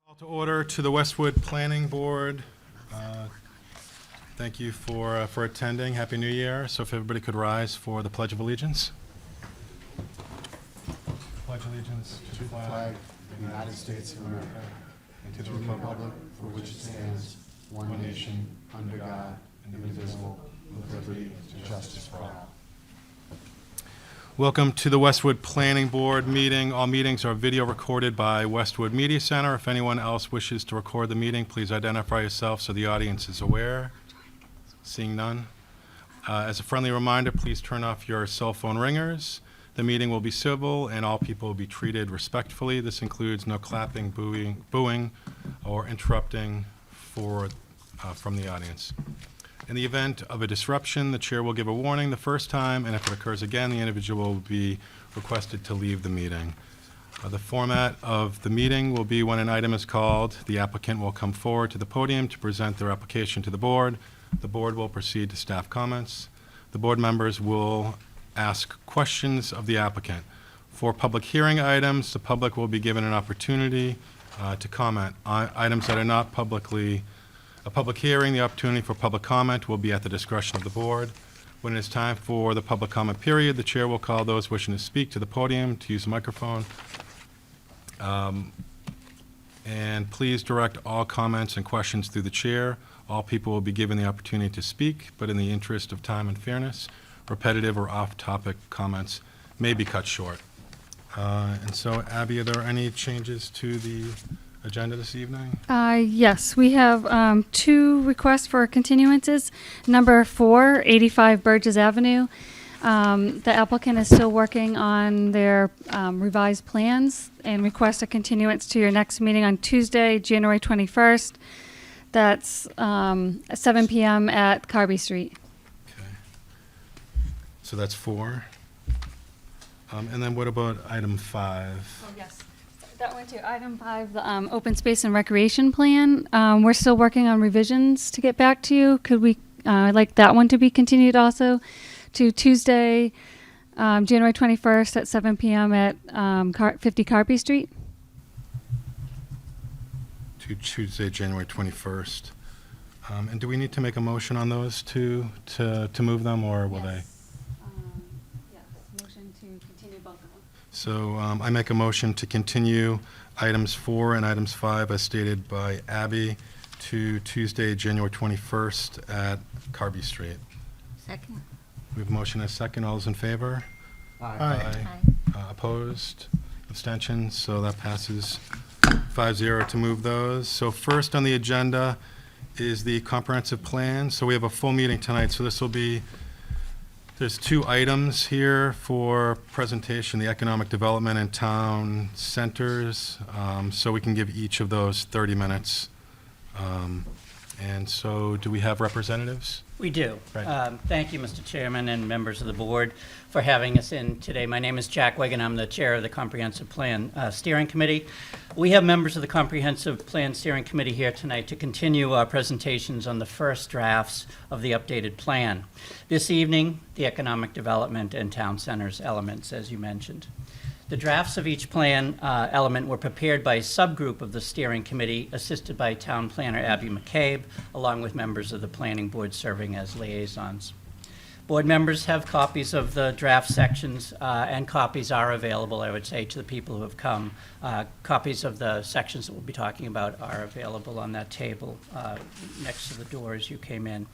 Call to order to the Westwood Planning Board. Thank you for attending. Happy New Year. So if everybody could rise for the Pledge of Allegiance. Pledge allegiance To the flag of the United States of America and to the republic for which it stands, one nation, under God, indivisible, with liberty and justice for all. Welcome to the Westwood Planning Board meeting. All meetings are video recorded by Westwood Media Center. If anyone else wishes to record the meeting, please identify yourself so the audience is aware. Seeing none. As a friendly reminder, please turn off your cell phone ringers. The meeting will be civil and all people will be treated respectfully. This includes no clapping, booing, or interrupting from the audience. In the event of a disruption, the chair will give a warning the first time, and if it occurs again, the individual will be requested to leave the meeting. The format of the meeting will be when an item is called, the applicant will come forward to the podium to present their application to the board. The board will proceed to staff comments. The board members will ask questions of the applicant. For public hearing items, the public will be given an opportunity to comment. Items that are not a public hearing, the opportunity for public comment will be at the discretion of the board. When it is time for the public comment period, the chair will call those wishing to speak to the podium to use a microphone. And please direct all comments and questions through the chair. All people will be given the opportunity to speak, but in the interest of time and fairness, repetitive or off-topic comments may be cut short. And so, Abby, are there any changes to the agenda this evening? Yes, we have two requests for continuances. Number 4, 85 Burgess Avenue. The applicant is still working on their revised plans and request a continuance to your next meeting on Tuesday, January 21st. That's 7 p.m. at Carby Street. Okay. So that's 4. And then what about item 5? Oh, yes. That went to item 5, the open space and recreation plan. We're still working on revisions to get back to you. Could we like that one to be continued also to Tuesday, January 21st at 7 p.m. at 50 Carby Street? To Tuesday, January 21st. And do we need to make a motion on those to move them, or will they? Yes, motion to continue both of them. So I make a motion to continue items 4 and items 5 as stated by Abby to Tuesday, January 21st at Carby Street. Second. We have a motion and a second. All those in favor? Aye. Opposed? Abstentions? So that passes 5-0 to move those. So first on the agenda is the comprehensive plan. So we have a full meeting tonight. So this will be, there's 2 items here for presentation, the economic development and town centers. So we can give each of those 30 minutes. And so do we have representatives? We do. Right. Thank you, Mr. Chairman and members of the board, for having us in today. My name is Jack Wigan. I'm the chair of the Comprehensive Plan Steering Committee. We have members of the Comprehensive Plan Steering Committee here tonight to continue our presentations on the first drafts of the updated plan. This evening, the economic development and town centers elements, as you mentioned. The drafts of each plan element were prepared by a subgroup of the steering committee, assisted by town planner Abby McCabe, along with members of the planning board serving as liaisons. Board members have copies of the draft sections, and copies are available, I would say, to the people who have come. Copies of the sections that we'll be talking about are available on that table next to the door as you came in.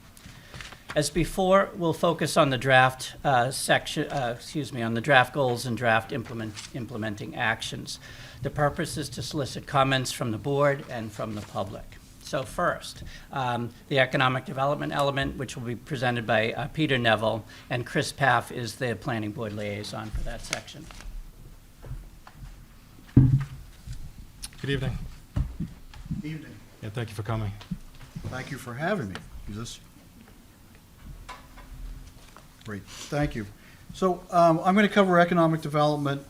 As before, we'll focus on the draft on the draft goals and draft implementing actions. The purpose is to solicit comments from the board and from the public. So first, the economic development element, which will be presented by Peter Neville, and Chris Paff is the planning board liaison for that section. Good evening. Evening. Yeah, thank you for coming. Thank you for having me. Is this? Great, thank you. So I'm going to cover economic development.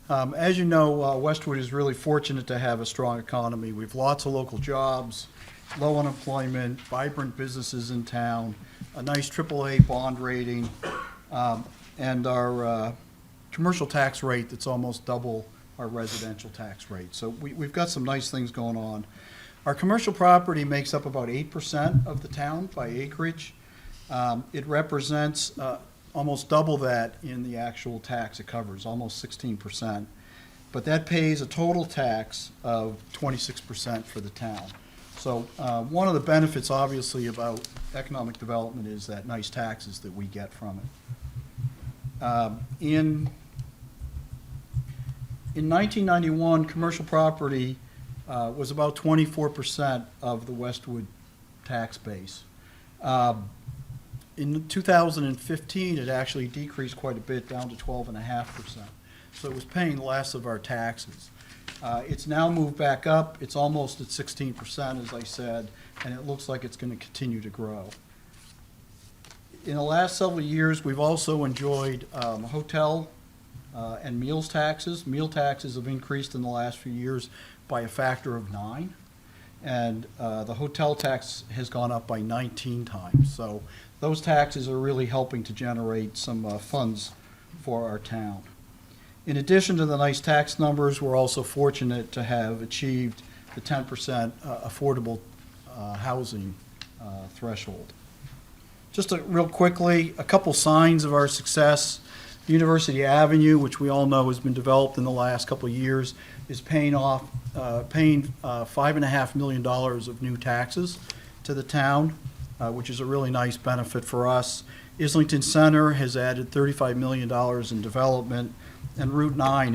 As you know, Westwood is really fortunate to have a strong economy. We have lots of local jobs, low unemployment, vibrant businesses in town, a nice AAA bond rating, and our commercial tax rate that's almost double our residential tax rate. So we've got some nice things going on. Our commercial property makes up about 8% of the town by acreage. It represents almost double that in the actual tax it covers, almost 16%. But that pays a total tax of 26% for the town. So one of the benefits, obviously, about economic development is that nice taxes that we get from it. In 1991, commercial property was about 24% of the Westwood tax base. In 2015, it actually decreased quite a bit, down to 12.5%. So it was paying less of our taxes. It's now moved back up. It's almost at 16%, as I said, and it looks like it's going to continue to grow. In the last several years, we've also enjoyed hotel and meals taxes. Meal taxes have increased in the last few years by a factor of 9, and the hotel tax has gone up by 19 times. So those taxes are really helping to generate some funds for our town. In addition to the nice tax numbers, we're also fortunate to have achieved the 10% affordable housing threshold. Just real quickly, a couple signs of our success. University Avenue, which we all know has been developed in the last couple of years, is paying $5.5 million of new taxes to the town, which is a really nice benefit for us. Islington Center has added $35 million in development, and Route 1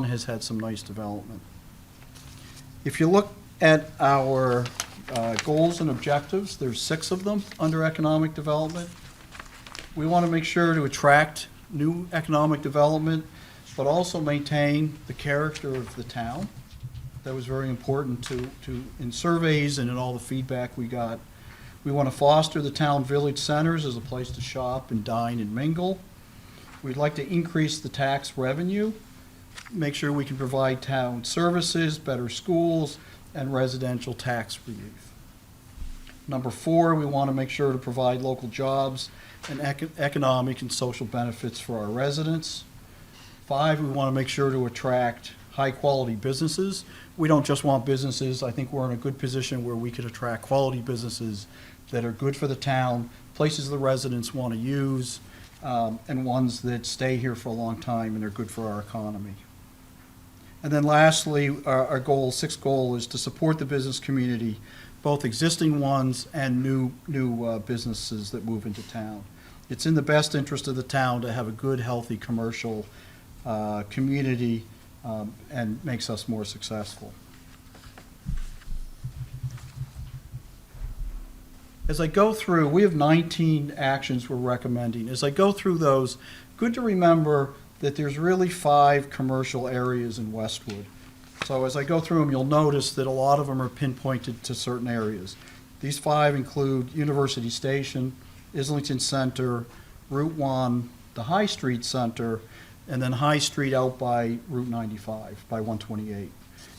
has had some nice development. If you look at our goals and objectives, there's 6 of them under economic development. We want to make sure to attract new economic development, but also maintain the character of the town. That was very important in surveys and in all the feedback we got. We want to foster the town village centers as a place to shop and dine and mingle. We'd like to increase the tax revenue, make sure we can provide town services, better schools, and residential tax relief. Number 4, we want to make sure to provide local jobs and economic and social benefits for our residents. 5, we want to make sure to attract high-quality businesses. We don't just want businesses. I think we're in a good position where we could attract quality businesses that are good for the town, places the residents want to use, and ones that stay here for a long time and are good for our economy. And then lastly, our goal, 6th goal, is to support the business community, both existing ones and new businesses that move into town. It's in the best interest of the town to have a good, healthy commercial community, and makes us more successful. As I go through, we have 19 actions we're recommending. As I go through those, good to remember that there's really 5 commercial areas in Westwood. So as I go through them, you'll notice that a lot of them are pinpointed to certain areas. These 5 include University Station, Islington Center, Route 1, the High Street Center, and then High Street out by Route 95, by 128.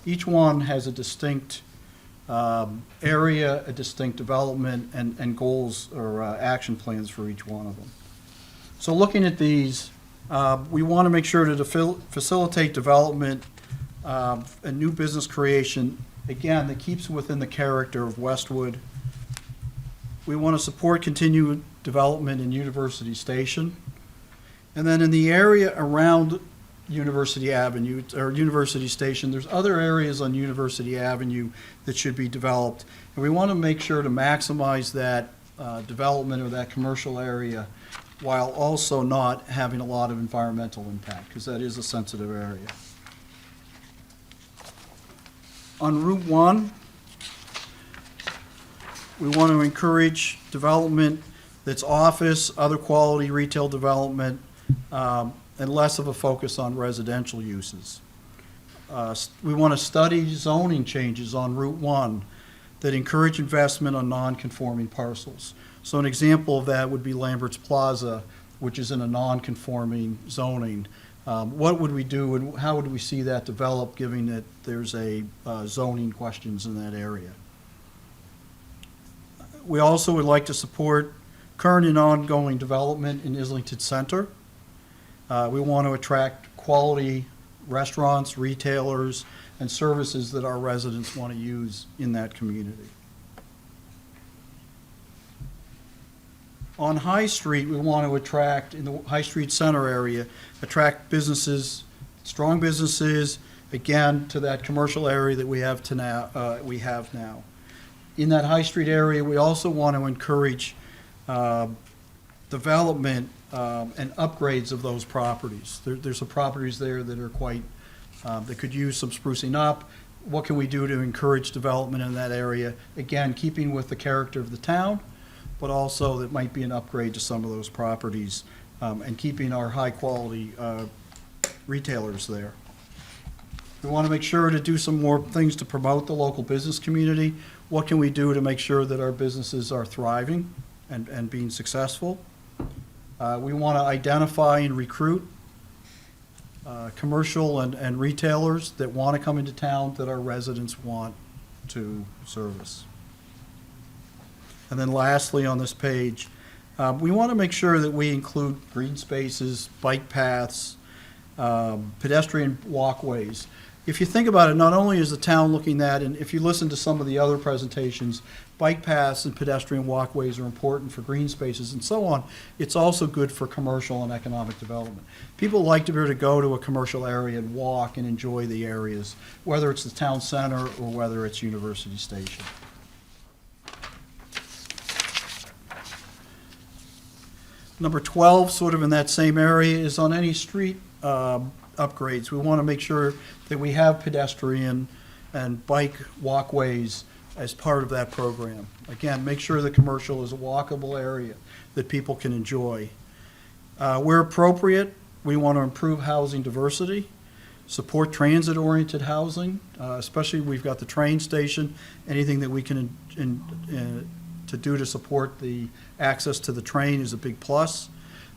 Each one has a distinct area, a distinct development, and goals or action plans for each one of them. So looking at these, we want to make sure to facilitate development and new business creation, again, that keeps within the character of Westwood. We want to support continued development in University Station. And then in the area around University Avenue, or University Station, there's other areas on University Avenue that should be developed. And we want to make sure to maximize that development or that commercial area while also not having a lot of environmental impact, because that is a sensitive area. On Route 1, we want to encourage development that's office, other quality retail development, and less of a focus on residential uses. We want to study zoning changes on Route 1 that encourage investment on non-conforming parcels. So an example of that would be Lambert's Plaza, which is in a non-conforming zoning. What would we do and how would we see that develop, given that there's a zoning questions in that area? We also would like to support current and ongoing development in Islington Center. We want to attract quality restaurants, retailers, and services that our residents want to use in that community. On High Street, we want to attract, in the High Street Center area, attract businesses, strong businesses, again, to that commercial area that we have now. In that High Street area, we also want to encourage development and upgrades of those properties. There's some properties there that are quite, that could use some sprucing up. What can we do to encourage development in that area? Again, keeping with the character of the town, but also that might be an upgrade to some of those properties, and keeping our high-quality retailers there. We want to make sure to do some more things to promote the local business community. What can we do to make sure that our businesses are thriving and being successful? We want to identify and recruit commercial and retailers that want to come into town that our residents want to service. And then lastly, on this page, we want to make sure that we include green spaces, bike paths, pedestrian walkways. If you think about it, not only is the town looking at, and if you listen to some of the other presentations, bike paths and pedestrian walkways are important for green spaces and so on, it's also good for commercial and economic development. People like to be able to go to a commercial area and walk and enjoy the areas, whether it's the town center or whether it's University Station. Number 12, sort of in that same area, is on any street upgrades. We want to make sure that we have pedestrian and bike walkways as part of that program. Again, make sure the commercial is a walkable area that people can enjoy. Where appropriate, we want to improve housing diversity, support transit-oriented housing, especially we've got the train station, anything that we can to do to support the access to the train is a big plus.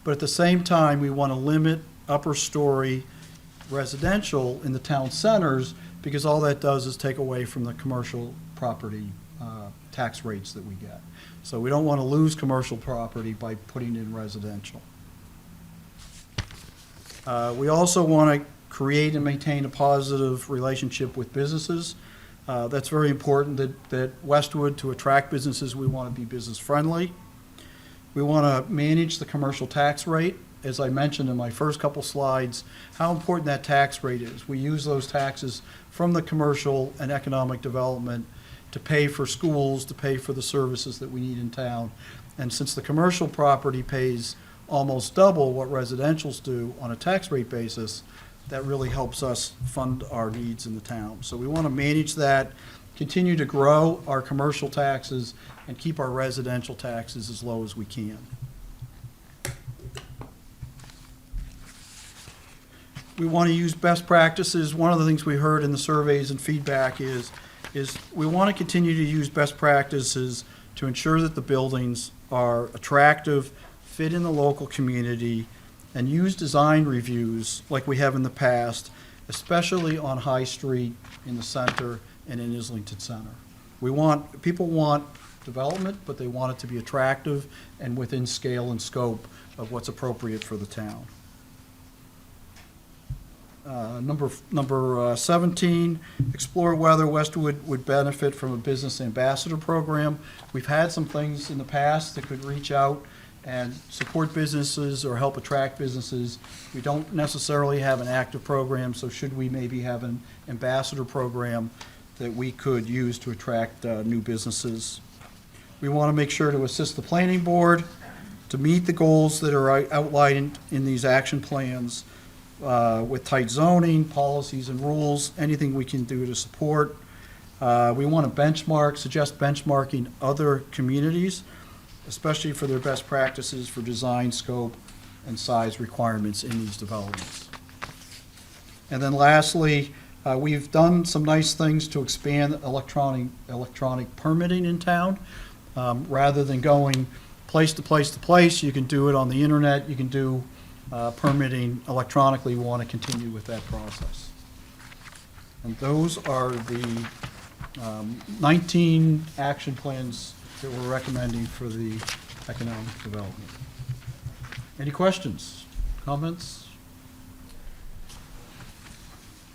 But at the same time, we want to limit upper story residential in the town centers, because all that does is take away from the commercial property tax rates that we get. So we don't want to lose commercial property by putting in residential. We also want to create and maintain a positive relationship with businesses. That's very important that Westwood, to attract businesses, we want to be business friendly. We want to manage the commercial tax rate. As I mentioned in my first couple slides, how important that tax rate is. We use those taxes from the commercial and economic development to pay for schools, to pay for the services that we need in town. And since the commercial property pays almost double what residentials do on a tax rate basis, that really helps us fund our needs in the town. So we want to manage that, continue to grow our commercial taxes, and keep our residential taxes as low as we can. We want to use best practices. One of the things we heard in the surveys and feedback is we want to continue to use best practices to ensure that the buildings are attractive, fit in the local community, and use design reviews like we have in the past, especially on High Street, in the center, and in Islington Center. People want development, but they want it to be attractive and within scale and scope of what's appropriate for the town. Number 17, explore whether Westwood would benefit from a business ambassador program. We've had some things in the past that could reach out and support businesses or help attract businesses. We don't necessarily have an active program, so should we maybe have an ambassador program that we could use to attract new businesses? We want to make sure to assist the planning board to meet the goals that are outlined in these action plans, with tight zoning, policies and rules, anything we can do to support. We want to suggest benchmarking other communities, especially for their best practices for design, scope, and size requirements in these developments. And then lastly, we've done some nice things to expand electronic permitting in town. Rather than going place to place to place, you can do it on the internet, you can do permitting electronically. We want to continue with that process. And those are the 19 action plans that we're recommending for the economic development. Any questions, comments?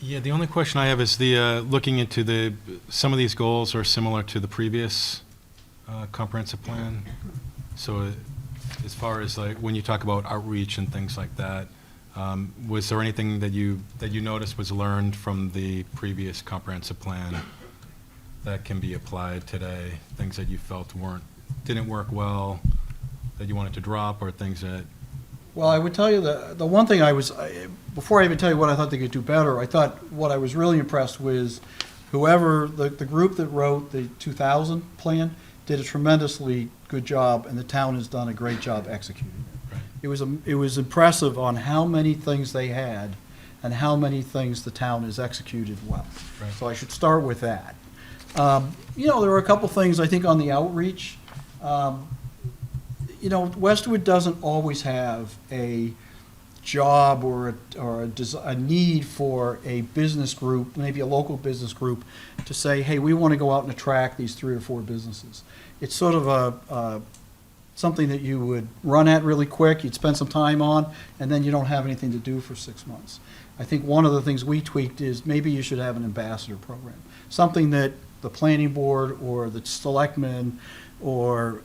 Yeah, the only question I have is looking into some of these goals are similar to the previous comprehensive plan. So as far as like, when you talk about outreach and things like that, was there anything that you noticed was learned from the previous comprehensive plan that can be applied today? Things that you felt didn't work well, that you wanted to drop, or things that... Well, I would tell you the one thing before I even tell you what I thought they could do better, I thought what I was really impressed with, whoever, the group that wrote the 2000 plan did a tremendously good job, and the town has done a great job executing it. Right. It was impressive on how many things they had and how many things the town has executed well. Right. So I should start with that. There were a couple things, I think, on the outreach. Westwood doesn't always have a job or a need for a business group, maybe a local business group, to say, hey, we want to go out and attract these 3 or 4 businesses. It's sort of something that you would run at really quick, you'd spend some time on, and then you don't have anything to do for 6 months. I think one of the things we tweaked is maybe you should have an ambassador program, something that the planning board or the selectmen or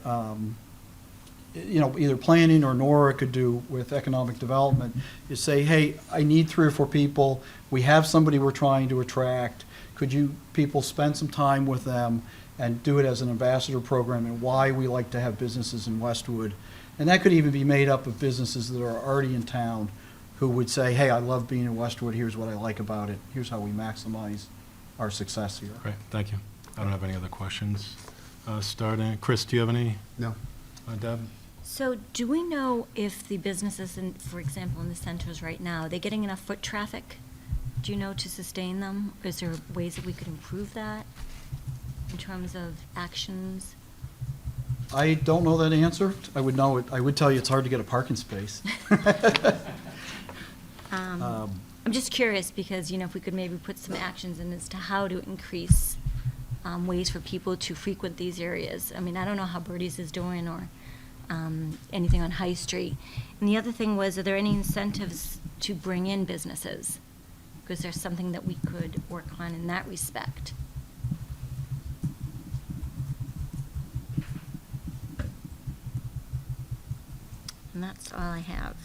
either planning or Nora could do with economic development, is say, hey, I need 3 or 4 people. We have somebody we're trying to attract. Could you people spend some time with them and do it as an ambassador program, and why we like to have businesses in Westwood? And that could even be made up of businesses that are already in town who would say, hey, I love being in Westwood. Here's what I like about it. Here's how we maximize our success here. Great, thank you. I don't have any other questions. Starting, Chris, do you have any? No. Deb? So do we know if the businesses, for example, in the centers right now, are they getting enough foot traffic? Do you know, to sustain them? Is there ways that we could improve that in terms of actions? I don't know that answer. I would know it. I would tell you it's hard to get a parking space. I'm just curious because, if we could maybe put some actions in as to how to increase ways for people to frequent these areas. I mean, I don't know how Birdie's is doing or anything on High Street. And the other thing was, are there any incentives to bring in businesses? Because there's something that we could work on in that respect. And that's all I have.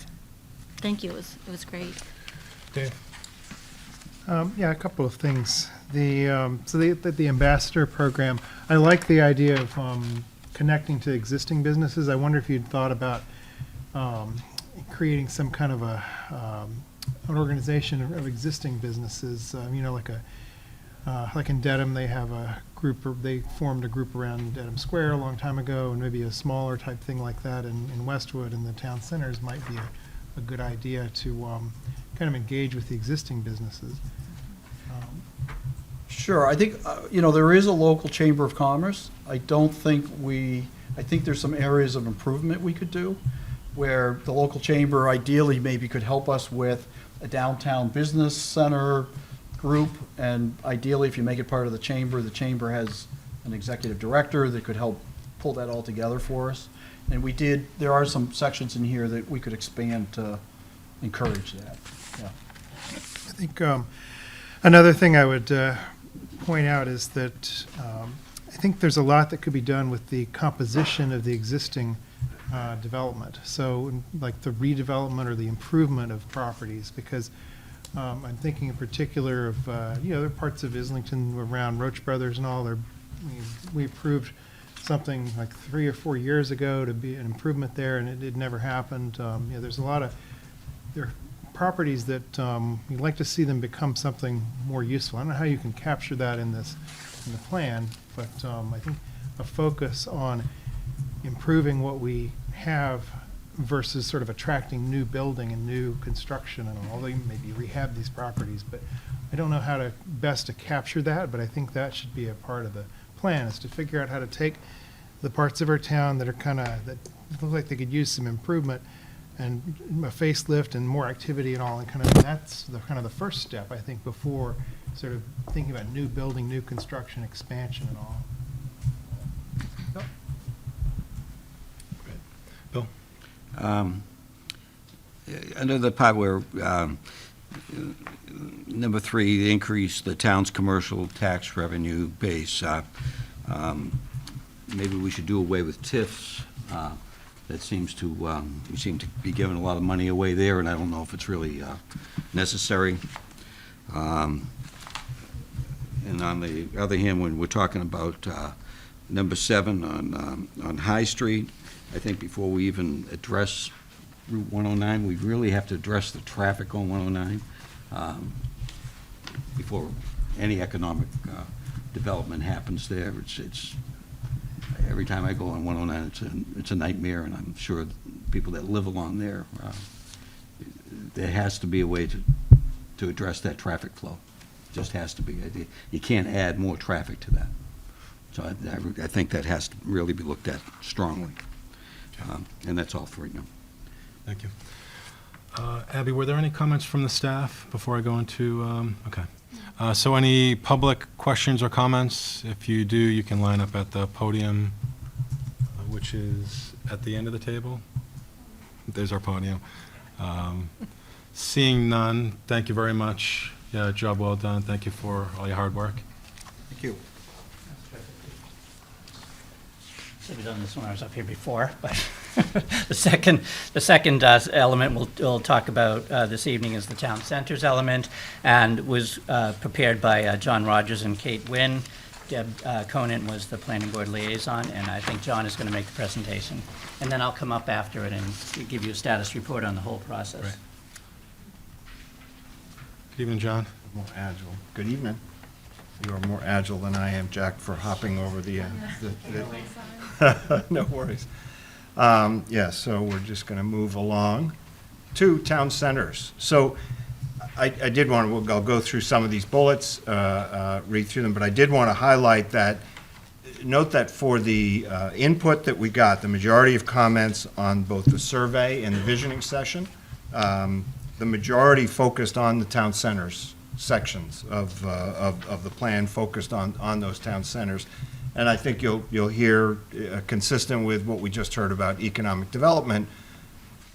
Thank you. It was great. Dave? Yeah, a couple of things. The ambassador program, I like the idea of connecting to existing businesses. I wonder if you'd thought about creating some kind of an organization of existing businesses. Like in Dedham, they have a group. They formed a group around Dedham Square a long time ago, and maybe a smaller type thing like that in Westwood and the town centers might be a good idea to kind of engage with the existing businesses. Sure. I think, there is a local chamber of commerce. I think there's some areas of improvement we could do where the local chamber ideally maybe could help us with a downtown business center group. And ideally, if you make it part of the chamber has an executive director that could help pull that all together for us. And there are some sections in here that we could expand to encourage that. Yeah. I think another thing I would point out is that I think there's a lot that could be done with the composition of the existing development. So like the redevelopment or the improvement of properties, because I'm thinking in particular of, there are parts of Islington around Roach Brothers and all. We approved something like 3 or 4 years ago to be an improvement there, and it never happened. There's a lot of properties that you'd like to see them become something more useful. I don't know how you can capture that in the plan, but I think a focus on improving what we have versus sort of attracting new building and new construction, and although you maybe rehab these properties, but I don't know how to best to capture that, but I think that should be a part of the plan, is to figure out how to take the parts of our town that look like they could use some improvement and a facelift and more activity and all, and that's the first step, I think, before sort of thinking about new building, new construction, expansion and all. Yep. Bill? Under the part where Number three, increase the town's commercial tax revenue base. Maybe we should do away with TIFs. That seems to, we seem to be giving a lot of money away there, and I don't know if it's really necessary. And on the other hand, when we're talking about number 7 on High Street, I think before we even address Route 109, we really have to address the traffic on 109 before any economic development happens there. It's every time I go on 109, it's a nightmare, and I'm sure people that live along there, there has to be a way to address that traffic flow. Just has to be. You can't add more traffic to that. So I think that has to really be looked at strongly. And that's all for right now. Thank you. Abby, were there any comments from the staff before I go into, okay. So any public questions or comments? If you do, you can line up at the podium, which is at the end of the table. There's our podium. Seeing none, thank you very much. Yeah, job well done. Thank you for all your hard work. Thank you. Should have done this when I was up here before, but the second element we'll talk about this evening is the town centers element, and was prepared by John Rogers and Kate Wynn. Deb Conant was the planning board liaison, and I think John is going to make the presentation. And then I'll come up after it and give you a status report on the whole process. Right. Good evening, John. More agile. Good evening. You are more agile than I am, Jack, for hopping over the no worries. Yeah, so we're just going to move along to town centers. So I did want to, I'll go through some of these bullets, read through them, but I did want to highlight that, note that for the input that we got, the majority of comments on both the survey and the visioning session, the majority focused on the town centers sections of the plan, focused on those town centers. And I think you'll hear, consistent with what we just heard about economic development,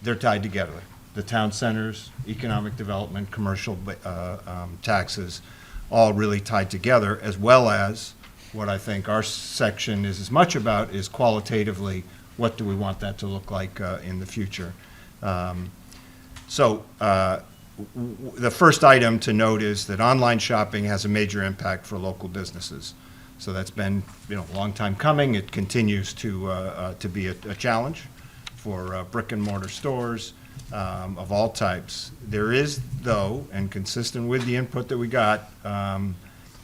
they're tied together. The town centers, economic development, commercial taxes, all really tied together, as well as what I think our section is as much about is qualitatively, what do we want that to look like in the future. The first item to note is that online shopping has a major impact for local businesses. So that's been, a long time coming. It continues to be a challenge for brick and mortar stores of all types. There is, though, and consistent with the input that we got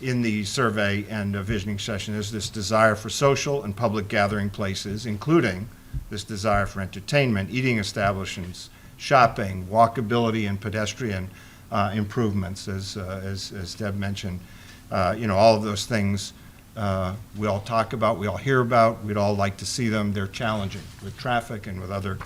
in the survey and visioning session, is this desire for social and public gathering places, including this desire for entertainment, eating establishments, shopping, walkability, and pedestrian improvements, as Deb mentioned. All of those things we all talk about, we all hear about, we'd all like to see them. They're challenging with traffic and with other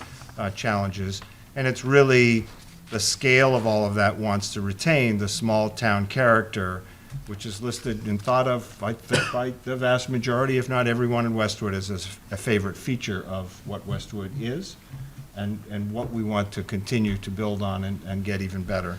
challenges. And it's really the scale of all of that wants to retain the small town character, which is listed and thought of, I think, by the vast majority, if not everyone in Westwood, as a favorite feature of what Westwood is and what we want to continue to build on and get even better.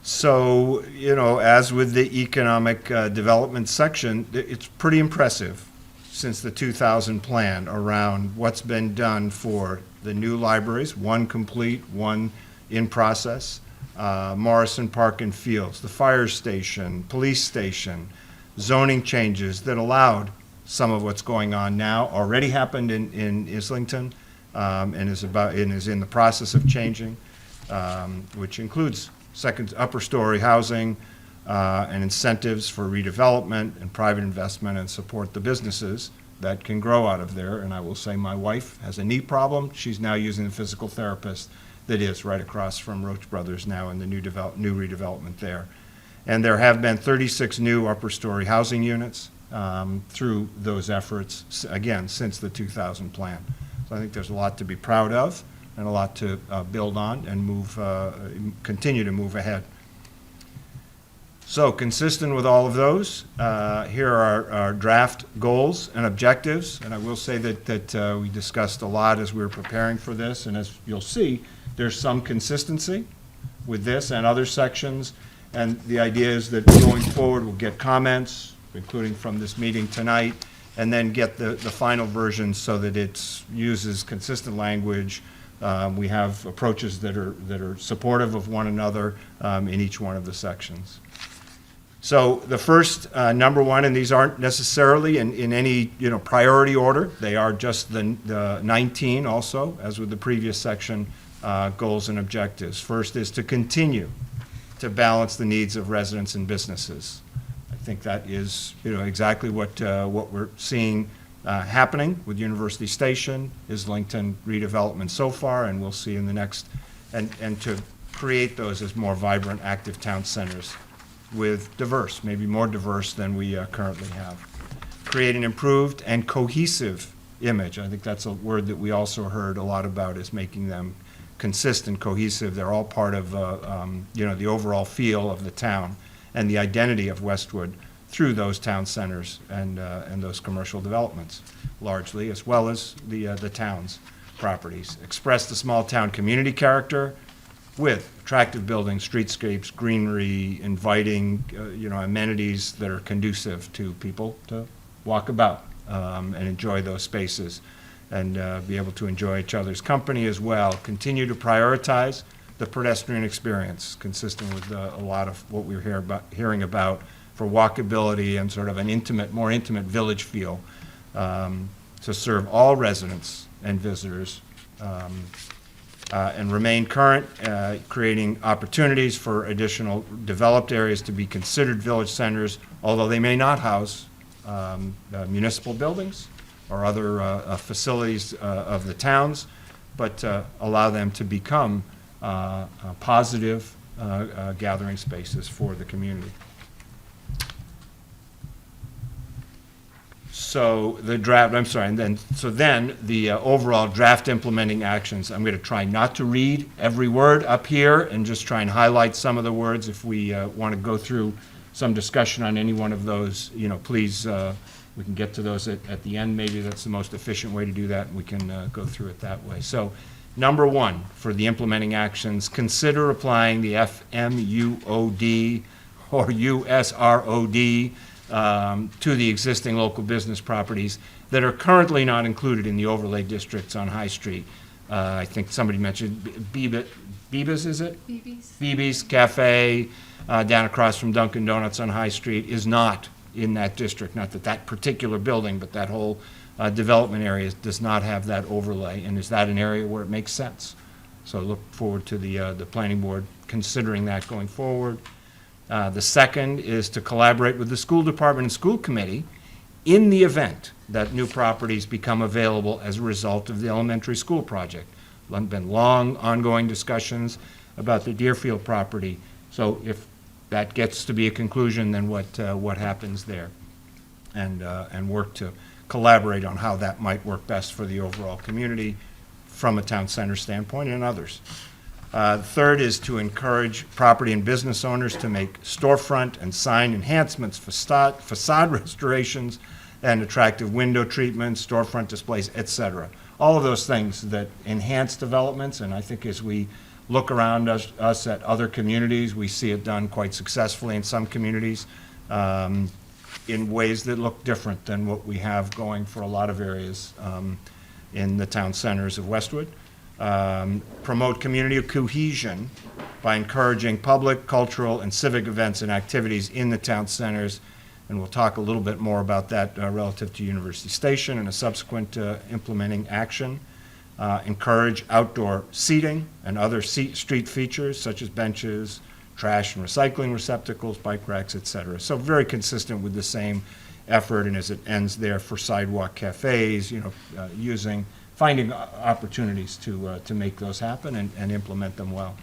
So, as with the economic development section, it's pretty impressive since the 2000 plan around what's been done for the new libraries, one complete, one in process, Morrison Park and Fields, the fire station, police station, zoning changes that allowed some of what's going on now, already happened in Islington, and is in the process of changing, which includes upper story housing and incentives for redevelopment and private investment, and support the businesses that can grow out of there. And I will say my wife has a knee problem. She's now using the physical therapist that is right across from Roach Brothers now in the new redevelopment there. And there have been 36 new upper story housing units through those efforts, again, since the 2000 plan. So I think there's a lot to be proud of and a lot to build on and continue to move ahead. So consistent with all of those, here are our draft goals and objectives. And I will say that we discussed a lot as we were preparing for this. And as you'll see, there's some consistency with this and other sections. And the idea is that going forward, we'll get comments, including from this meeting tonight, and then get the final version so that it uses consistent language. We have approaches that are supportive of one another in each one of the sections. So the first, number one, and these aren't necessarily in any priority order. They are just the 19 also, as with the previous section, goals and objectives. First is to continue to balance the needs of residents and businesses. I think that is exactly what we're seeing happening with University Station, Islington redevelopment so far, and we'll see in the next, and to create those as more vibrant, active town centers with diverse, maybe more diverse than we currently have. Create an improved and cohesive image. I think that's a word that we also heard a lot about, is making them consistent, cohesive. They're all part of the overall feel of the town and the identity of Westwood through those town centers and those commercial developments, largely, as well as the town's properties. Express the small town community character with attractive buildings, streetscapes, greenery, inviting, amenities that are conducive to people to walk about and enjoy those spaces, and be able to enjoy each other's company as well. Continue to prioritize the pedestrian experience, consistent with a lot of what we're hearing about for walkability and sort of an more intimate village feel, to serve all residents and visitors, and remain current, creating opportunities for additional developed areas to be considered village centers, although they may not house municipal buildings or other facilities of the towns, but allow them to become positive gathering spaces for the community. So the draft, I'm sorry, then the overall draft implementing actions, I'm going to try not to read every word up here and just try and highlight some of the words. If we want to go through some discussion on any one of those, please, we can get to those at the end. Maybe that's the most efficient way to do that, and we can go through it that way. So number one, for the implementing actions, consider applying the FMUOD or USROD to the existing local business properties that are currently not included in the overlay districts on High Street. I think somebody mentioned Beebe's, is it? Beebe's Cafe down across from Dunkin' Donuts on High Street is not in that district. Not that particular building, but that whole development area does not have that overlay. And is that an area where it makes sense? So look forward to the planning board considering that going forward. The second is to collaborate with the school department and school committee in the event that new properties become available as a result of the elementary school project. There have been long, ongoing discussions about the Deerfield property. So if that gets to be a conclusion, then what happens there? And work to collaborate on how that might work best for the overall community from a town center standpoint and others. Third is to encourage property and business owners to make storefront and sign enhancements, facade restorations, and attractive window treatments, storefront displays, et cetera. All of those things that enhance developments, and I think as we look around us at other communities, we see it done quite successfully in some communities in ways that look different than what we have going for a lot of areas in the town centers of Westwood. Promote community cohesion by encouraging public, cultural, and civic events and activities in the town centers. And we'll talk a little bit more about that relative to University Station and a subsequent implementing action. Encourage outdoor seating and other street features such as benches, trash and recycling receptacles, bike racks, et cetera. So very consistent with the same effort, and as it ends there for sidewalk cafes, finding opportunities to make those happen and implement them well.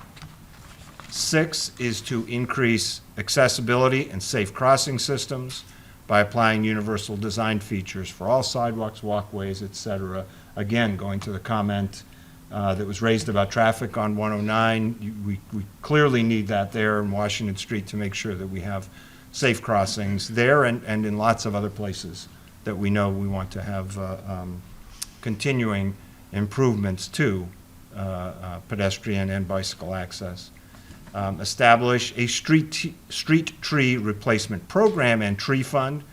6 is to increase accessibility and safe crossing systems by applying universal design features for all sidewalks, walkways, et cetera. Again, going to the comment that was raised about traffic on 109, we clearly need that there in Washington Street to make sure that we have safe crossings there and in lots of other places that we know we want to have continuing improvements to pedestrian and bicycle access. Establish a street tree replacement program and tree fund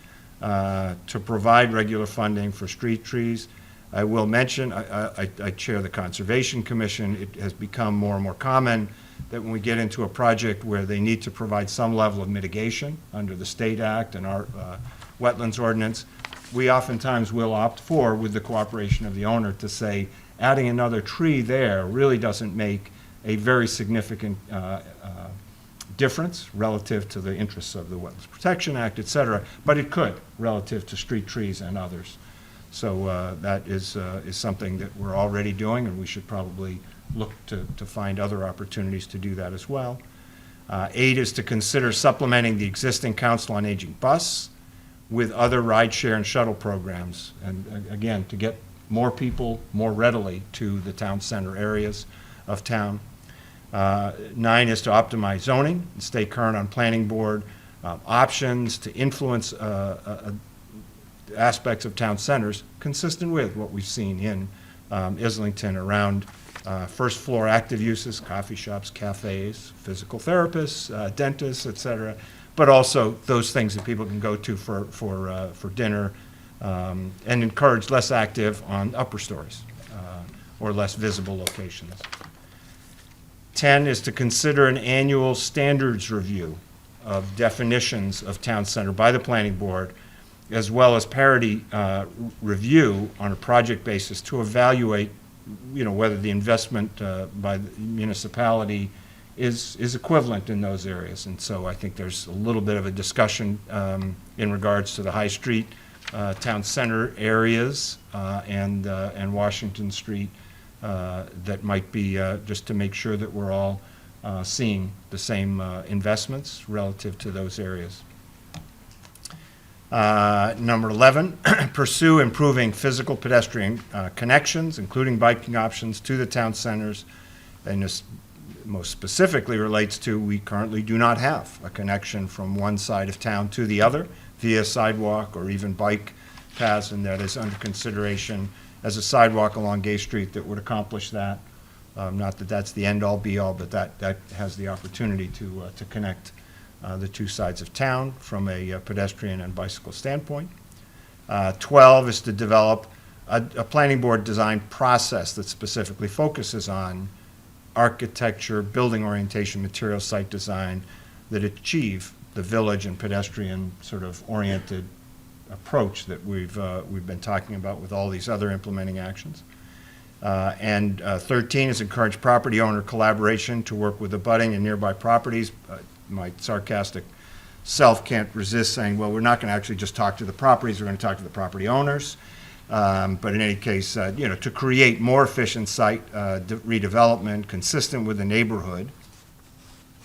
to provide regular funding for street trees. I will mention, I chair the Conservation Commission. It has become more and more common that when we get into a project where they need to provide some level of mitigation under the State Act and our wetlands ordinance, we oftentimes will opt for, with the cooperation of the owner, to say adding another tree there really doesn't make a very significant difference relative to the interests of the Wetlands Protection Act, et cetera, but it could relative to street trees and others. So that is something that we're already doing, and we should probably look to find other opportunities to do that as well. 8 is to consider supplementing the existing Council on Aging bus with other rideshare and shuttle programs, and again, to get more people more readily to the town center areas of town. 9 is to optimize zoning and stay current on planning board options to influence aspects of town centers consistent with what we've seen in Islington around first floor active uses, coffee shops, cafes, physical therapists, dentists, et cetera, but also those things that people can go to for dinner, and encourage less active on upper stories or less visible locations. 10 is to consider an annual standards review of definitions of town center by the planning board, as well as parity review on a project basis to evaluate, whether the investment by the municipality is equivalent in those areas. And so I think there's a little bit of a discussion in regards to the High Street town center areas and Washington Street that might be just to make sure that we're all seeing the same investments relative to those areas. Number 11, pursue improving physical pedestrian connections, including biking options to the town centers. And this most specifically relates to, we currently do not have a connection from one side of town to the other via sidewalk or even bike paths, and that is under consideration as a sidewalk along Gay Street that would accomplish that. Not that that's the end-all, be-all, but that has the opportunity to connect the two sides of town from a pedestrian and bicycle standpoint. 12 is to develop a planning board design process that specifically focuses on architecture, building orientation, material site design that achieve the village and pedestrian sort of oriented approach that we've been talking about with all these other implementing actions. And 13 is encourage property owner collaboration to work with abutting and nearby properties. My sarcastic self can't resist saying, well, we're not going to actually just talk to the properties, we're going to talk to the property owners. But in any case, to create more efficient site redevelopment consistent with the neighborhood,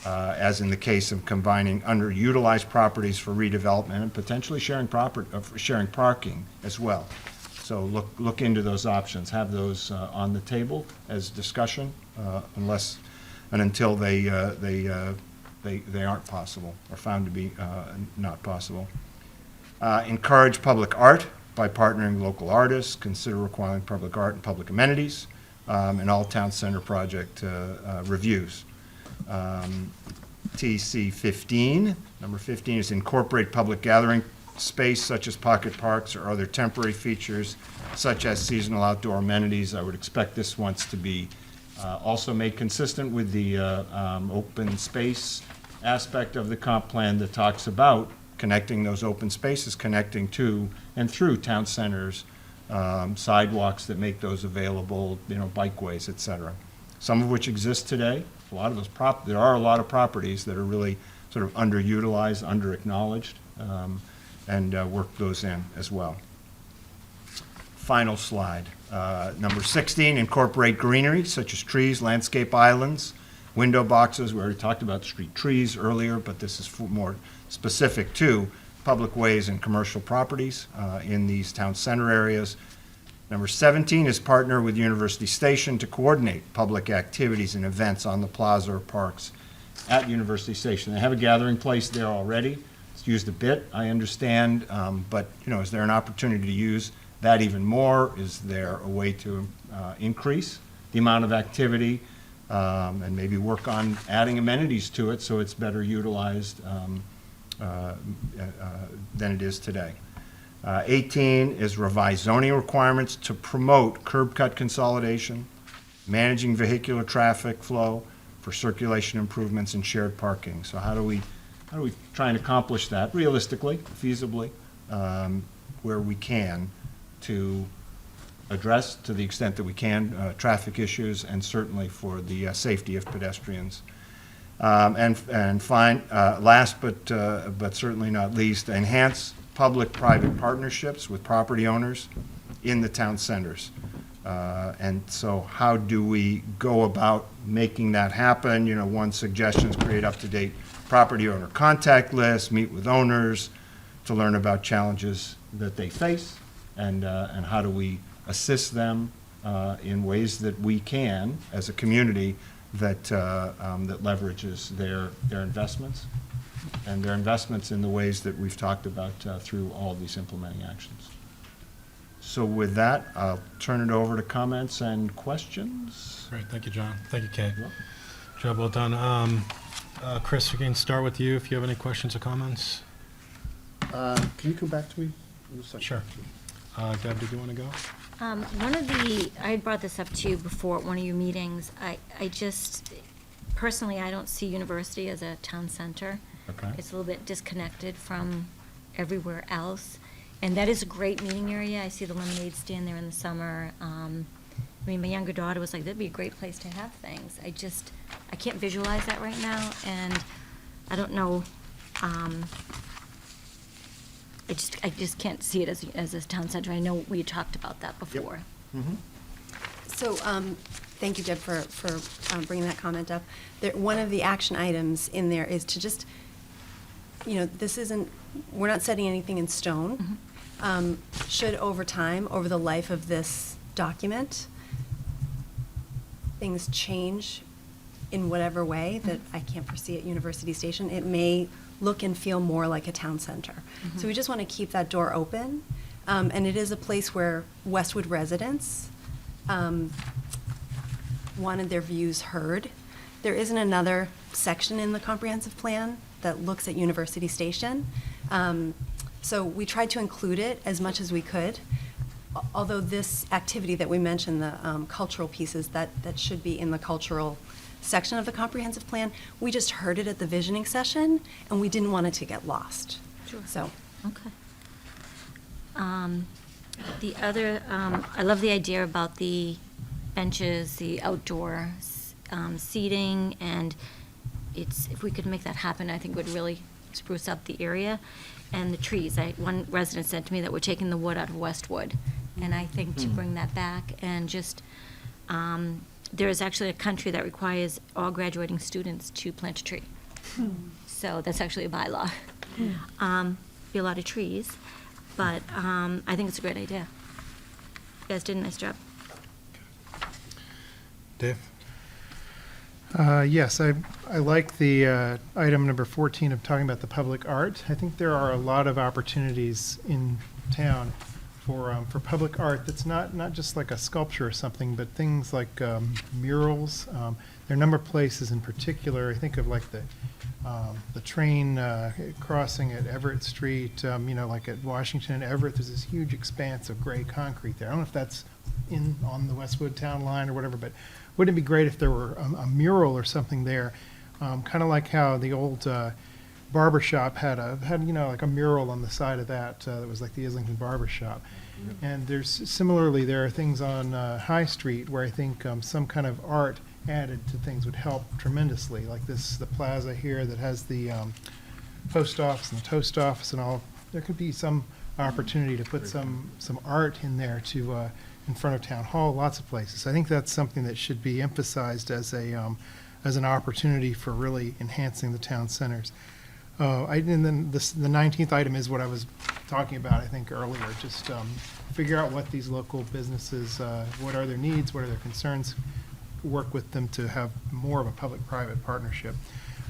as in the case of combining underutilized properties for redevelopment and potentially sharing parking as well. So look into those options, have those on the table as discussion, until they aren't possible or found to be not possible. Encourage public art by partnering with local artists, consider requiring public art and public amenities, and all town center project reviews. TC 15, number 15 is incorporate public gathering space such as pocket parks or other temporary features such as seasonal outdoor amenities. I would expect this once to be also made consistent with the open space aspect of the comp plan that talks about connecting those open spaces, connecting to and through town centers, sidewalks that make those available, bikeways, et cetera. Some of which exist today. A lot of those there are a lot of properties that are really sort of underutilized, under-acknowledged, and work those in as well. Final slide. Number 16, incorporate greenery such as trees, landscape islands, window boxes. We already talked about street trees earlier, but this is more specific to public ways and commercial properties in these town center areas. Number 17 is partner with University Station to coordinate public activities and events on the plaza or parks at University Station. They have a gathering place there already. It's used a bit, I understand, but is there an opportunity to use that even more? Is there a way to increase the amount of activity and maybe work on adding amenities to it so it's better utilized than it is today. 18 is revise zoning requirements to promote curb cut consolidation, managing vehicular traffic flow for circulation improvements and shared parking. So how do we try and accomplish that realistically, feasibly, where we can, to address, to the extent that we can, traffic issues, and certainly for the safety of pedestrians. Last but certainly not least, enhance public-private partnerships with property owners in the town centers. And so how do we go about making that happen? You know, one suggestion is create up-to-date property owner contact lists, meet with owners to learn about challenges that they face, and how do we assist them in ways that we can as a community that leverages their investments, and their investments in the ways that we've talked about through all of these implementing actions. So with that, I'll turn it over to comments and questions. Great, thank you, John. Thank you, Kate. Job well done. Chris, we can start with you if you have any questions or comments. Can you come back to me? in a second? Sure. Deb, did you want to go? I had brought this up to you before at one of your meetings. I just, personally, I don't see university as a town center. Okay. It's a little bit disconnected from everywhere else. And that is a great meeting area. I see the lemonade stand there in the summer. I mean, my younger daughter was like, that'd be a great place to have things. I can't visualize that right now, and I don't know, I just can't see it as a town center. I know we talked about that before. So, thank you, Deb, for bringing that comment up. One of the action items in there is to just, we're not setting anything in stone. Should over time, over the life of this document, things change in whatever way that I can't foresee at University Station, it may look and feel more like a town center. So we just want to keep that door open. And it is a place where Westwood residents wanted their views heard. There isn't another section in the comprehensive plan that looks at University Station. So we tried to include it as much as we could. Although this activity that we mentioned, the cultural pieces, that should be in the cultural section of the comprehensive plan, we just heard it at the visioning session, and we didn't want it to get lost. Sure. So. Okay. The other, I love the idea about the benches, the outdoor seating, and if we could make that happen, I think would really spruce up the area. And the trees, one resident said to me that we're taking the wood out of Westwood, and I think to bring that back and just, there is actually a country that requires all graduating students to plant a tree. So that's actually a bylaw. Be a lot of trees, but I think it's a great idea. You guys did a nice job. Dave? Yes, I like the item number 14 of talking about the public art. I think there are a lot of opportunities in town for public art that's not just like a sculpture or something, but things like murals. There are a number of places in particular. I think of like the train crossing at Everett Street, like at Washington and Everett, there's this huge expanse of gray concrete there. I don't know if that's on the Westwood town line or whatever, but wouldn't it be great if there were a mural or something there, kind of like how the old barber shop had like a mural on the side of that that was like the Islington Barber Shop. And similarly there are things on High Street where I think some kind of art added to things would help tremendously, like the plaza here that has the post office and the toast office and all. There could be some opportunity to put some art in there to in front of Town Hall, lots of places. I think that's something that should be emphasized as an opportunity for really enhancing the town centers. And then the 19th item is what I was talking about, I think, earlier. Just figure out what these local businesses, what are their needs, what are their concerns, work with them to have more of a public-private partnership.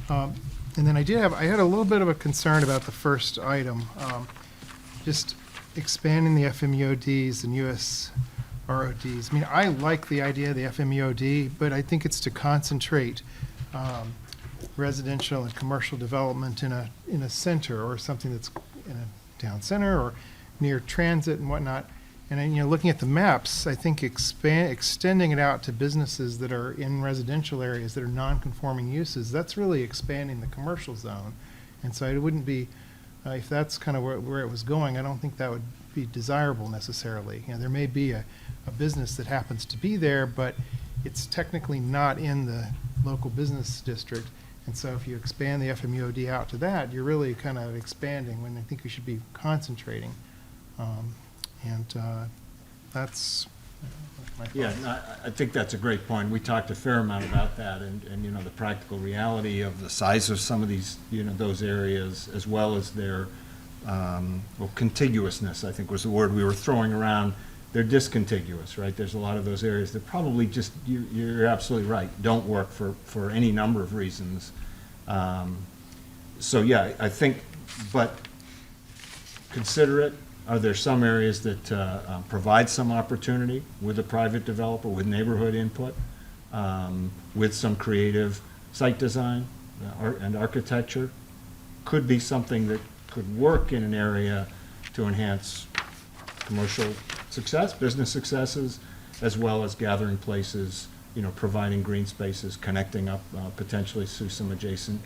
And then I had a little bit of a concern about the first item, just expanding the FMUODs and U.S. RODs. I mean, I like the idea of the FMEOD, but I think it's to concentrate residential and commercial development in a center or something that's in a town center or near transit and whatnot. And then, looking at the maps, I think extending it out to businesses that are in residential areas that are non-conforming uses, that's really expanding the commercial zone. And so it wouldn't be, if that's kind of where it was going, I don't think that would be desirable necessarily. There may be a business that happens to be there, but it's technically not in the local business district. And so if you expand the FMUOD out to that, you're really kind of expanding when I think we should be concentrating. That's my thoughts. Yeah, no, I think that's a great point. We talked a fair amount about that and the practical reality of the size of some of these, those areas, as well as their, contiguousness, I think was the word we were throwing around. They're discontiguous, right? There's a lot of those areas that probably just, you're absolutely right, don't work for any number of reasons. So, yeah, I think, but consider it. Are there some areas that provide some opportunity with a private developer, with neighborhood input, with some creative site design and architecture? Could be something that could work in an area to enhance commercial success, business successes, as well as gathering places, providing green spaces, connecting up potentially through some adjacent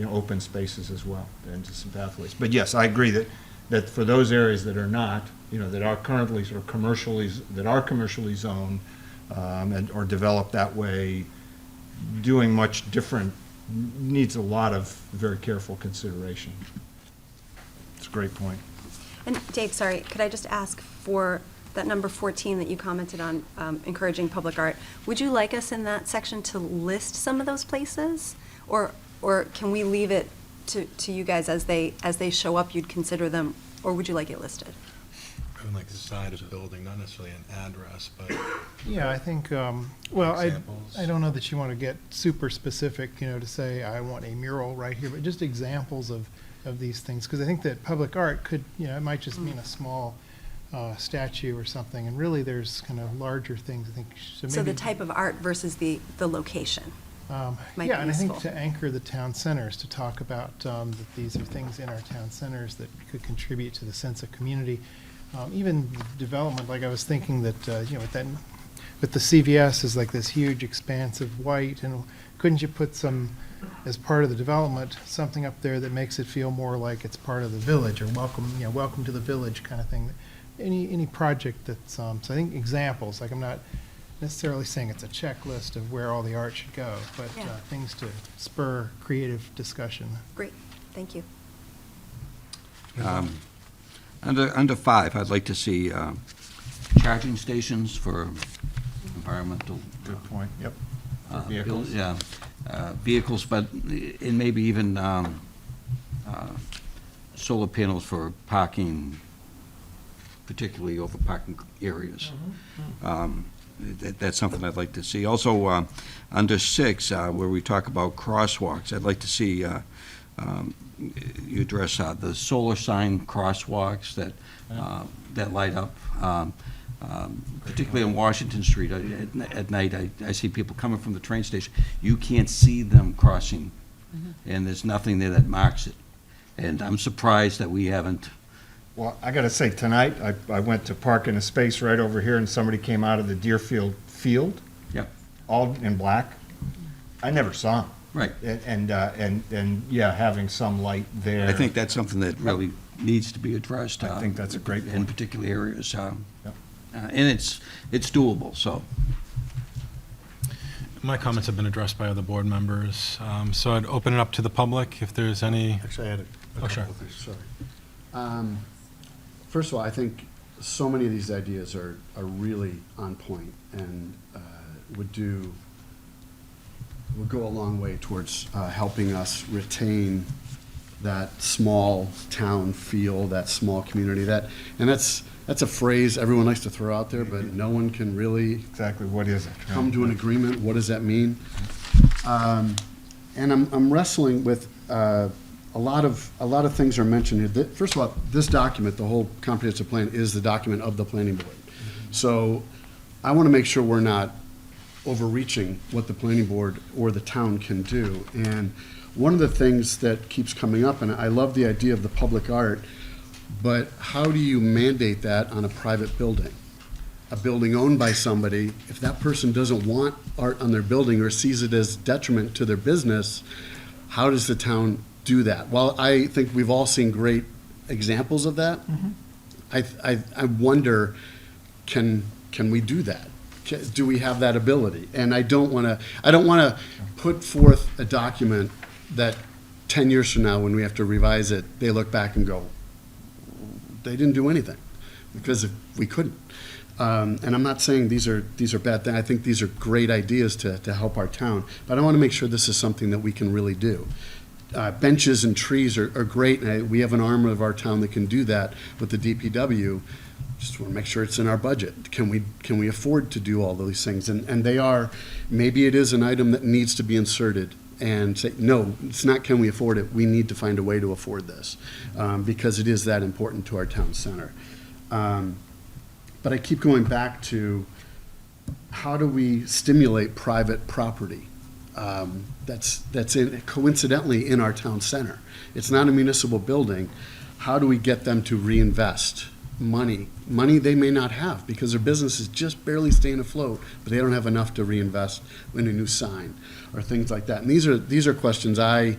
open spaces as well, and just some pathways. But yes, I agree that for those areas that are not, that are currently sort of commercially zoned, or developed that way, doing much different needs a lot of very careful consideration. It's a great point. And Dave, sorry, could I just ask for that number 14 that you commented on, encouraging public art? Would you like us in that section to list some of those places? Or can we leave it to you guys as they show up, you'd consider them, or would you like it listed? I would like the side of the building, not necessarily an address, but Yeah, I think, examples. I don't know that you want to get super specific, to say, I want a mural right here, but just examples of these things. Because I think that public art could, it might just mean a small statue or something. And really, there's kind of larger things, I think. So the maybe- type of art versus the location. might Yeah, be and I think useful. to anchor the town centers, to talk about that these are things in our town centers that could contribute to the sense of community. Even development, like I was thinking that, with the CVS is like this huge expanse of white, and couldn't you put some, as part of the development, something up there that makes it feel more like it's part of the village, or welcome to the village kind of thing? Any project that's, so I think examples, like I'm not necessarily saying it's a checklist of where all the art should go, but Yeah. things to spur creative discussion. Great, thank you. Under 5, I'd like to see charging stations for environmental. Good point, yep. For uh, vehicles. Yeah, vehicles, but and maybe even solar panels for parking, particularly over parking areas. That's something I'd like to see. Also, under 6, where we talk about crosswalks, I'd like to see you address the solar sign crosswalks that light up, particularly on Washington Street. At night, I see people coming from the train station. You can't see them crossing, and there's nothing there that marks it. And I'm surprised that we haven't. Well, I got to say, tonight, I went to park in a space right over here, and somebody came out of the Deerfield field, Yep. all in black. I never saw him. Right. And yeah, having some light there. I think that's something that really needs to be addressed. I think that's a great In point. particular areas. Yep. And it's doable, so. My comments have been addressed by other board members, so I'd open it up to the public if there's any. Actually, I had a Oh, sure. couple of things, sorry. First of all, I think so many of these ideas are really on point and would go a long way towards helping us retain that small town feel, that small community, and that's a phrase everyone likes to throw out there, but no one can really Exactly, what is it? come to an agreement. What does that mean? And I'm wrestling with a lot of things are mentioned here. First of all, this document, the whole comprehensive plan, is the document of the planning board. So I want to make sure we're not overreaching what the planning board or the town can do. And one of the things that keeps coming up, and I love the idea of the public art, but how do you mandate that on a private building? A building owned by somebody, if that person doesn't want art on their building or sees it as detriment to their business, how does the town do that? Well, I think we've all seen great examples of that. I wonder, can we do that? Do we have that ability? And I don't want to put forth a document that 10 years from now, when we have to revise it, they look back and go, they didn't do anything because we couldn't. And I'm not saying these are bad things. I think these are great ideas to help our town. But I want to make sure this is something that we can really do. Benches and trees are great, and we have an arm of our town that can do that with the DPW. Just want to make sure it's in our budget. Can we afford to do all those things? And they are, maybe it is an item that needs to be inserted and say, no, it's not can we afford it, we need to find a way to afford this, because it is that important to our town center. But I keep going back to, how do we stimulate private property that's coincidentally in our town center? It's not a municipal building. How do we get them to reinvest money they may not have because their business is just barely staying afloat, but they don't have enough to reinvest in a new sign or things like that? And these are questions I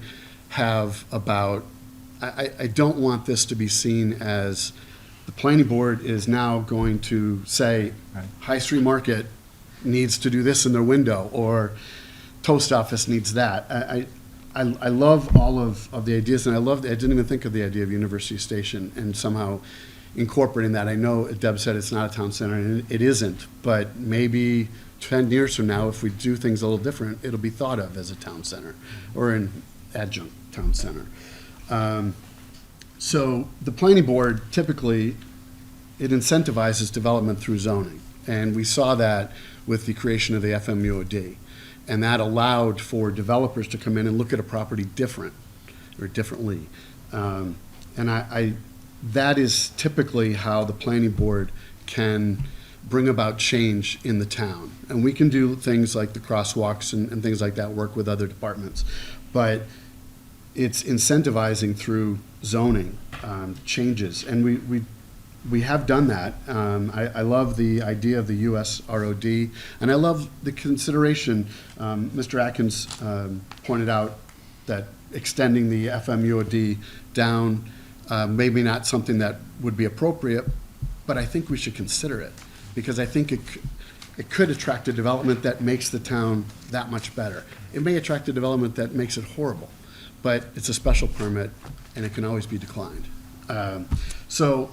have about, I don't want this to be seen as the planning board is now going to say, High Street Market needs to do this in their window, or Post Office needs that. I love all of the ideas, and I didn't even think of the idea of University Station and somehow incorporating that. I know Deb said it's not a town center, and it isn't, but maybe 10 years from now, if we do things a little different, it'll be thought of as a town center or an adjunct town center. So the planning board, typically, it incentivizes development through zoning. And we saw that with the creation of the FMUOD. And that allowed for developers to come in and look at a property differently. And that is typically how the planning board can bring about change in the town. And we can do things like the crosswalks and things like that, work with other departments. But it's incentivizing through zoning changes, and we have done that. I love the idea of the USROD, and I love the consideration. Mr. Atkins pointed out that extending the FMUOD down, maybe not something that would be appropriate, but I think we should consider it, because I think it could attract a development that makes the town that much better. It may attract a development that makes it horrible, but it's a special permit, and it can always be declined. So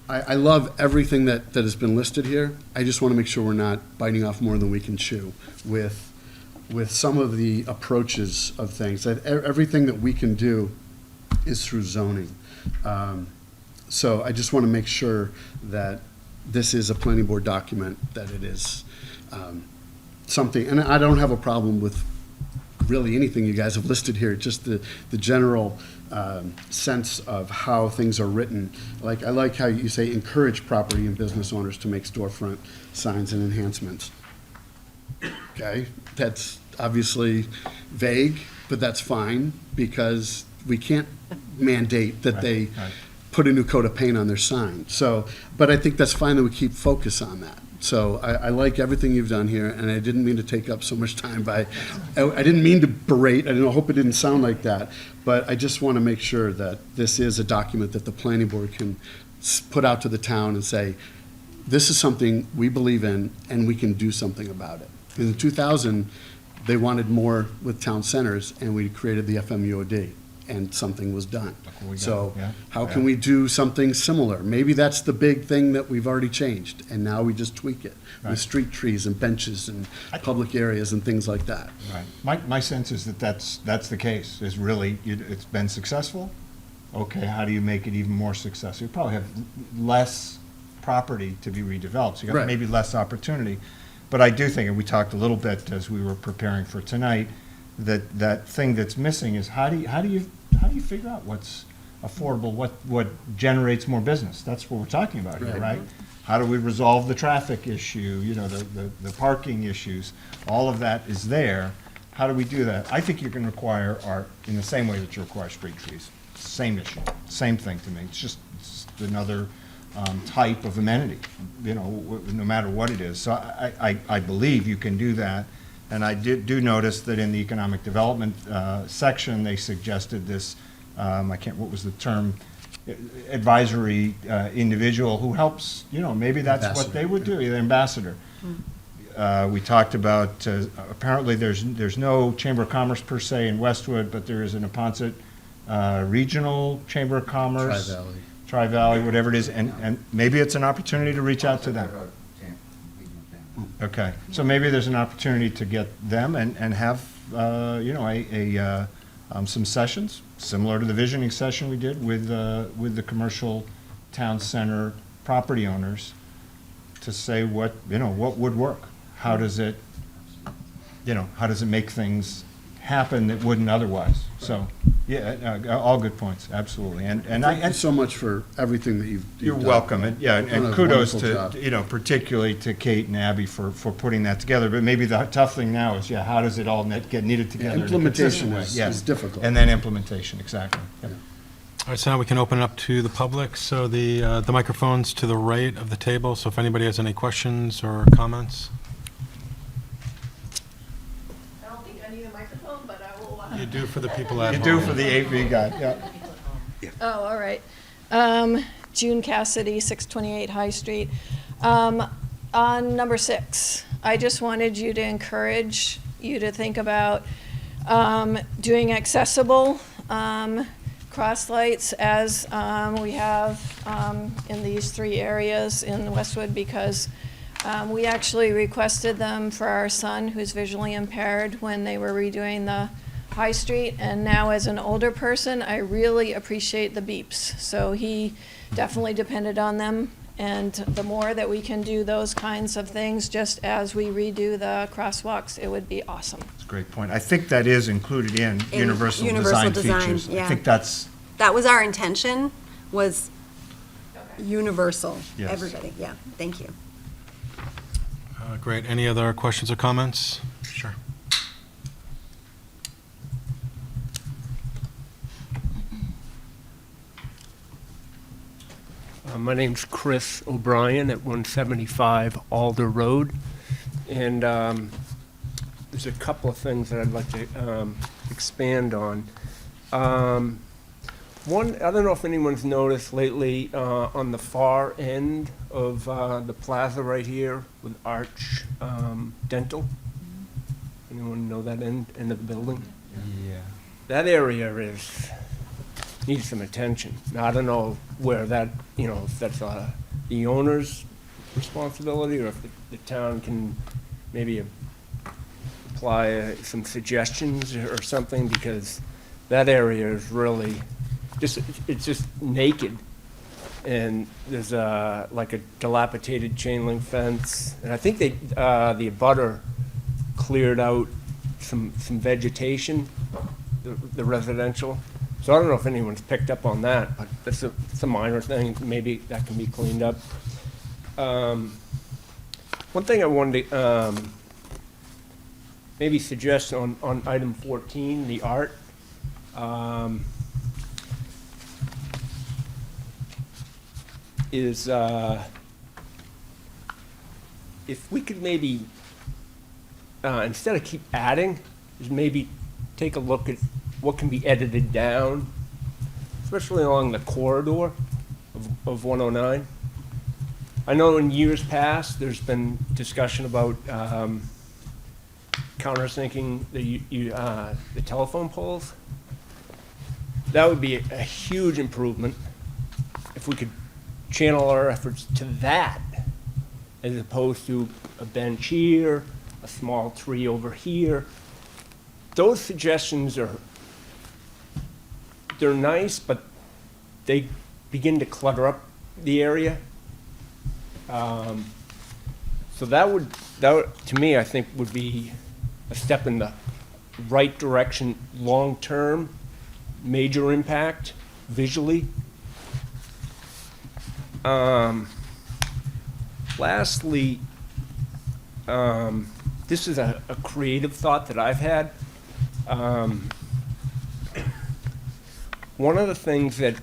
I love everything that has been listed here. I just want to make sure we're not biting off more than we can chew with some of the approaches of things. That everything that we can do is through zoning. So I just want to make sure that this is a planning board document, that it is something, and I don't have a problem with really anything you guys have listed here, just the general sense of how things are written. Like, I like how you say encourage property and business owners to make storefront signs and enhancements. Okay, that's obviously vague, but that's fine, because we can't mandate that they put a new coat of paint on their sign. So, but I think that's fine that we keep focus on that. So I like everything you've done here, and I didn't mean to take up so much time I didn't mean to berate, I hope it didn't sound like that, but I just want to make sure that this is a document that the planning board can put out to the town and say, this is something we believe in, and we can do something about it. In 2000, they wanted more with town centers, and we created the FMUOD, and something was done. So how can we do something similar? Maybe that's the big thing that we've already changed, and now we just tweak it with street trees and benches and public areas and things like that. Right. My sense is that that's the case, is really, it's been successful. Okay, how do you make it even more successful? You probably have less property to be redeveloped, so you got maybe less opportunity. But I do think, and we talked a little bit as we were preparing for tonight, that thing that's missing is how do you do you figure out what's affordable, what generates more business? That's what we're talking about here, Right. right? How do we resolve the traffic issue, the parking issues? All of that is there. How do we do that? I think you can require art in the same way that you require street trees. Same issue, same thing to me. It's just another type of amenity, no matter what it is. So I believe you can do that. And I do notice that in the economic development section, they suggested this, what was the term? Advisory individual who helps, maybe that's what they would do, the ambassador. We talked about, apparently there's no Chamber of Commerce per se in Westwood, but there is an Neponset Regional Chamber of Commerce. Tri-Valley. Tri-Valley, whatever it is, and maybe it's an opportunity to reach out to them. Okay, so maybe there's an opportunity to get them and have, some sessions, similar to the visioning session we did with the commercial town center property owners, to say what would work. How does it make things happen that wouldn't otherwise? So, yeah, all good points, absolutely. And Thank you so much for everything that you've you're done. welcome, and Done and a kudos wonderful to, job. particularly to Kate and Abby for putting that together, but maybe the tough thing now is, how does it all get needed together? in a Implementation consistent way? is Yes. difficult. And then implementation, exactly. Yep. All right, so now we can open it up to the public. So the microphone's to the right of the table, so if anybody has any questions or comments. I don't think I need a microphone, but I will. You do for the people at You home. do for the AV guy, yeah. Oh, all right. June Cassidy, 628 High Street. On number 6, I just wanted you to encourage you to think about doing accessible cross lights as we have in these 3 areas in Westwood, because we actually requested them for our son, who's visually impaired, when they were redoing the High Street, and now as an older person, I really appreciate the beeps. So he definitely depended on them, and the more that we can do those kinds of things, just as we redo the crosswalks, it would be awesome. That's a great point. I think that is included in universal universal design design, features. I yeah. think that's, That was our intention, was universal, Yes. everybody, yeah, thank you. Great. Any other questions or comments? Sure. My name's Chris O'Brien at 175 Alder Road, and there's a couple of things that I'd like to expand on. One, I don't know if anyone's noticed lately, on the far end of the plaza right here with Arch Dental. Anyone know that end of the building? yeah. That area needs some attention. Now, I don't know where that, if that's the owner's responsibility, or if the town can maybe apply some suggestions or something, because that area is really it's just naked. And there's like a dilapidated chain link fence, and I think the abutter cleared out some vegetation, the residential. So I don't know if anyone's picked up on that, but it's a minor thing. Maybe that can be cleaned up. One thing I wanted to maybe suggest on item 14, the art. Is if we could maybe, instead of keep adding, is maybe take a look at what can be edited down, especially along the corridor of 109. I know in years past, there's been discussion about countersinking the telephone poles. That would be a huge improvement if we could channel our efforts to that, as opposed to a bench here, a small tree over here. Those suggestions they're nice, but they begin to clutter up the area. So that would, to me, I think would be a step in the right direction long-term, major impact visually. Lastly, this is a creative thought that I've had. One of the things that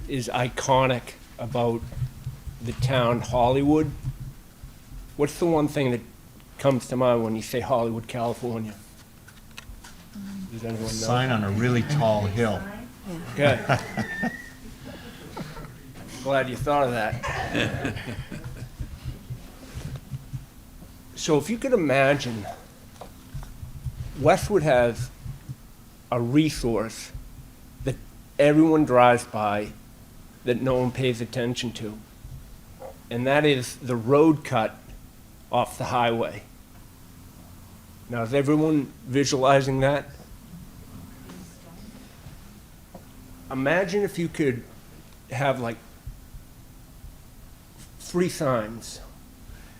is iconic about the town Hollywood, what's the one thing that comes to mind when you say Hollywood, California? Does anyone know? Sign on a really tall hill. Okay. Glad you thought of that. So if you could imagine, Westwood has a resource that everyone drives by that no one pays attention to, and that is the road cut off the highway. Now, is everyone visualizing that? Imagine if you could have like 3 signs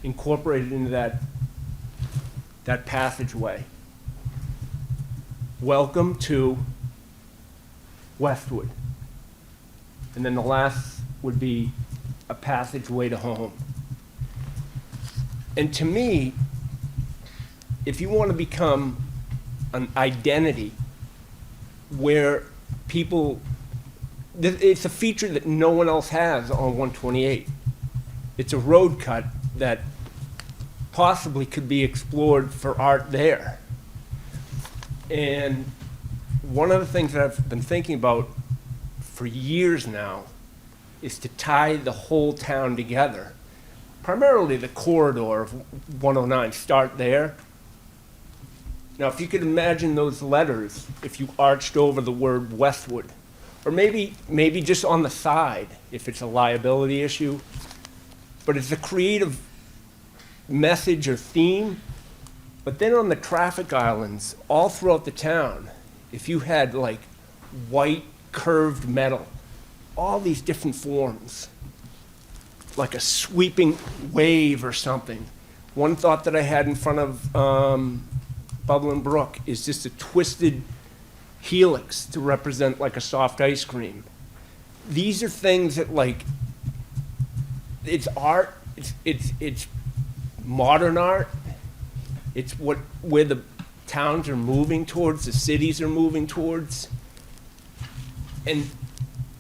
incorporated into that passageway. Welcome to Westwood. And then the last would be a passageway to home. And to me, if you want to become an identity where people, it's a feature that no one else has on 128. It's a road cut that possibly could be explored for art there. And one of the things that I've been thinking about for years now is to tie the whole town together. Primarily the corridor of 109, start there. Now, if you could imagine those letters, if you arched over the word Westwood, or maybe just on the side, if it's a liability issue, but it's a creative message or theme. But then on the traffic islands, all throughout the town, if you had like white curved metal, all these different forms, like a sweeping wave or something. One thought that I had in front of Bubbling Brook is just a twisted helix to represent like a soft ice cream. These are things that like, it's art, it's modern art, it's where the towns are moving towards, the cities are moving towards. And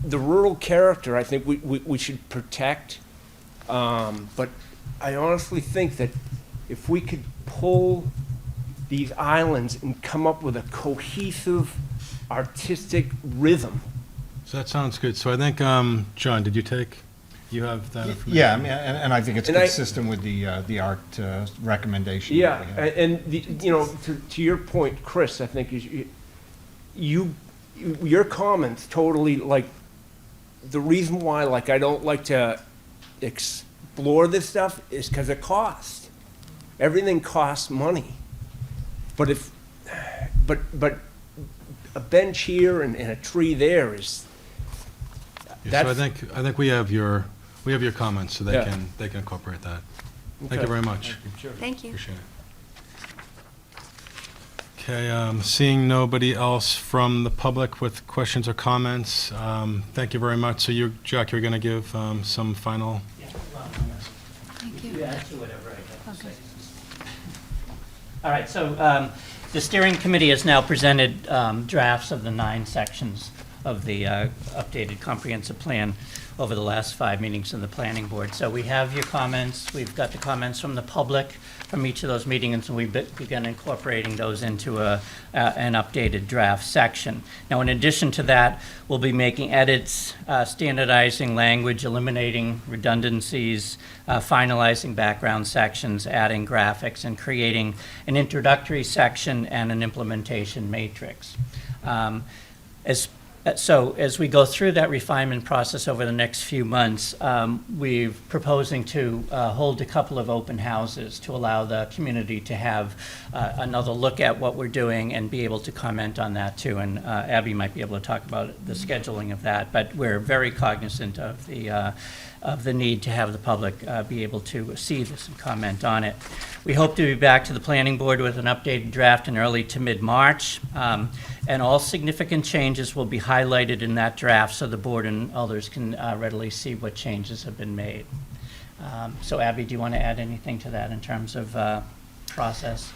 the rural character, I think we should protect. But I honestly think that if we could pull these islands and come up with a cohesive, artistic rhythm. So that sounds good. So I think, John, you have that information? Yeah, I mean, and I think it's And consistent with the art recommendation. Yeah, that we have. and to your point, Chris, I think is your comments totally, like, the reason why, like, I don't like to explore this stuff is because it costs. Everything costs money. But a bench here and a tree there is. Yeah, so I think we have your comments, so they Yeah. can incorporate that. Thank Okay. you very much. Thank you. Appreciate it. Okay, seeing nobody else from the public with questions or comments, thank you very much. So Jack, you're going to give some final. Thank you. You add to whatever I have to say. All right, so the steering committee has now presented drafts of the 9 sections of the updated comprehensive plan over the last 5 meetings of the planning board. So we have your comments, we've got the comments from the public from each of those meetings, and we began incorporating those into an updated draft section. Now, in addition to that, we'll be making edits, standardizing language, eliminating redundancies, finalizing background sections, adding graphics, and creating an introductory section and an implementation matrix. As So as we go through that refinement process over the next few months, we're proposing to hold a couple of open houses to allow the community to have another look at what we're doing and be able to comment on that too. And Abby might be able to talk about the scheduling of that, but we're very cognizant of the need to have the public be able to see this and comment on it. We hope to be back to the planning board with an updated draft in early to mid-March, and all significant changes will be highlighted in that draft so the board and others can readily see what changes have been made. So Abby, do you want to add anything to that in terms of process?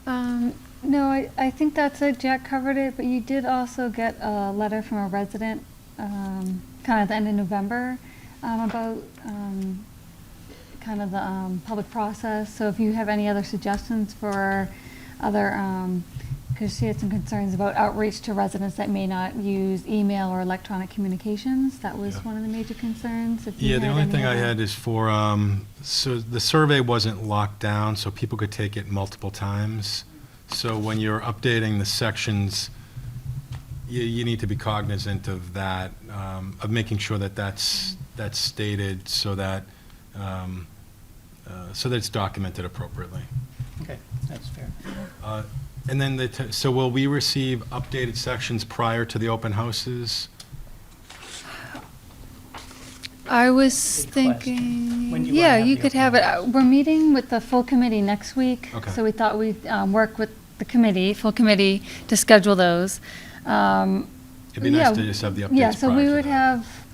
No, I think that's it. Jack covered it, but you did also get a letter from a resident kind of at the end of November about kind of the public process. So if you have any other suggestions for other, because she had some concerns about outreach to residents that may not use email or electronic communications. That was one of the major concerns. If you Yeah, the had only any thing I other- had is for, so the survey wasn't locked down, so people could take it multiple times. So when you're updating the sections, you need to be cognizant of that, of making sure that that's stated so that it's documented appropriately. Okay, that's fair. And then, so will we receive updated sections prior to the open houses? I was Good thinking, When do you wanna yeah, have you the could open have it, house? we're meeting with the full committee next week. Okay. So we thought we'd work with the committee, full committee, to schedule those. It'd be nice to just have the updates Yeah, so prior we to would that. have,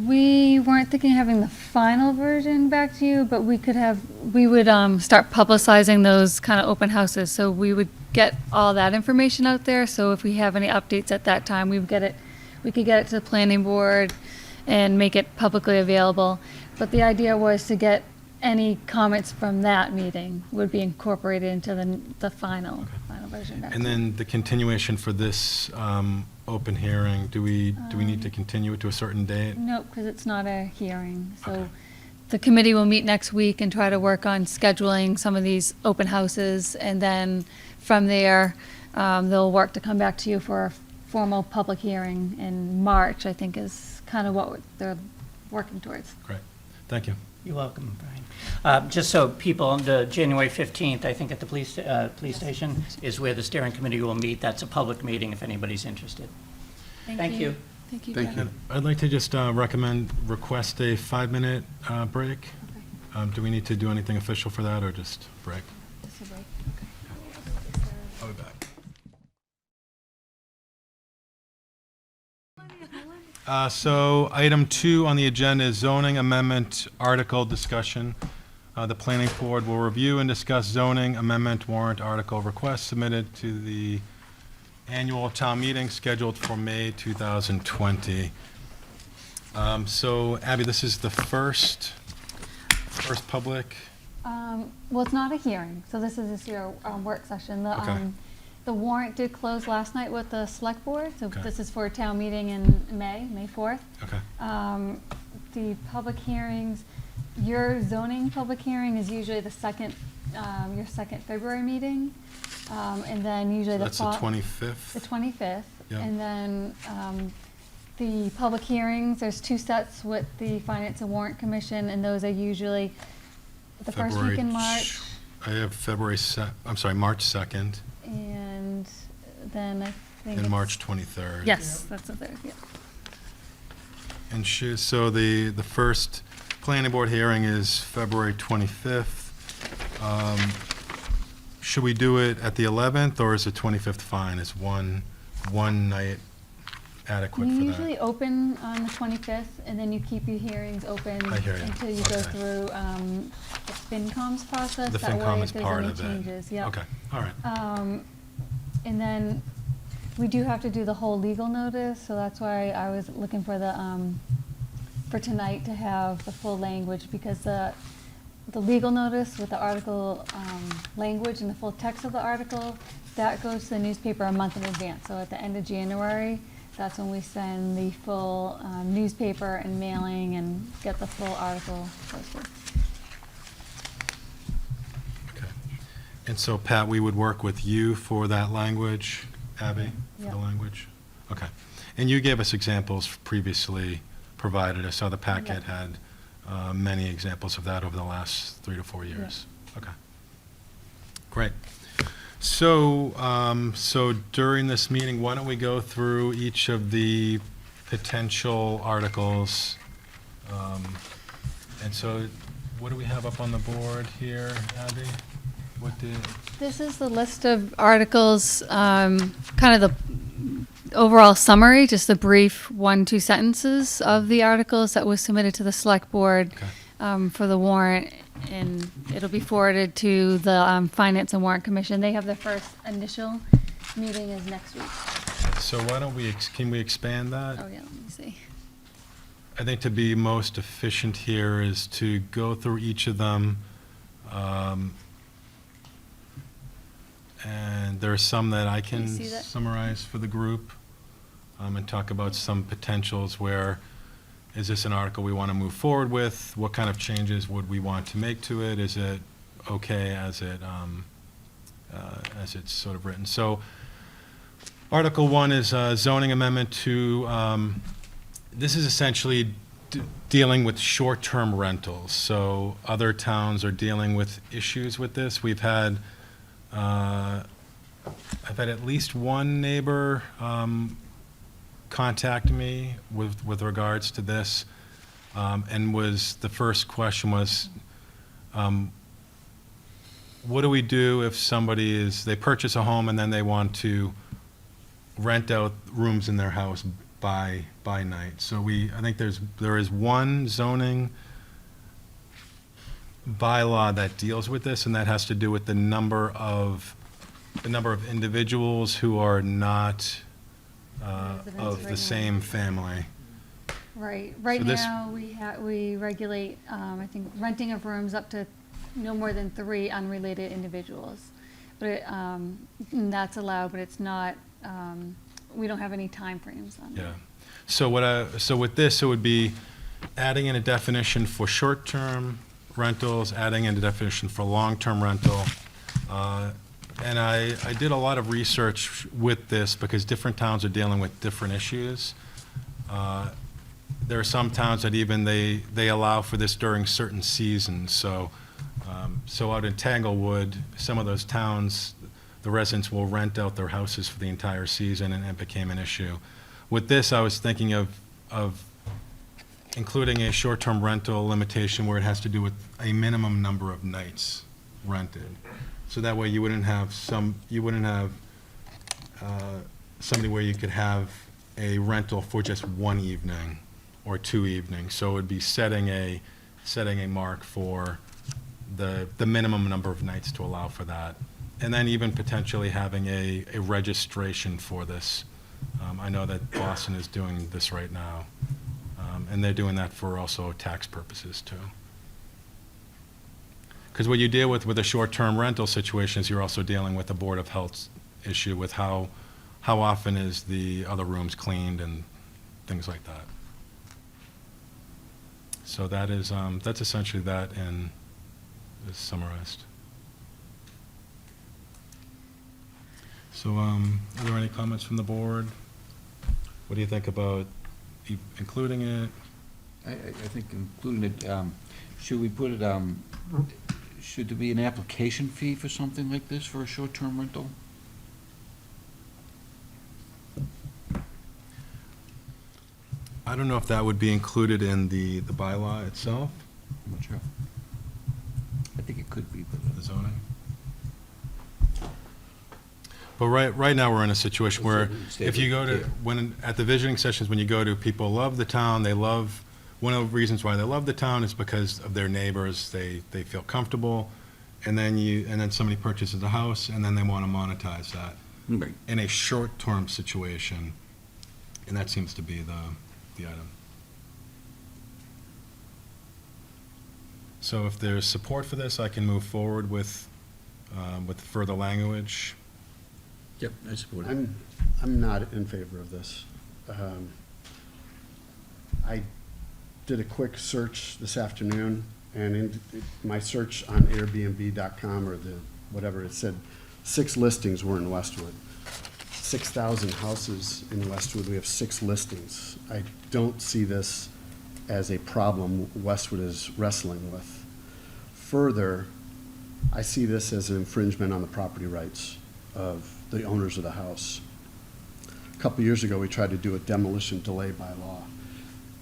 we weren't thinking of having the final version back to you, but we could have, we would start publicizing those kind of open houses. So we would get all that information out there. So if we have any updates at that time, we would get it, we could get it to the planning board and make it publicly available. But the idea was to get any comments from that meeting would be incorporated into the final version. back to And you. then the continuation for this open hearing, do we need to continue it to a certain date? Nope, because it's not a hearing. So Okay. the committee will meet next week and try to work on scheduling some of these open houses. And then from there, they'll work to come back to you for a formal public hearing in March, I think is kind of what they're working towards. Great, thank you. You're welcome, Brian. Just so people, on the January 15th, I think at the police station, is where the steering committee will meet. That's a public meeting if anybody's interested. Thank you. Thank you. Thank Jack. you. I'd like to just request a 5-minute break. Do we need to do anything official for that, or just break? Just a break. I'll be back. So item 2 on the agenda is zoning amendment article discussion. The planning board will review and discuss zoning amendment warrant article requests submitted to the annual town meeting scheduled for May 2020. So Abby, this is the first public, Well, it's not a hearing, so this is just your work session. Okay. The warrant did close last night with the select board, so Okay. this is for a town meeting in May 4th. okay. The public hearings, your zoning public hearing is usually the second, your second February meeting, and then usually That's the the 25th? the 25th. Yeah. And then the public hearings, there's 2 sets with the Finance and Warrant Commission, and those are usually the first week in March. I have March 2nd And then I think. and it's- March 23rd. Yes, that's the third, yeah. And so the first planning board hearing is February 25th. Should we do it at the 11th, or is the 25th fine? Is one night adequate You for that? usually open on the 25th, and then you keep your hearings open I hear you. until you go Okay. through the FinCom's process. The That way, FinCom if is there's part any of it. changes, yeah. Okay, all right. And then we do have to do the whole legal notice, so that's why I was looking for for tonight to have the full language, because the legal notice with the article language and the full text of the article, that goes to the newspaper a month in advance. So at the end of January, that's when we send the full newspaper and mailing and get the full article posted. Okay. And so, Pat, we would work with you for that language, Abby, for the Yeah. language? Okay. And you gave us examples previously provided. I saw the packet had many examples of that over the last 3 to 4 years. Okay. Great. So, so during this meeting, why don't we go through each of the potential articles? And so, what do we have up on the board here, Abby? What did? This is the list of articles, kind of the overall summary, just the brief 1-2 sentences of the articles that was submitted to the select board for the warrant, and it'll be forwarded to the Finance and Warrant Commission. They have their first initial meeting is next week. So why don't we, can we expand that? Oh, yeah, let me see. I think to be most efficient here is to go through each of them. And there are some that I can see that? summarize for the group, and talk about some potentials where, is this an article we want to move forward with? What kind of changes would we want to make to it? Is it okay as it's sort of written? So Article 1 is zoning amendment to, this is essentially dealing with short-term rentals. So other towns are dealing with issues with this. We've had, I've had at least one neighbor contact me with regards to this, and the first question was, what do we do if somebody they purchase a home and then they want to rent out rooms in their house by night? So I think there is one zoning bylaw that deals with this, and that has to do with the number of individuals who are not of the same family. Right. Right So this- now, we regulate, I think, renting of rooms up to no more than 3 unrelated individuals. But that's allowed, but it's not, we don't have any timeframes on that. Yeah. So with this, it would be adding in a definition for short-term rentals, adding in a definition for long-term rental. And I did a lot of research with this because different towns are dealing with different issues. There are some towns that even they allow for this during certain seasons. So out in Tanglewood, some of those towns, the residents will rent out their houses for the entire season, and it became an issue. With this, I was thinking of including a short-term rental limitation where it has to do with a minimum number of nights rented. So that way you wouldn't have somebody where you could have a rental for just 1 evening or 2 evenings. So it would be setting a mark for the minimum number of nights to allow for that. And then even potentially having a registration for this. I know that Boston is doing this right now, and they're doing that for also tax purposes too. Because what you deal with a short-term rental situation is you're also dealing with a Board of Health issue with how often is the other rooms cleaned and things like that. So that is, that's essentially that and is summarized. So are there any comments from the board? What do you think about including it? I think including it, should we put it, should there be an application fee for something like this for a short-term rental? I don't know if that would be included in the bylaw itself, I'm not sure. I think it could be, but. the zoning. But right now, we're in a situation where if you go to, at the visiting sessions, when you go to, people love the town, one of the reasons why they love the town is because of their neighbors, they feel comfortable, and then somebody purchases a house, and then they want to monetize that Right. in a short-term situation, and that seems to be the item. So if there's support for this, I can move forward with further language. Yep, I support it. I'm not in favor of this. I did a quick search this afternoon, and in my search on Airbnb.com or whatever, it said 6 listings were in Westwood. 6,000 houses in Westwood. We have 6 listings. I don't see this as a problem Westwood is wrestling with. Further, I see this as an infringement on the property rights of the owners of the house. A couple years ago, we tried to do a demolition delay by law,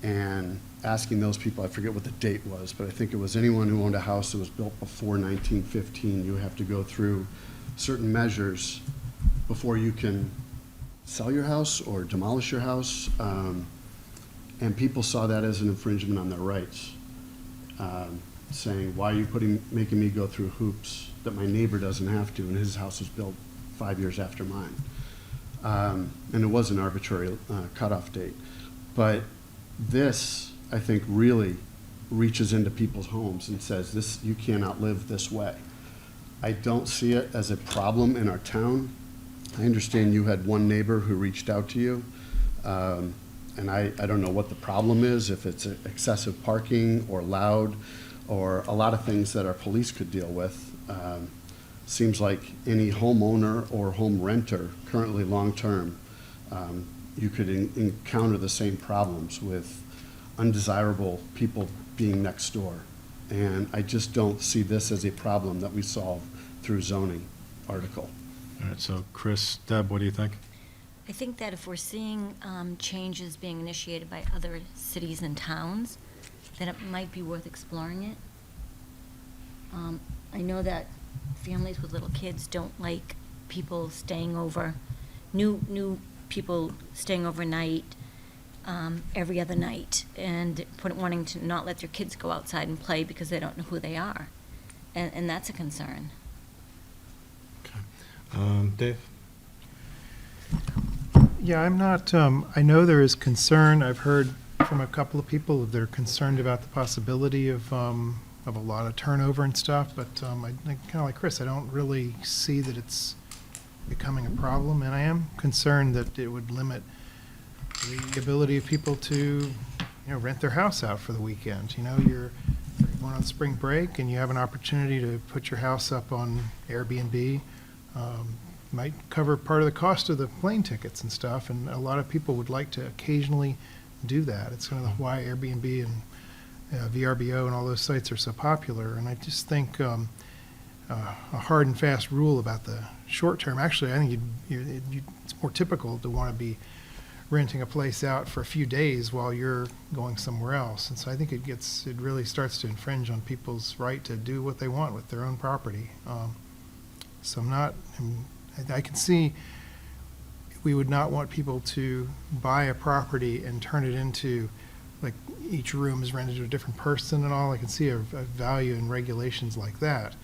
and asking those people, I forget what the date was, but I think it was anyone who owned a house that was built before 1915, you have to go through certain measures before you can sell your house or demolish your house. And people saw that as an infringement on their rights, saying, why are you making me go through hoops that my neighbor doesn't have to, and his house was built 5 years after mine. And it was an arbitrary cutoff date. But this, I think, really reaches into people's homes and says, this, you cannot live this way. I don't see it as a problem in our town. I understand you had one neighbor who reached out to you, and I don't know what the problem is, if it's excessive parking or loud, or a lot of things that our police could deal with. Seems like any homeowner or home renter, currently long-term, you could encounter the same problems with undesirable people being next door. And I just don't see this as a problem that we solve through zoning article. All right, so Chris, Deb, what do you think? I think that if we're seeing changes being initiated by other cities and towns, then it might be worth exploring it. I know that families with little kids don't like people staying over, new people staying overnight every other night, and wanting to not let their kids go outside and play because they don't know who they are. And that's a concern. Okay. Dave? Yeah, I'm not, I know there is concern. I've heard from a couple of people that are concerned about the possibility of a lot of turnover and stuff, but kind of like Chris, I don't really see that it's becoming a problem, and I am concerned that it would limit the ability of people to, rent their house out for the weekend. You're going on spring break and you have an opportunity to put your house up on Airbnb. Might cover part of the cost of the plane tickets and stuff, and a lot of people would like to occasionally do that. It's kind of why Airbnb and VRBO and all those sites are so popular, and I just think a hard and fast rule about the short term, actually, I think it's more typical to want to be renting a place out for a few days while you're going somewhere else, and so I think it really starts to infringe on people's right to do what they want with their own property. So I can see we would not want people to buy a property and turn it into, like, each room is rented to a different person and all. I can see a value in regulations like that,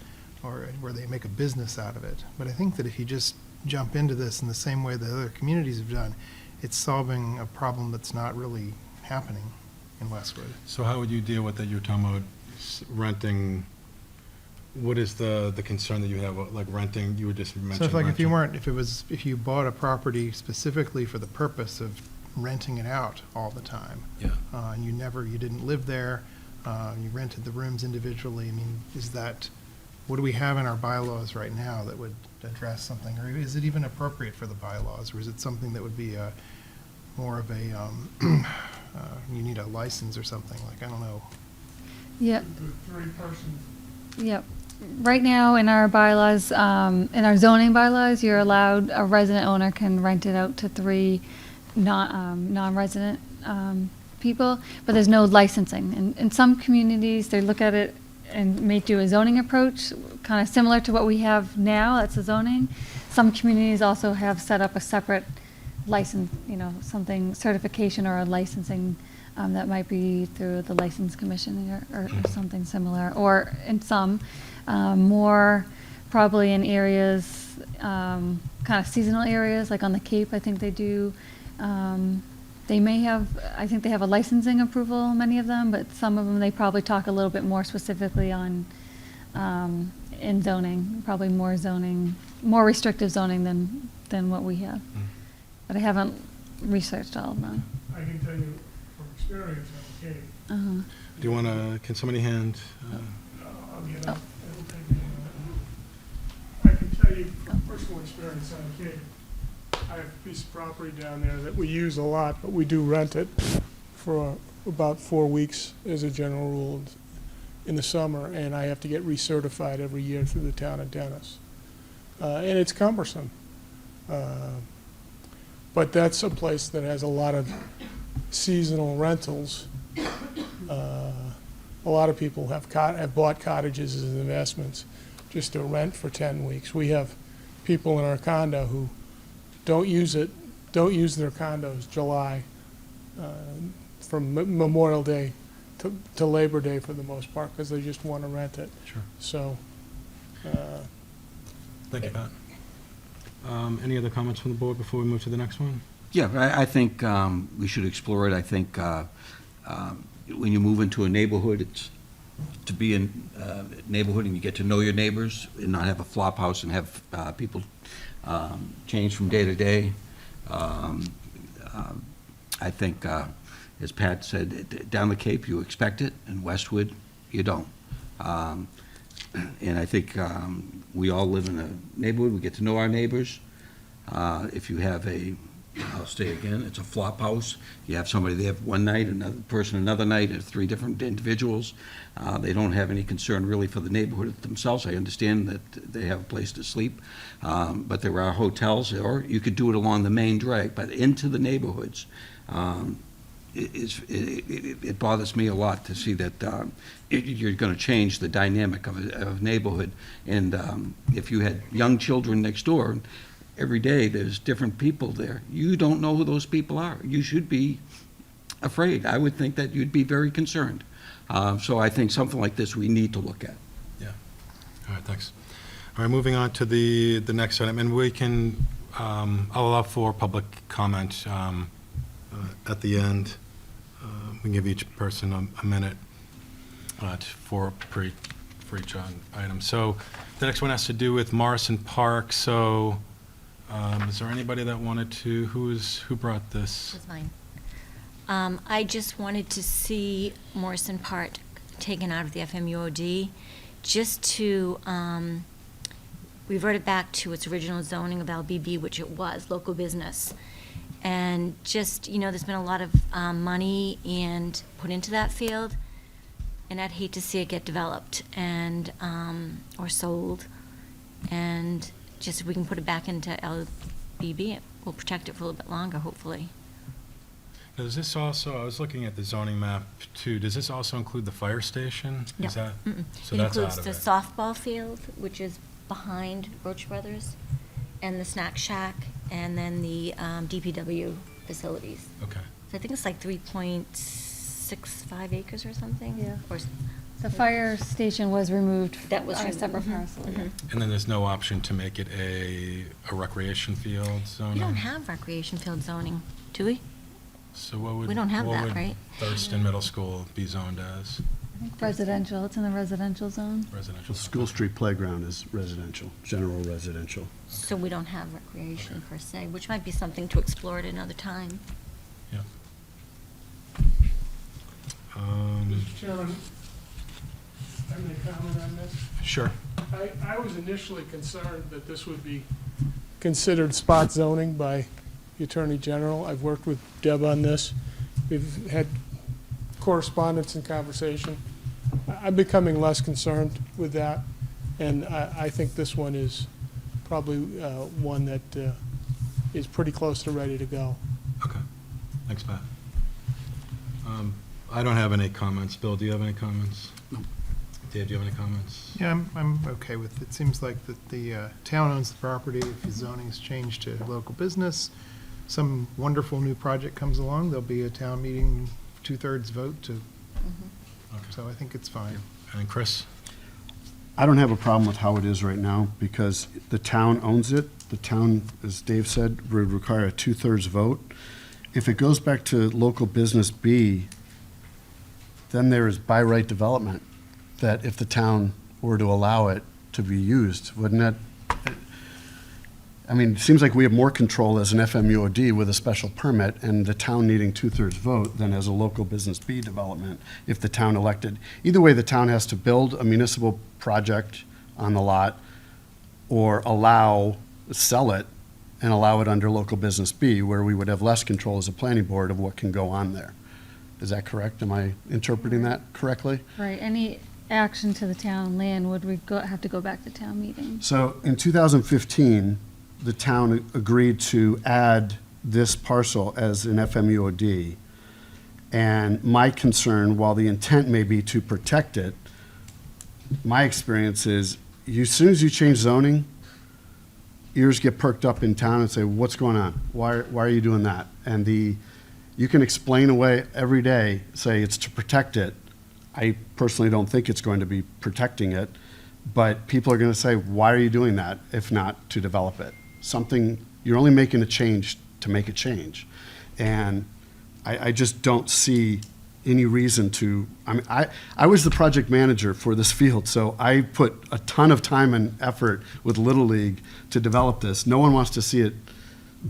or where they make a business out of it. But I think that if you just jump into this in the same way that other communities have done, it's solving a problem that's not really happening in Westwood. So how would you deal with that? You're talking about renting. What is the concern that you have, like renting? You would just mention So if you bought a property specifically for the purpose of renting it out all the time, Yeah. and you didn't live there, you rented the rooms individually, I mean, what do we have in our bylaws right now that would address something? Or is it even appropriate for the bylaws, or is it something that would be more of a, you need a license or something, like, I don't know. Yep. Yep. Right now, in our bylaws, in our zoning bylaws, you're allowed, a resident owner can rent it out to 3 non-resident people, but there's no licensing. And in some communities, they look at it and may do a zoning approach, kind of similar to what we have now, that's the zoning. Some communities also have set up a separate license, something, certification or a licensing that might be through the License Commission or something similar. Or in some, more probably in areas, kind of seasonal areas, like on the Cape, I think they do. They may have, I think they have a licensing approval, many of them, but some of them, they probably talk a little bit more specifically on, in zoning, probably more restrictive zoning than what we have. But I haven't researched all of them. I can tell you from experience on the Cape. Uh-huh. Do you want to, can somebody hand? It'll take me a minute. I can tell you from personal experience on the Cape, I have a piece of property down there that we use a lot, but we do rent it for about 4 weeks as a general rule in the summer, and I have to get recertified every year through the town of Dennis. And it's cumbersome. But that's a place that has a lot of seasonal rentals. A lot of people have bought cottages as investments just to rent for 10 weeks. We have people in our condo who don't use their condos July, from Memorial Day to Labor Day for the most part, because they just want to rent it. Sure. So, Thank you, Pat. Any other comments from the board before we move to the next one? Yeah, I think we should explore it. I think when you move into a neighborhood, it's to be in a neighborhood and you get to know your neighbors and not have a flop house and have people change from day to day. I think, as Pat said, down the Cape, you expect it, and Westwood, you don't. And I think we all live in a neighborhood, we get to know our neighbors. If you have I'll say again, it's a flop house. You have somebody there one night, another person another night, or 3 different individuals. They don't have any concern really for the neighborhood themselves. I understand that they have a place to sleep, but there are hotels, or you could do it along the main drag, but into the neighborhoods. It bothers me a lot to see that you're going to change the dynamic of a neighborhood. And if you had young children next door, every day there's different people there. You don't know who those people are. You should be afraid. I would think that you'd be very concerned. So I think something like this we need to look at. Yeah. All right, thanks. All right, moving on to the next item, and we can, I'll allow for public comment at the end. We can give each person a minute for each item. So the next one has to do with Morrison Park. So is there anybody that wanted to, who brought this? That's mine. I just wanted to see Morrison Park taken out of the FMUOD, just to revert it back to its original zoning of LBB, which it was, local business. And just, there's been a lot of money put into that field, and I'd hate to see it get developed and, or sold. And just if we can put it back into LBB, we'll protect it for a little bit longer, hopefully. Now, does this also, I was looking at the zoning map too, does this also include the fire station? No. Is that, Mm-mm. so It that's out includes of the it? softball field, which is behind Roach Brothers, and the snack shack, and then the DPW facilities. Okay. So I think it's like 3.65 acres or something. Yeah. Or The fire station was removed That was on a removed. separate Mhm. parcel. yeah. Mhm. And then there's no option to make it a recreation field zoning? We don't have recreation field zoning, do we? So what would? We don't have what that, would right? Thurston Middle School be zoned as? I think residential, it's in the residential zone. Residential? School Street Playground is residential, general residential. So we don't have recreation per se, which might be something to explore at another time. Yeah. Mr. Chairman, I may comment on this. Sure. I was initially concerned that this would be considered spot zoning by the Attorney General. I've worked with Deb on this. We've had correspondence and conversation. I'm becoming less concerned with that, and I think this one is probably one that is pretty close to ready to go. Okay. Thanks, Pat. I don't have any comments. Bill, do you have any comments? No. Dave, do you have any comments? Yeah, I'm okay with it. It seems like that the town owns the property. If the zoning's changed to local business, some wonderful new project comes along, there'll be a town meeting 2/3 vote to, Okay. so I think it's fine. And Chris? I don't have a problem with how it is right now because the town owns it. The town, as Dave said, would require a 2/3 vote. If it goes back to local business B, then there is by right development that if the town were to allow it to be used, wouldn't that? I mean, it seems like we have more control as an FMUOD with a special permit and the town needing 2/3 vote than as a local business B development if the town elected. Either way, the town has to build a municipal project on the lot or sell it and allow it under local business B, where we would have less control as a planning board of what can go on there. Is that correct? Am I interpreting that correctly? Right, any action to the town land would have to go back to town meeting. So in 2015, the town agreed to add this parcel as an FMUOD. And my concern, while the intent may be to protect it, my experience is, as soon as you change zoning, ears get perked up in town and say, what's going on? Why are you doing that? And you can explain away every day, say it's to protect it. I personally don't think it's going to be protecting it, but people are going to say, why are you doing that if not to develop it? You're only making a change to make a change. And I just don't see any reason to, I was the project manager for this field, so I put a ton of time and effort with Little League to develop this. No one wants to see it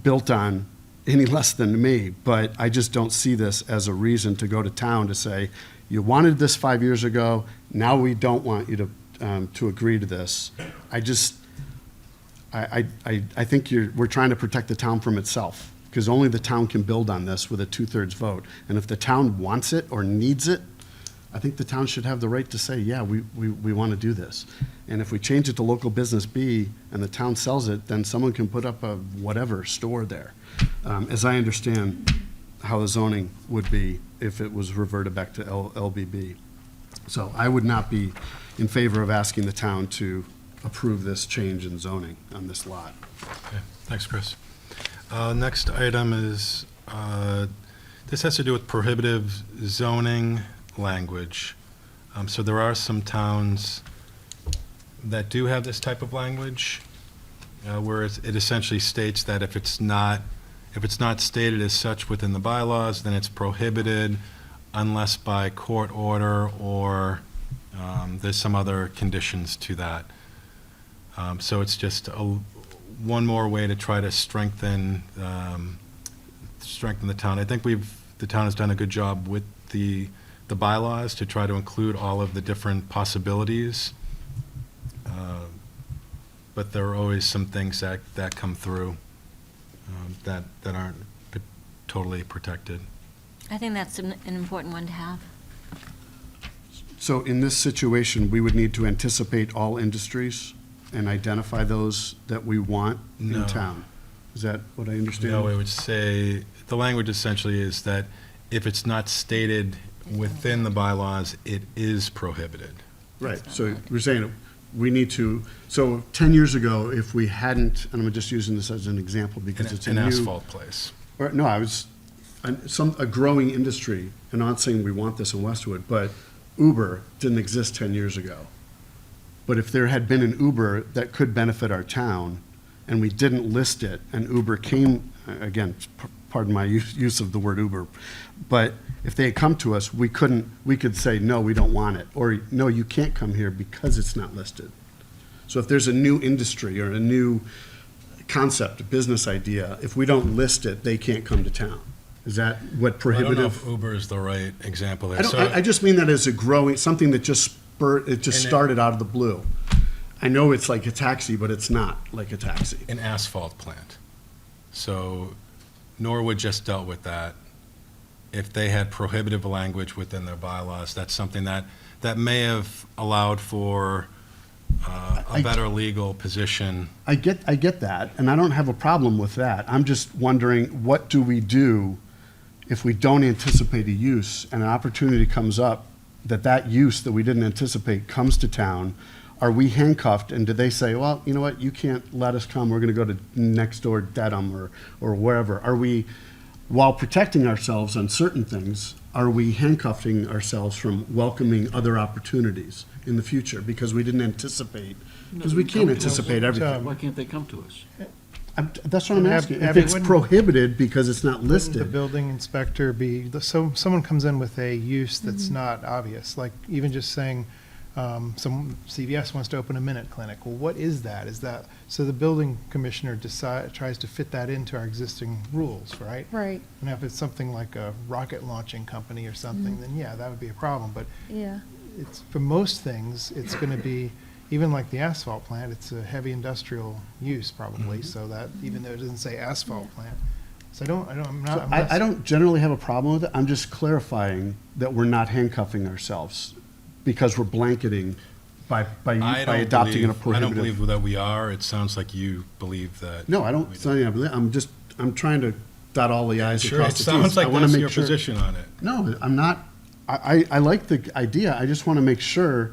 built on any less than me, but I just don't see this as a reason to go to town to say, you wanted this 5 years ago, now we don't want you to agree to this. I think we're trying to protect the town from itself, because only the town can build on this with a 2/3 vote. And if the town wants it or needs it, I think the town should have the right to say, yeah, we want to do this. And if we change it to local business B and the town sells it, then someone can put up a whatever store there. As I understand how the zoning would be if it was reverted back to LBB. So I would not be in favor of asking the town to approve this change in zoning on this lot. Okay, thanks, Chris. Next item is, this has to do with prohibitive zoning language. So there are some towns that do have this type of language, where it essentially states that if it's not stated as such within the bylaws, then it's prohibited unless by court order or there's some other conditions to that. So it's just one more way to try to strengthen the town. I think the town has done a good job with the bylaws to try to include all of the different possibilities. But there are always some things that come through that aren't totally protected. I think that's an important one to have. So in this situation, we would need to anticipate all industries and identify those that we want No. in town. Is that what I understand? No, I would say, the language essentially is that if it's not stated within the bylaws, it is prohibited. Right, so we're saying we need to, so 10 years ago, if we hadn't, and I'm just using this as an example because it's a An new. asphalt place. Or, no, a growing industry, and I'm not saying we want this in Westwood, but Uber didn't exist 10 years ago. But if there had been an Uber that could benefit our town, and we didn't list it, and Uber came, again, pardon my use of the word Uber, but if they had come to us, we could say, no, we don't want it, or no, you can't come here because it's not listed. So if there's a new industry or a new concept, a business idea, if we don't list it, they can't come to town. Is that what I prohibitive? don't know if Uber is the right example there. I just mean that as a growing, something that just started out of the blue. I know it's like a taxi, but it's not like a taxi. An asphalt plant. So Norwood just dealt with that. If they had prohibitive language within their bylaws, that's something that may have allowed for a better legal position. I get that, and I don't have a problem with that. I'm just wondering, what do we do if we don't anticipate a use and an opportunity comes up that use that we didn't anticipate comes to town? Are we handcuffed, and do they say, well, you know what, you can't let us come, we're going to go to next door Dedham or wherever? Are we, while protecting ourselves on certain things, are we handcuffing ourselves from welcoming other opportunities in the future because we didn't anticipate? Because we can't anticipate everything. Why can't they come to us? That's what I'm asking. If Abby, it's wouldn't- prohibited because it's not Wouldn't the listed, building inspector so someone comes in with a use that's not obvious, like even just saying, some CVS wants to open a minute clinic. Well, what is that? So the building commissioner tries to fit that into our existing rules, right? Right, And if it's something like a rocket launching company or something, then yeah, that would be a problem. But yeah. for most things, it's going to be, even like the asphalt plant, it's a heavy industrial use probably, so that, even though it doesn't say asphalt plant. So I'm So not. I don't generally have a problem with it. I'm just clarifying that we're not handcuffing ourselves because we're blanketing by adopting a I prohibitive. don't believe that we are. It sounds like you believe that. No, I don't, we so, yeah, I'm trying to dot all the i's and Sure, cross it the t's. sounds like I wanna that's make your sure- position on it. No, I'm not, I like the idea, I just want to make sure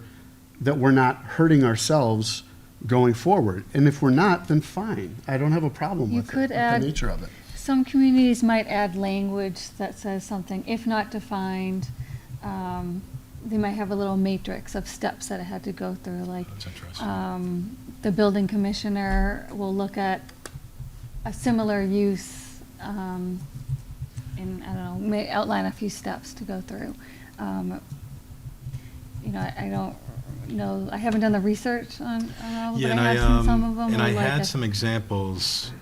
that we're not hurting ourselves going forward. And if we're not, then fine, I don't have a problem You with it, could with add- the nature of it. Some communities might add language that says something, if not defined, they might have a little matrix of steps that it had to go through, like, That's interesting. the building commissioner will look at a similar use, and, I don't know, may outline a few steps to go through. You know, I don't know, I haven't done the research on all of Yeah, them, and I have seen some of them. and I were like had a- some examples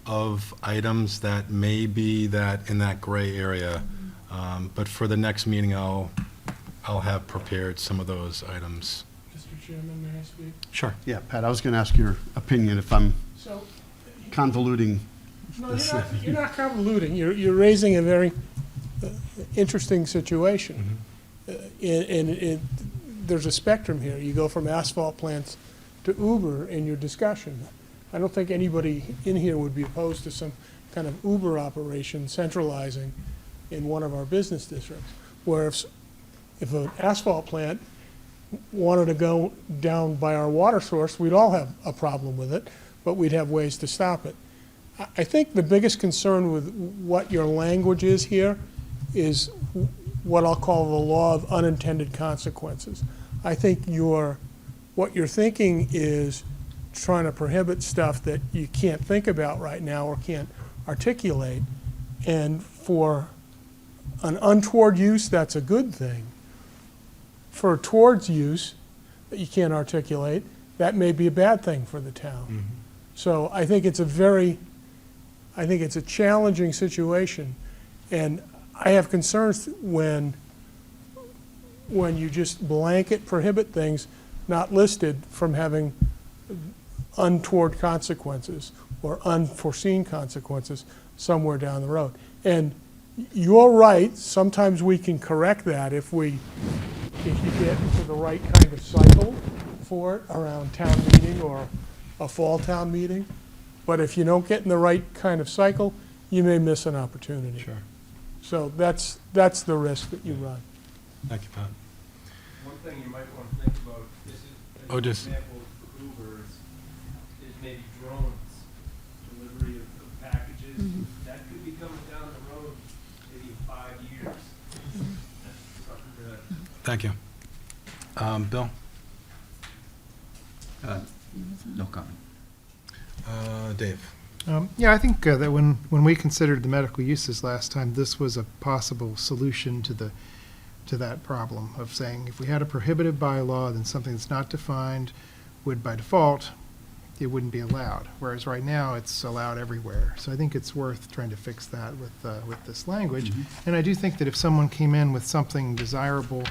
of items that may be that, in that gray area. But for the next meeting, I'll have prepared some of those items. Mr. Chairman, may I speak? Sure. Yeah, Pat, I was going to ask your opinion if I'm So, convoluting. no, you're not convoluting. You're raising a very interesting situation. There's a spectrum here. You go from asphalt plants to Uber in your discussion. I don't think anybody in here would be opposed to some kind of Uber operation centralizing in one of our business districts. Where if an asphalt plant wanted to go down by our water source, we'd all have a problem with it, but we'd have ways to stop it. I think the biggest concern with what your language is here is what I'll call the law of unintended consequences. I think what you're thinking is trying to prohibit stuff that you can't think about right now or can't articulate. And for an untoward use, that's a good thing. For a towards use that you can't articulate, that may be a bad thing for the town. So I think it's a challenging situation. And I have concerns when you just blanket prohibit things not listed from having untoward consequences or unforeseen consequences somewhere down the road. And you're right, sometimes we can correct that if you get into the right kind of cycle for it around town meeting or a fall town meeting. But if you don't get in the right kind of cycle, you may miss an opportunity. Sure. So that's the risk that you run. Thank you, Pat. One thing you might want to think about, this is Oh, an just- example for Uber, is maybe drones, delivery of packages. That could be coming down the road maybe in 5 years. That's something to Thank you. Bill? No comment. Dave? Yeah, I think that when we considered the medical uses last time, this was a possible solution to that problem of saying if we had a prohibited bylaw, then something that's not defined would by default, it wouldn't be allowed. Whereas right now, it's allowed everywhere. So I think it's worth trying to fix that with this language. And I do think that if someone came in with something desirable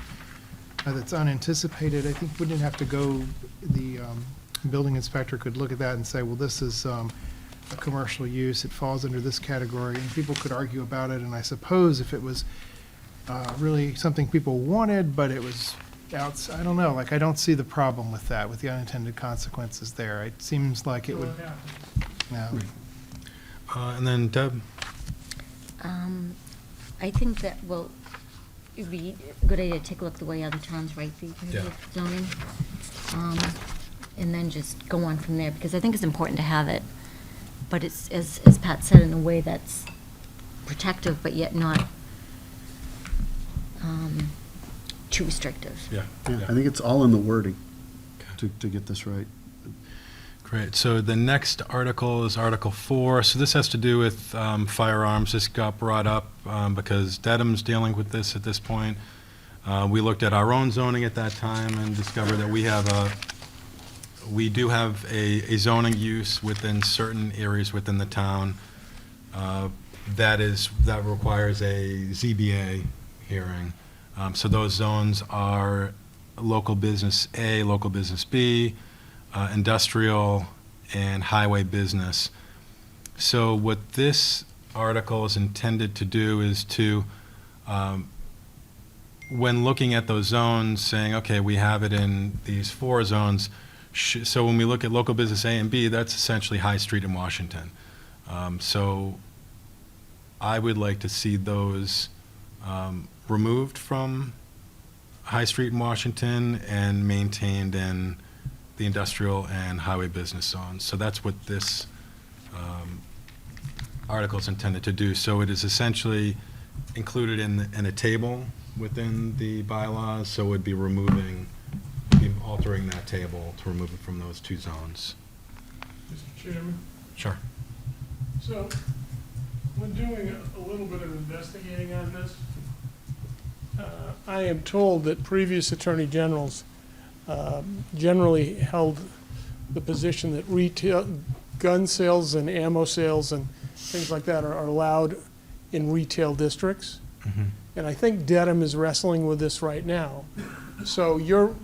that's unanticipated, I think we didn't have to go, the building inspector could look at that and say, well, this is a commercial use, it falls under this category, and people could argue about it. And I suppose if it was really something people wanted, but it was I don't know, like, I don't see the problem with that, with the unintended consequences there. It seems like it would, yeah. And then Deb? I think that, well, it'd be a good idea to take a look at the way other towns write the prohibited zoning. And then just go on from there, because I think it's important to have it. But it's, as Pat said, in a way that's protective, but yet not too restrictive. Yeah. Yeah, I think it's all in the wording to get this right. Great. So the next article is Article 4. So this has to do with firearms. This got brought up because Dedham's dealing with this at this point. We looked at our own zoning at that time and discovered that we do have a zoning use within certain areas within the town that requires a ZBA hearing. So those zones are local business A, local business B, industrial, and highway business. So what this article is intended to do is to, when looking at those zones, saying, okay, we have it in these 4 zones, so when we look at local business A and B, that's essentially High Street in Washington. So I would like to see those removed from High Street in Washington and maintained in the industrial and highway business zones. So that's what this article is intended to do. So it is essentially included in a table within the bylaws, so it would be altering that table to remove it from those 2 zones. Mr. Chairman? Sure. So, when doing a little bit of investigating on this, I am told that previous attorney generals generally held the position that retail, gun sales and ammo sales and things like that are allowed in retail districts. And I think Dedham is wrestling with this right now. So you're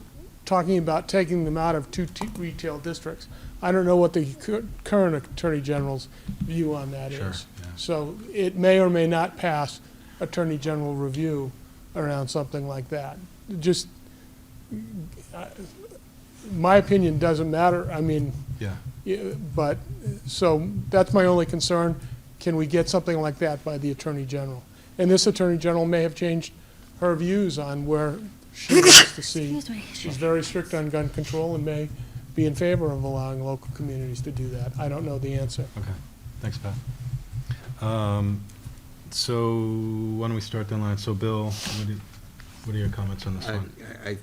talking about taking them out of 2 retail districts. I don't know what the current Attorney General's view on that Sure, is. yeah. So it may or may not pass Attorney General review around something like that. Just, my opinion doesn't matter. I mean, Yeah. but, so that's my only concern. Can we get something like that by the Attorney General? And this Attorney General may have changed her views on where she wants to see. Excuse me. She's very strict on gun control and may be in favor of allowing local communities to do that. I don't know the answer. Okay, thanks, Pat. So why don't we start the line? So Bill, what are your comments on this one? I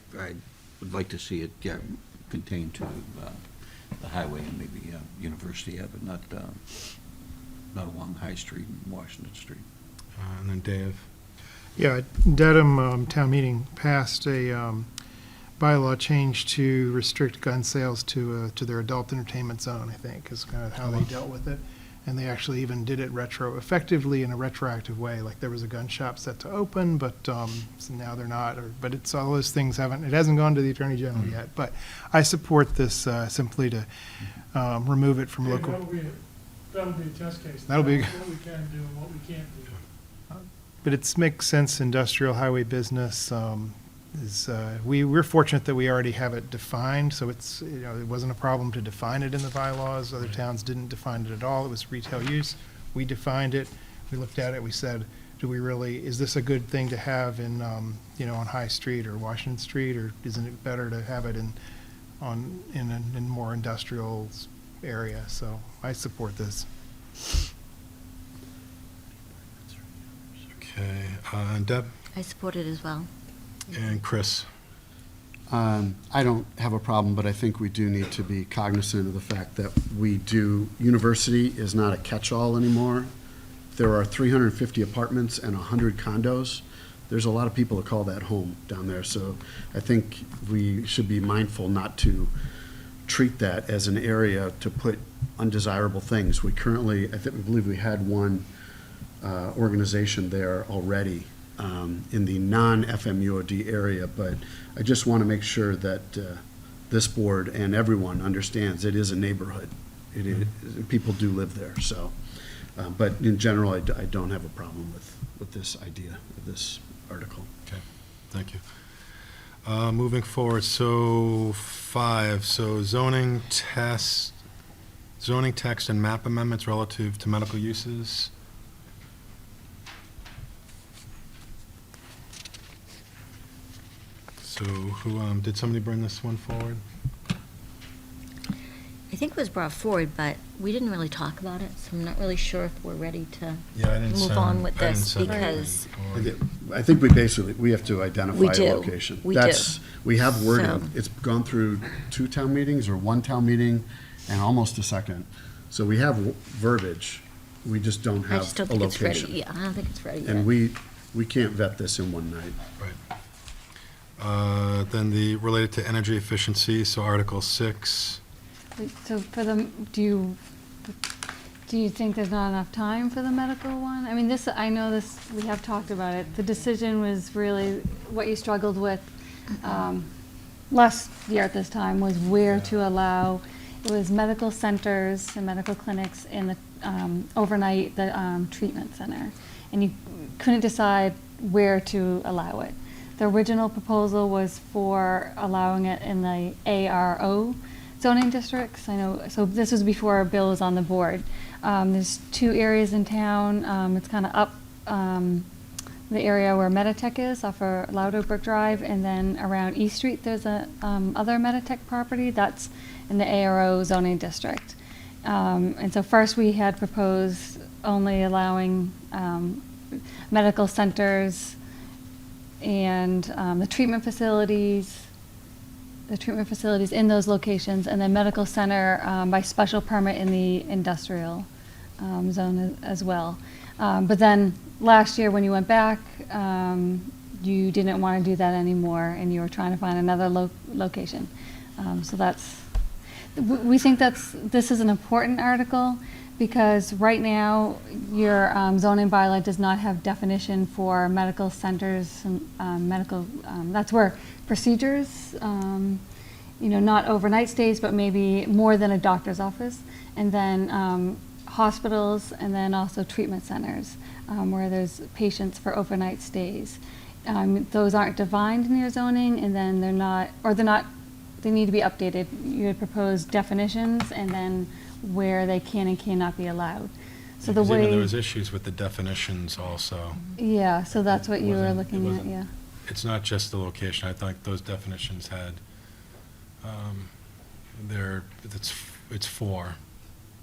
would like to see it contained to the highway and maybe University Ave, but not along High Street and Washington Street. And then Dave? Yeah, Dedham Town Meeting passed a bylaw change to restrict gun sales to their adult entertainment zone, I think, is kind of how they dealt with it. And they actually even did it effectively in a retroactive way, like there was a gun shop set to open, but so now they're not, but it's all those things it hasn't gone to the Attorney General yet. But I support this simply to remove it from local. That'll be a test case. That'll be- What we can do and what we can't do. But it makes sense, industrial highway business, we're fortunate that we already have it defined, so it's, it wasn't a problem to define it in the bylaws. Other towns didn't define it at all. It was retail use. We defined it. We looked at it. We said, is this a good thing to have in, on High Street or Washington Street, or isn't it better to have it in a more industrial area? So I support this. Okay, and Deb? I support it as well. And Chris? I don't have a problem, but I think we do need to be cognizant of the fact that university is not a catch-all anymore. There are 350 apartments and 100 condos. There's a lot of people that call that home down there, so I think we should be mindful not to treat that as an area to put undesirable things. We currently, we believe we had one organization there already in the non-FMUOD area, but I just want to make sure that this board and everyone understands it is a neighborhood. It is, people do live there, so. But in general, I don't have a problem with this idea, of this article. Okay, thank you. Moving forward, so 5, so zoning text and map amendments relative to medical uses. So who, did somebody bring this one forward? I think it was brought forward, but we didn't really talk about it, so I'm not really sure if we're ready to Yeah, I didn't move send- on with I didn't this, send anybody because forward. I think we have to identify We a do. location. We do. We have wording. So- It's gone through 2 town meetings or 1 town meeting and almost a second. So we have verbiage. We just don't I have just don't a think it's ready. location. Yeah, I don't think it's ready yet. And we can't vet this in one night. Right. Then the related to energy efficiency, so Article 6. So for the, do you think there's not enough time for the medical one? I mean, I know this, we have talked about it. The decision was really what you struggled with. last year at this time, was where to allow, it was medical centers and medical clinics in the, overnight, the treatment center. And you couldn't decide where to allow it. The original proposal was for allowing it in the ARO zoning districts. I know, so this was before Bill was on the board. There's 2 areas in town. It's kind of up the area where Meditech is, off of Loudover Drive, and then around East Street, there's a other Meditech property that's in the ARO zoning district. And so first we had proposed only allowing medical centers and the treatment facilities in those locations, and then medical center by special permit in the industrial zone as well. But then last year when you went back, you didn't want to do that anymore, and you were trying to find another location. So we think this is an important article, because right now your zoning bylaw does not have definition for medical centers and that's where procedures, not overnight stays, but maybe more than a doctor's office, and then hospitals, and then also treatment centers where there's patients for overnight stays. Those aren't defined in your zoning, and then they need to be updated. You would propose definitions and then where they can and cannot be allowed. So the Because way. even there was issues with the definitions also. Yeah, so that's what you were Wasn't- looking it at, wasn't- yeah. It's not just the location. I thought those definitions had, it's 4.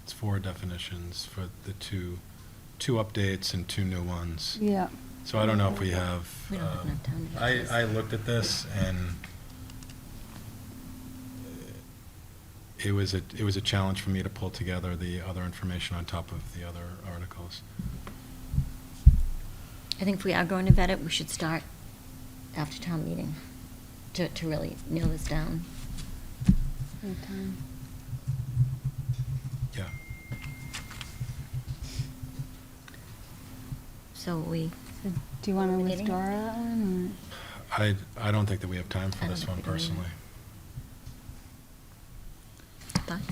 It's 4 definitions for the two updates and 2 new ones. Yeah. So I don't know if we have. We don't have enough time to do this. I looked at this, and it was a challenge for me to pull together the other information on top of the other articles. I think if we are going to vet it, we should start after town meeting to really nail this down. Anytime. Yeah. So we, So do you want to Meeting? withdraw that one, I don't think that we have time for I don't this think one we do either. personally. thoughts?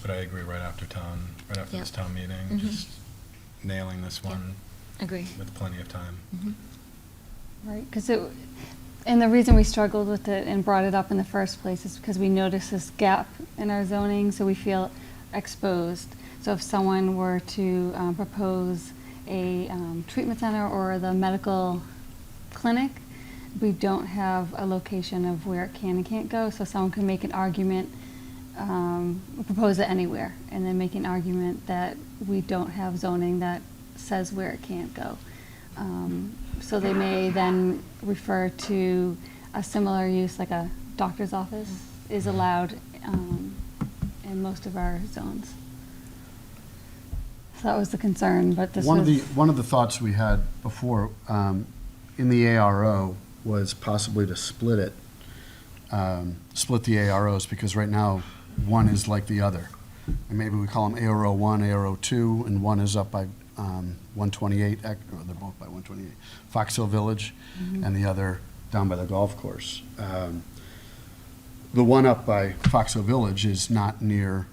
But I agree, right after Yep. this town meeting, Mhm. just nailing this Yep. one Agree. with plenty of time. Mhm. or? Right, because and the reason we struggled with it and brought it up in the first place is because we noticed this gap in our zoning, so we feel exposed. So if someone were to propose a treatment center or the medical clinic, we don't have a location of where it can and can't go, so someone can make an argument, propose it anywhere, and then make an argument that we don't have zoning that says where it can't go. So they may then refer to a similar use, like a doctor's office is allowed in most of our zones. So that was the concern, but this One was. of the thoughts we had before, in the ARO, was possibly to split it, split the AROs, because right now, one is like the other. And maybe we call them ARO 1, ARO 2, and one is up by 128, or they're both by 128, Fox Hill Village, and the other down by the golf course. The one up by Fox Hill Village is not near,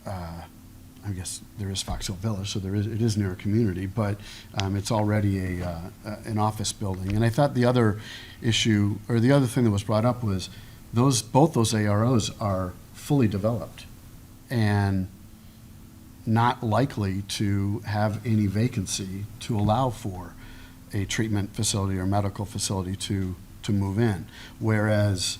I guess there is Fox Hill Village, so it is near a community, but it's already an office building. And I thought the other issue, or the other thing that was brought up was both those AROs are fully developed and not likely to have any vacancy to allow for a treatment facility or medical facility to move in. Whereas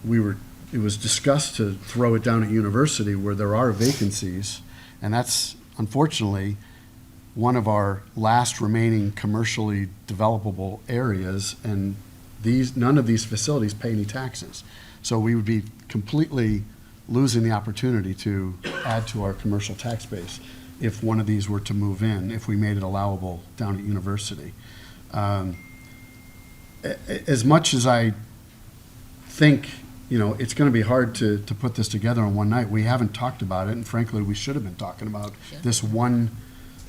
it was discussed to throw it down at University where there are vacancies, and that's unfortunately one of our last remaining commercially developable areas, and none of these facilities pay any taxes. So we would be completely losing the opportunity to add to our commercial tax base if one of these were to move in, if we made it allowable down at University. As much as I think, it's going to be hard to put this together in one night, we haven't talked about it, and frankly, we should have been talking about this one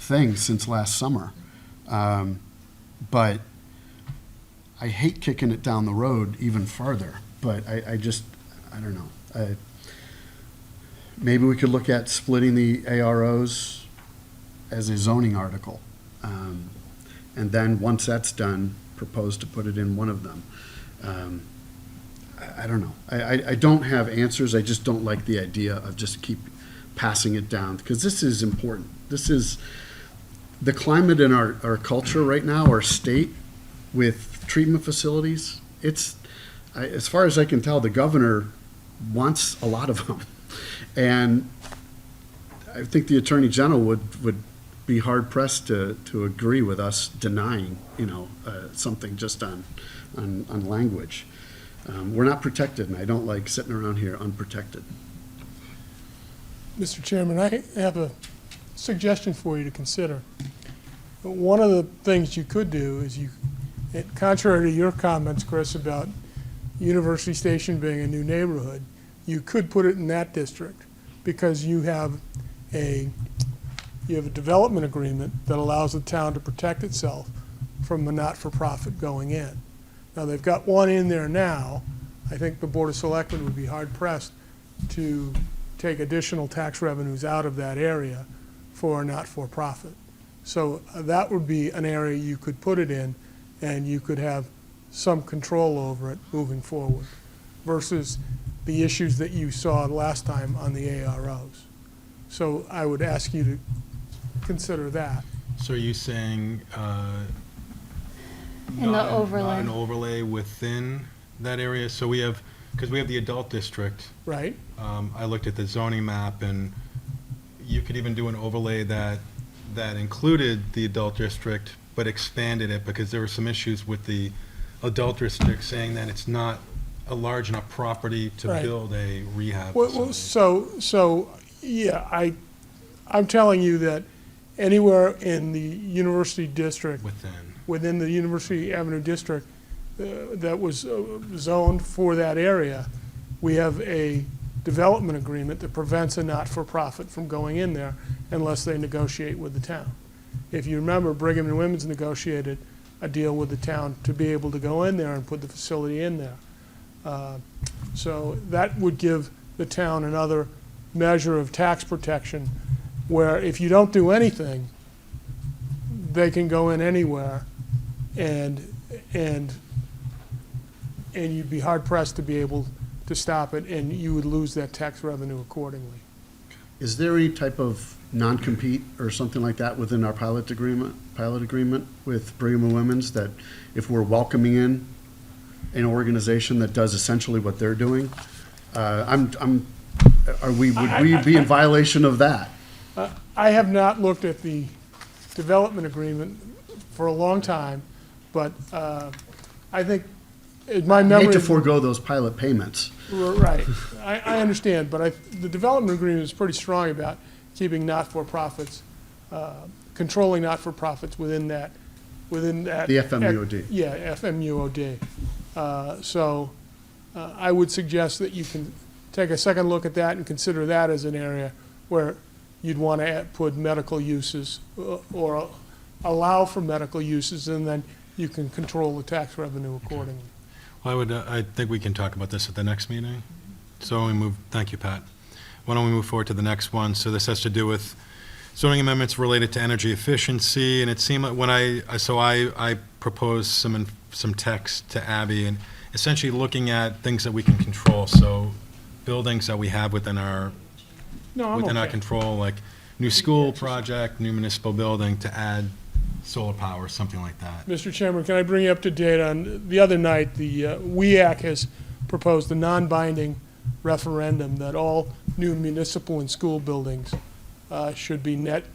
thing since last summer. But I hate kicking it down the road even farther, but I don't know. Maybe we could look at splitting the AROs as a zoning article. And then, once that's done, propose to put it in one of them. I don't know. I don't have answers. I just don't like the idea of just keep passing it down, because this is important. This is the climate in our culture right now, our state, with treatment facilities. As far as I can tell, the governor wants a lot of them. And I think the Attorney General would be hard pressed to agree with us denying, something just on language. We're not protected, and I don't like sitting around here unprotected. Mr. Chairman, I have a suggestion for you to consider. One of the things you could do is contrary to your comments, Chris, about University Station being a new neighborhood, you could put it in that district, because you have a development agreement that allows the town to protect itself from a not-for-profit going in. Now, they've got one in there now. I think the Board of Selectmen would be hard-pressed to take additional tax revenues out of that area for a not-for-profit. So that would be an area you could put it in, and you could have some control over it moving forward, versus the issues that you saw last time on the AROs. So I would ask you to consider that. So are you saying In the overlay. not an overlay within that area? So because we have the adult district. Right? I looked at the zoning map, and you could even do an overlay that included the adult district, but expanded it, because there were some issues with the adult district saying that it's not a large enough property to Right. build a rehab Well, facility. so yeah, I'm telling you that anywhere in the university district, within the University Avenue district, that was zoned for that area, we have a development agreement that prevents a not-for-profit from going in there unless they negotiate with the town. If you remember, Brigham and Women's negotiated a deal with the town to be able to go in there and put the facility in there. So that would give the town another measure of tax protection, where if you don't do anything, they can go in anywhere, and you'd be hard pressed to be able to stop it, and you would lose that tax revenue accordingly. Is there any type of non-compete or something like that within our pilot agreement with Brigham and Women's, that if we're welcoming in an organization that does essentially what they're doing, would we be in violation of that? I have not looked at the development agreement for a long time, but I think, my I memory. hate to forego those pilot payments. Right, I understand, but the development agreement is pretty strong about keeping not-for-profits, controlling not-for-profits within that. The FMUOD. Yeah, FMUOD. So I would suggest that you can take a second look at that and consider that as an area where you'd want to put medical uses, or allow for medical uses, and then you can control the tax revenue accordingly. Well, I think we can talk about this at the next meeting. So thank you, Pat. Why don't we move forward to the next one? So this has to do with zoning amendments related to energy efficiency, and it seemed like when I proposed some text to Abby, and essentially looking at things that we can control. So buildings that we have within our control, like new school project, new municipal building, to add solar power, something like that. Mr. Chairman, can I bring you up to date on, the other night, the WEAC has proposed a non-binding referendum that all new municipal and school buildings should be net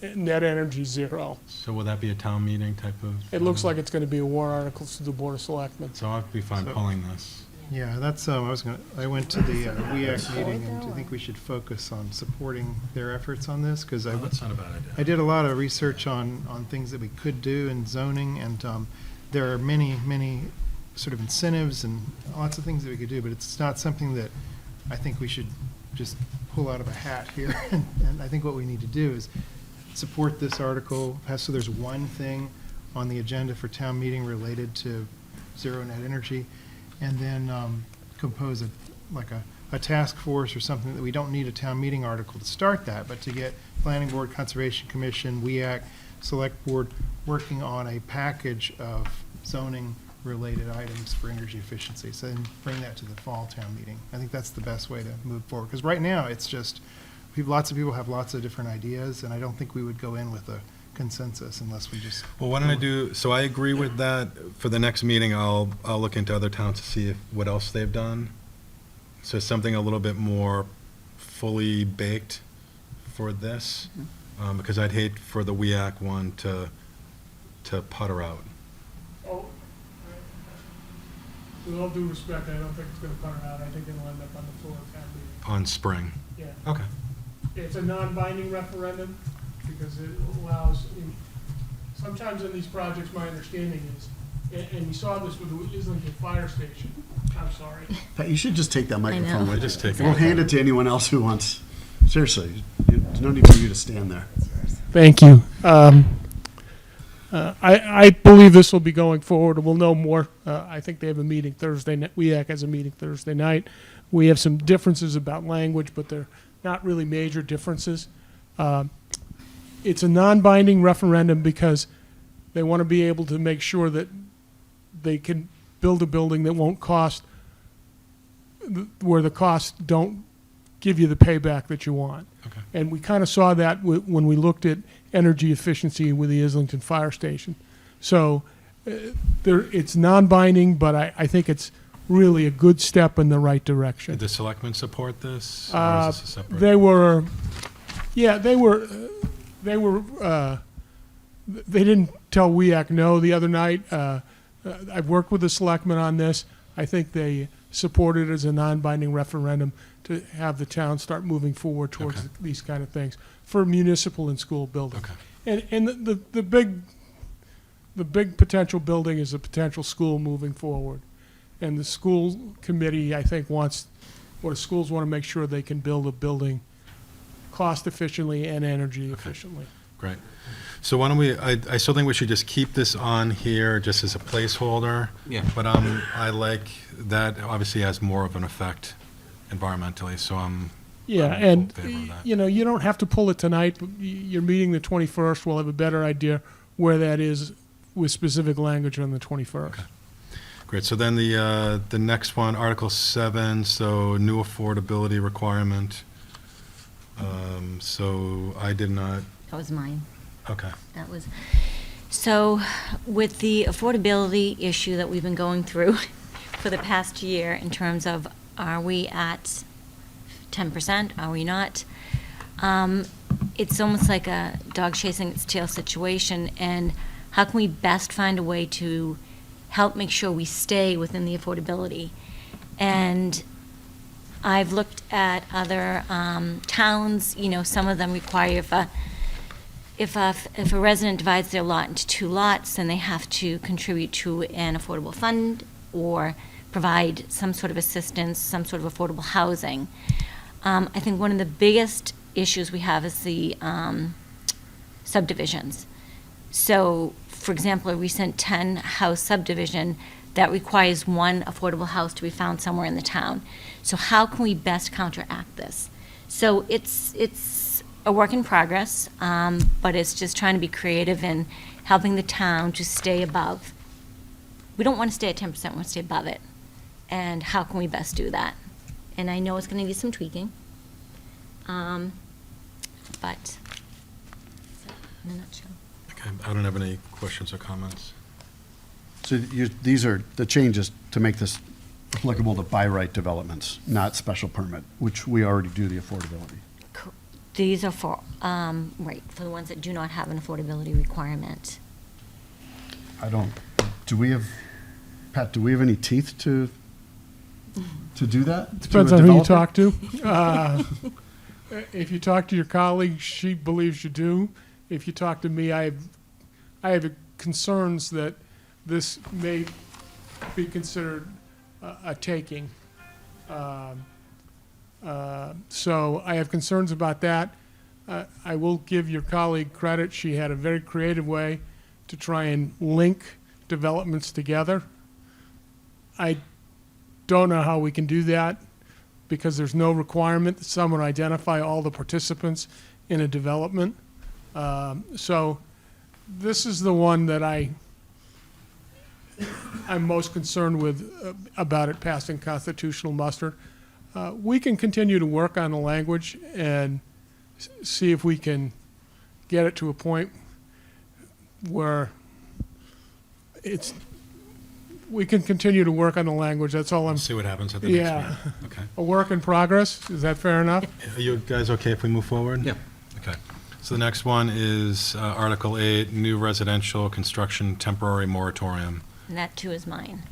energy zero. So will that be a town meeting type of? It looks like it's going to be a warrant article to the Board of Selectmen. So I'll be fine pulling this. Yeah, that's, I went to the WEAC meeting, and I think we should focus on supporting their efforts on this, because That's not a bad idea. I did a lot of research on things that we could do in zoning, and there are many sort of incentives and lots of things that we could do, but it's not something that I think we should just pull out of a hat here. And I think what we need to do is support this article, so there's one thing on the agenda for town meeting related to zero net energy, and then compose a task force or something that we don't need a town meeting article to start that, but to get Planning Board, Conservation Commission, WEAC, Select Board working on a package of zoning-related items for energy efficiency. So then bring that to the fall town meeting. I think that's the best way to move forward. Because right now, it's just, lots of people have lots of different ideas, and I don't think we would go in with a consensus unless we just. Well, why don't I do, so I agree with that. For the next meeting, I'll look into other towns to see what else they've done. So something a little bit more fully baked for this, because I'd hate for the WEAC one to putter out. Oh, with all due respect, I don't think it's gonna putter out. I think it'll end up on the floor of town meeting. On spring. Yeah. Okay. It's a non-binding referendum because it allows, sometimes in these projects, my understanding is, and we saw this with the Islington Fire Station, I'm sorry. Pat, you should just take that microphone know. with you. Just take it. Don't hand it to anyone else who wants, seriously, there's no need for you to stand there. Thank you. I believe this will be going forward. We'll know more. I think they have a meeting Thursday night. WEAC has a meeting Thursday night. We have some differences about language, but they're not really major differences. It's a non-binding referendum because they want to be able to make sure that they can build a building that won't cost, where the costs don't give you the payback that you want. Okay. And we kind of saw that when we looked at energy efficiency with the Islington Fire Station. So it's non-binding, but I think it's really a good step in the right direction. Did the selectmen support this? Or is this a separate? They didn't tell WEAC no the other night. I've worked with the selectmen on this. I think they supported it as a non-binding referendum to have the town start moving forward towards Okay. these kind of things for municipal and school buildings. Okay. And the big potential building is a potential school moving forward. And the school committee, I think, the schools want to make sure they can build a building cost efficiently and energy efficiently. Great. So why don't we, I still think we should just keep this on here just as a placeholder. Yeah. But I like that obviously has more of an effect environmentally, so Yeah, I'm and, in favor of that. you don't have to pull it tonight. But you're meeting the 21st. We'll have a better idea where that is with specific language on the 21st. Okay. Great, so then the next one, Article 7, so new affordability requirement. So I did not, That was mine. okay. That was, so with the affordability issue that we've been going through for the past year in terms of, are we at 10%, are we not? It's almost like a dog chasing its tail situation, and how can we best find a way to help make sure we stay within the affordability? And I've looked at other towns, some of them require if a resident divides their lot into two lots, then they have to contribute to an affordable fund or provide some sort of assistance, some sort of affordable housing. I think one of the biggest issues we have is the subdivisions. So, for example, a recent 10-house subdivision that requires one affordable house to be found somewhere in the town. So how can we best counteract this? So it's a work in progress, but it's just trying to be creative in helping the town to stay above. We don't want to stay at 10%, we want to stay above it. And how can we best do that? And I know it's going to need some tweaking, but in a nutshell. Okay, I don't have any questions or comments. So these are the changes to make this applicable to by right developments, not special permit, which we already do the affordability. These are for, for the ones that do not have an affordability requirement. Do we have, Pat, do we have any teeth to do that? Depends To a on who you developer? talk to. If you talk to your colleague, she believes you do. If you talk to me, I have concerns that this may be considered a taking. So I have concerns about that. I will give your colleague credit. She had a very creative way to try and link developments together. I don't know how we can do that because there's no requirement that someone identify all the participants in a development. So this is the one that I'm most concerned with about it passing constitutional muster. We can continue to work on the language and see if we can get it to a point where we can continue to work on the language. That's all I'm. See what happens at the next Yeah. meeting. Okay. A work in progress. Is that fair enough? Are you guys okay if we move forward? Yeah. Okay. So the next one is Article 8, new residential construction temporary moratorium. And that too is mine.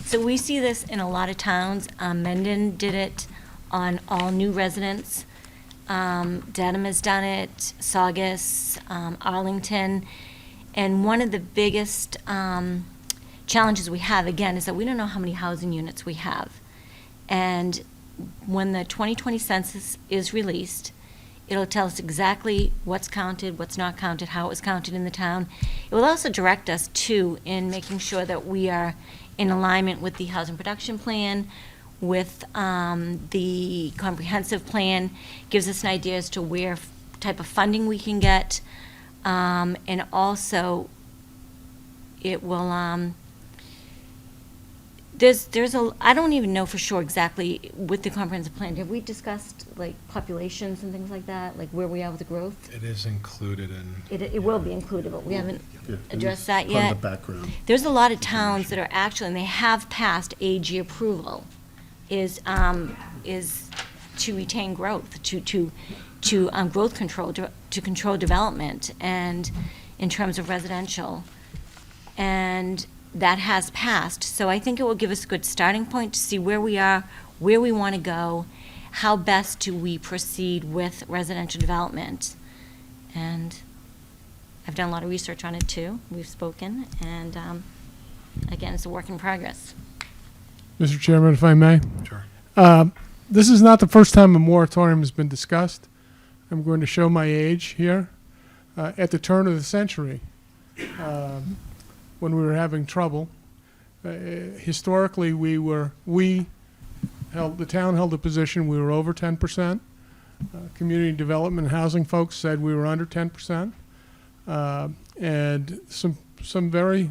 So we see this in a lot of towns. Mendon did it on all new residents. Dedham has done it, Saugus, Arlington. And one of the biggest challenges we have, again, is that we don't know how many housing units we have. And when the 2020 census is released, it'll tell us exactly what's counted, what's not counted, how it was counted in the town. It will also direct us, too, in making sure that we are in alignment with the housing production plan, with the comprehensive plan, gives us an idea as to where type of funding we can get, and also it will, I don't even know for sure exactly with the comprehensive plan. Have we discussed like populations and things like that, like where we are with the growth? It is included in. It will be included, but we haven't Yeah, addressed that part yet. of the background. There's a lot of towns that are actually, and they have passed AG approval, is to retain growth, to growth control, to control development, and in terms of residential. And that has passed. So I think it will give us a good starting point to see where we are, where we want to go, how best do we proceed with residential development. And I've done a lot of research on it too. We've spoken, and again, it's a work in progress. Mr. Chairman, if I may. Sure. This is not the first time a moratorium has been discussed. I'm going to show my age here. At the turn of the century, when we were having trouble, historically the town held a position we were over 10%. Community development and housing folks said we were under 10%. And some very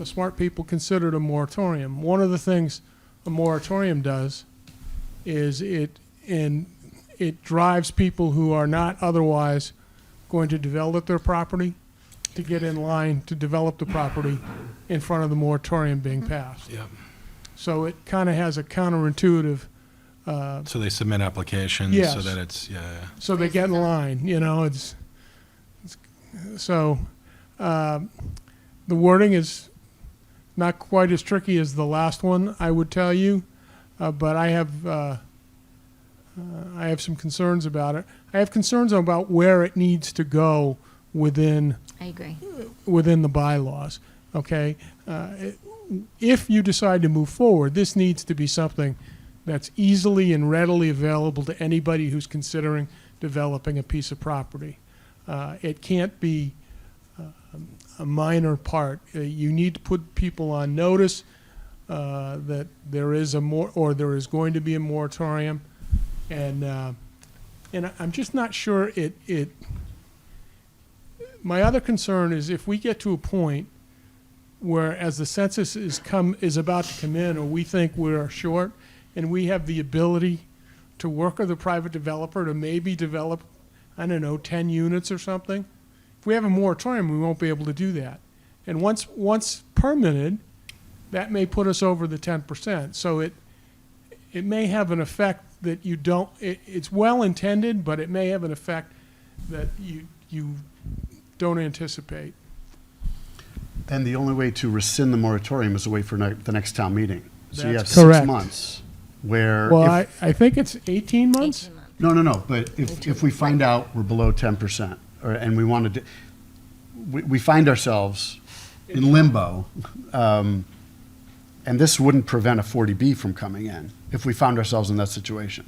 smart people considered a moratorium. One of the things a moratorium does is it drives people who are not otherwise going to develop their property to get in line to develop the property in front of the moratorium being passed. Yep. So it kind of has a counterintuitive, So they submit applications Yes. so that it's, yeah. so they get in line, so the wording is not quite as tricky as the last one, I would tell you, but I have some concerns about it. I have concerns about where it needs to go within I agree. the bylaws, okay? If you decide to move forward, this needs to be something that's easily and readily available to anybody who's considering developing a piece of property. It can't be a minor part. You need to put people on notice that there is there is going to be a moratorium, and I'm just not sure it. My other concern is if we get to a point where, as the census is about to come in, or we think we're short, and we have the ability to work with a private developer to maybe develop, 10 units or something. If we have a moratorium, we won't be able to do that. And once permitted, that may put us over the 10%. So it may have an effect that you don't. It's well intended, but it may have an effect that you don't anticipate. Then the only way to rescind the moratorium is to wait for the next town meeting. So you have That's correct. 6 months where. Well, if- I think it's 18 months. 18 months. No, but if we find out we're below 10%, and we want to, we find ourselves in limbo, and this wouldn't prevent a 40B from coming in if we found ourselves in that situation.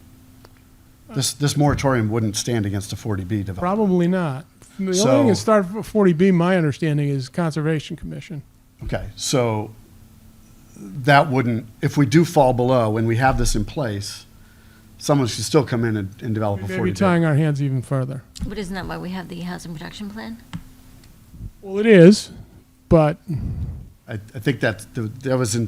This moratorium wouldn't stand against a 40B development. Probably not. The only So- thing that started for 40B, my understanding, is Conservation Commission. Okay, so that wouldn't, if we do fall below and we have this in place, someone should still come in and develop a We 40B. may be tying our hands even further. But isn't that why we have the housing production plan? Well, it is, but I think that was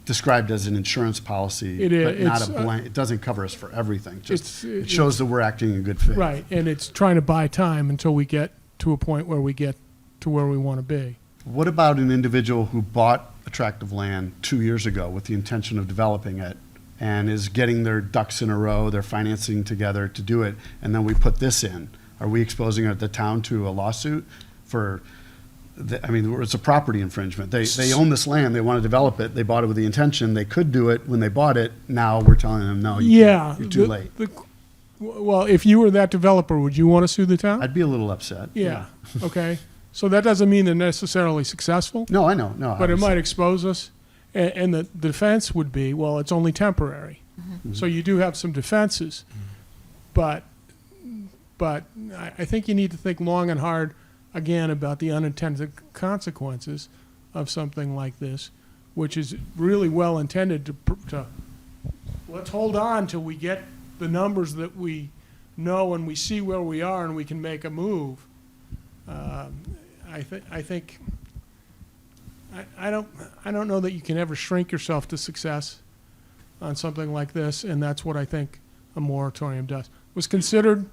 described as an insurance policy, It is, but not it's, a blank, it doesn't cover us for everything. Just, it's- it shows that we're acting in good faith. right, and it's trying to buy time until we get to a point where we get to where we want to be. What about an individual who bought a tract of land 2 years ago with the intention of developing it and is getting their ducks in a row, they're financing together to do it, and then we put this in? Are we exposing the town to a lawsuit for, I mean, it's a property infringement. They own this land, they want to develop it, they bought it with the intention, they could do it when they bought it, now we're telling them, no, Yeah. you're too late. Well, if you were that developer, would you want to sue the town? I'd be a little upset. Yeah, okay. So that doesn't mean they're necessarily successful, No, I know, no. but it obviously. might expose us. And the defense would be, well, it's only temporary. So you do have some defenses. But I think you need to think long and hard, again, about the unintended consequences of something like this, which is really well intended to let's hold on till we get the numbers that we know and we see where we are and we can make a move. I don't know that you can ever shrink yourself to success on something like this, and that's what I think a moratorium does. It was considered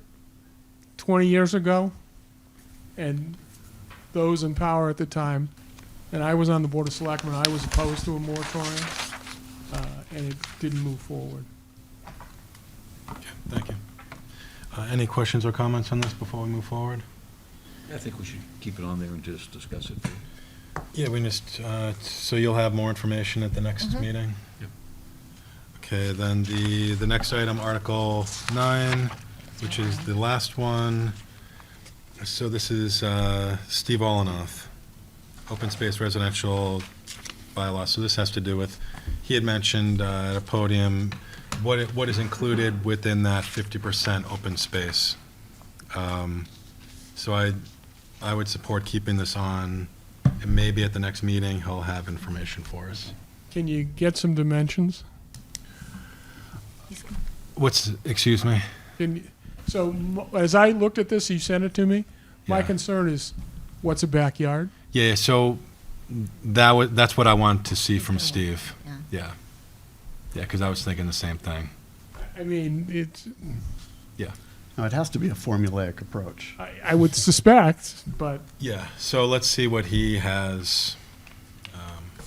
20 years ago, and those in power at the time, and I was on the Board of Selectmen, I was opposed to a moratorium, and it didn't move forward. Thank you. Any questions or comments on this before we move forward? I think we should keep it on there and just discuss it. Yeah, we just, so you'll have more information at the next meeting? Yep. Okay, then the next item, Article 9, which is the last one. So this is Steve Olenoff, open space residential bylaw. So this has to do with, he had mentioned at a podium, what is included within that 50% open space. So I would support keeping this on, and maybe at the next meeting, he'll have information for us. Can you get some dimensions? Excuse me? As I looked at this, you sent it to me, my Yeah. concern is, what's a backyard? Yeah, so that's what I want to see from Steve. Yeah. Yeah, because I was thinking the same thing. I mean, it's, Yeah. No, it has to be a formulaic approach. I would suspect, but Yeah, so let's see what he has.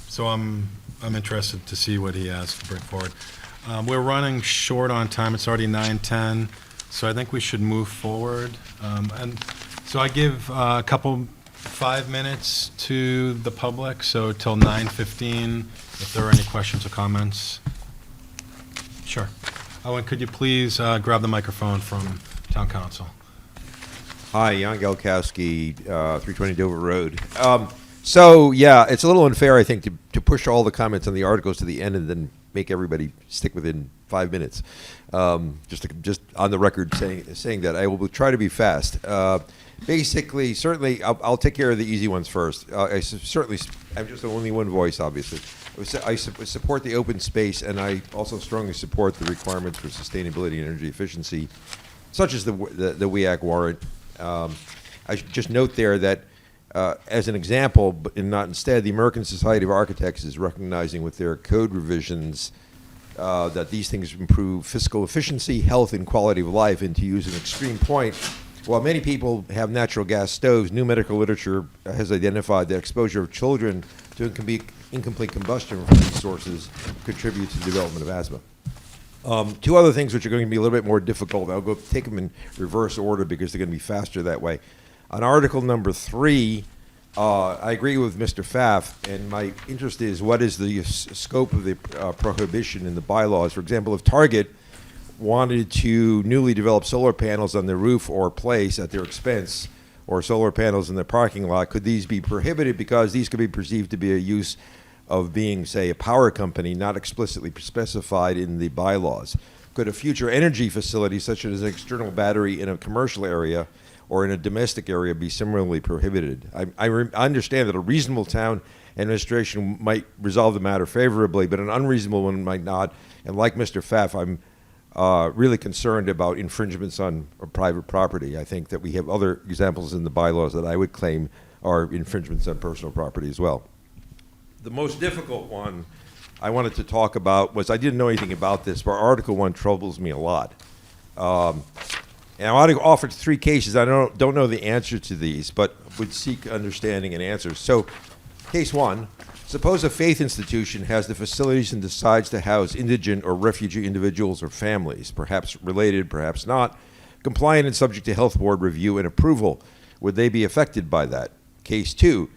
So I'm interested to see what he has to bring forward. We're running short on time. It's already 9:10, so I think we should move forward. And so I give a couple, 5 minutes to the public, so till 9:15, if there are any questions or comments. Sure. Oh, and could you please grab the microphone from Town Council? Hi, Jan Galkowski, 320 Dover Road. So, yeah, it's a little unfair, I think, to push all the comments on the articles to the end and then make everybody stick within 5 minutes. Just on the record saying that. I will try to be fast. Basically, certainly, I'll take care of the easy ones first. I'm just only one voice, obviously. I support the open space, and I also strongly support the requirements for sustainability and energy efficiency, such as the WEAC warrant. I should just note there that, as an example, but not instead, the American Society of Architects is recognizing with their code revisions that these things improve fiscal efficiency, health, and quality of life. And to use an extreme point, while many people have natural gas stoves, new medical literature has identified that exposure of children to incomplete combustion from these sources contributes to the development of asthma. Two other things which are going to be a little bit more difficult. I'll go take them in reverse order because they're going to be faster that way. On Article number 3, I agree with Mr. Pfaff, and my interest is what is the scope of the prohibition in the bylaws. For example, if Target wanted to newly develop solar panels on their roof or place at their expense, or solar panels in the parking lot, could these be prohibited because these could be perceived to be a use of being, say, a power company, not explicitly specified in the bylaws? could a future energy facility such as an external battery in a commercial area or in a domestic area be similarly prohibited? I understand that a reasonable town administration might resolve the matter favorably, but an unreasonable one might not. And like Mr. Pfaff, I'm really concerned about infringements on private property. I think that we have other examples in the bylaws that I would claim are infringements on personal property as well. The most difficult one I wanted to talk about was, I didn't know anything about this, but Article 1 troubles me a lot. And I want to offer 3 cases. I don't know the answer to these, but would seek understanding and answers. So, case 1, suppose a faith institution has the facilities and decides to house indigent or refugee individuals or families, perhaps related, perhaps not, compliant and subject to health board review and approval. Would they be affected by that? Case 2,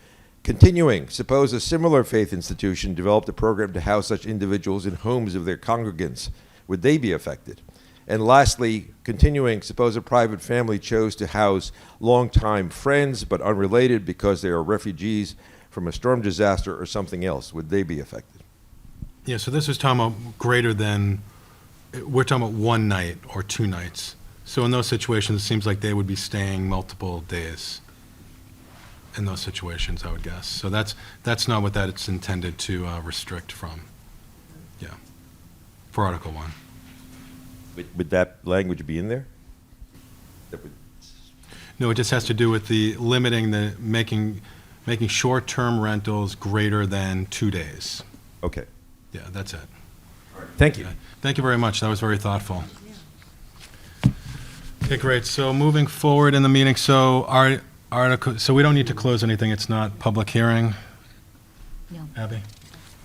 continuing, suppose a similar faith institution developed a program to house such individuals in homes of their congregants. Would they be affected? And lastly, continuing, suppose a private family chose to house longtime friends but unrelated because they are refugees from a storm disaster or something else. Would they be affected? Yeah, so this is talking about greater than, we're talking about 1 night or 2 nights. So in those situations, it seems like they would be staying multiple days in those situations, I would guess. So that's not what that it's intended to restrict from. Yeah, for Article 1. Would that language be in there? That would- No, it just has to do with the limiting the, making short-term rentals greater than 2 days. Okay. Yeah, that's it. Thank you. Okay. Thank you very much. That was very thoughtful. Okay, great. So moving forward in the meeting, so our article, so we don't need to close anything. It's not public hearing, No. Abby?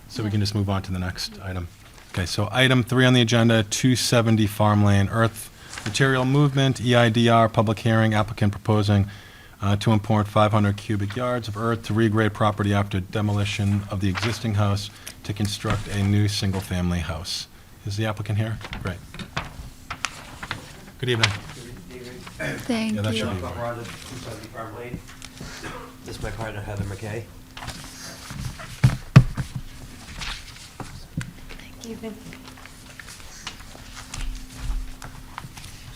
So we can just move on to the next item. Okay, so item 3 on the agenda, 270 Farm Lane Earth Material Movement, EIDR, public hearing, applicant proposing to import 500 cubic yards of earth to regrade property after demolition of the existing house to construct a new single-family house. Is the applicant here? Great. Good evening. Thank Yeah, that you. should be. This is my partner, Heather McKay.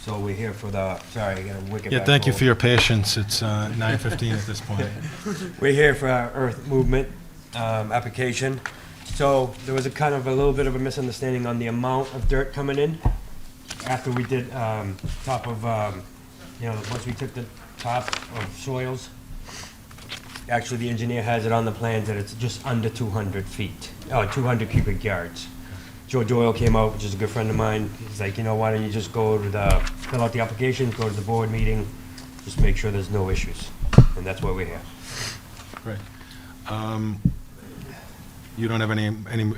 So we're here for the, sorry, I got a wicked. Yeah, thank you for your patience. It's 9:15 at this point. We're here for our earth movement application. So there was a kind of a little bit of a misunderstanding on the amount of dirt coming in. After we did top of, once we took the top of soils, actually the engineer has it on the plans that it's just under 200 feet, 200 cubic yards. Joe Doyle came out, which is a good friend of mine. He's like, why don't you just go to fill out the application, go to the board meeting, just make sure there's no issues. And that's why we're here. Great. You don't have any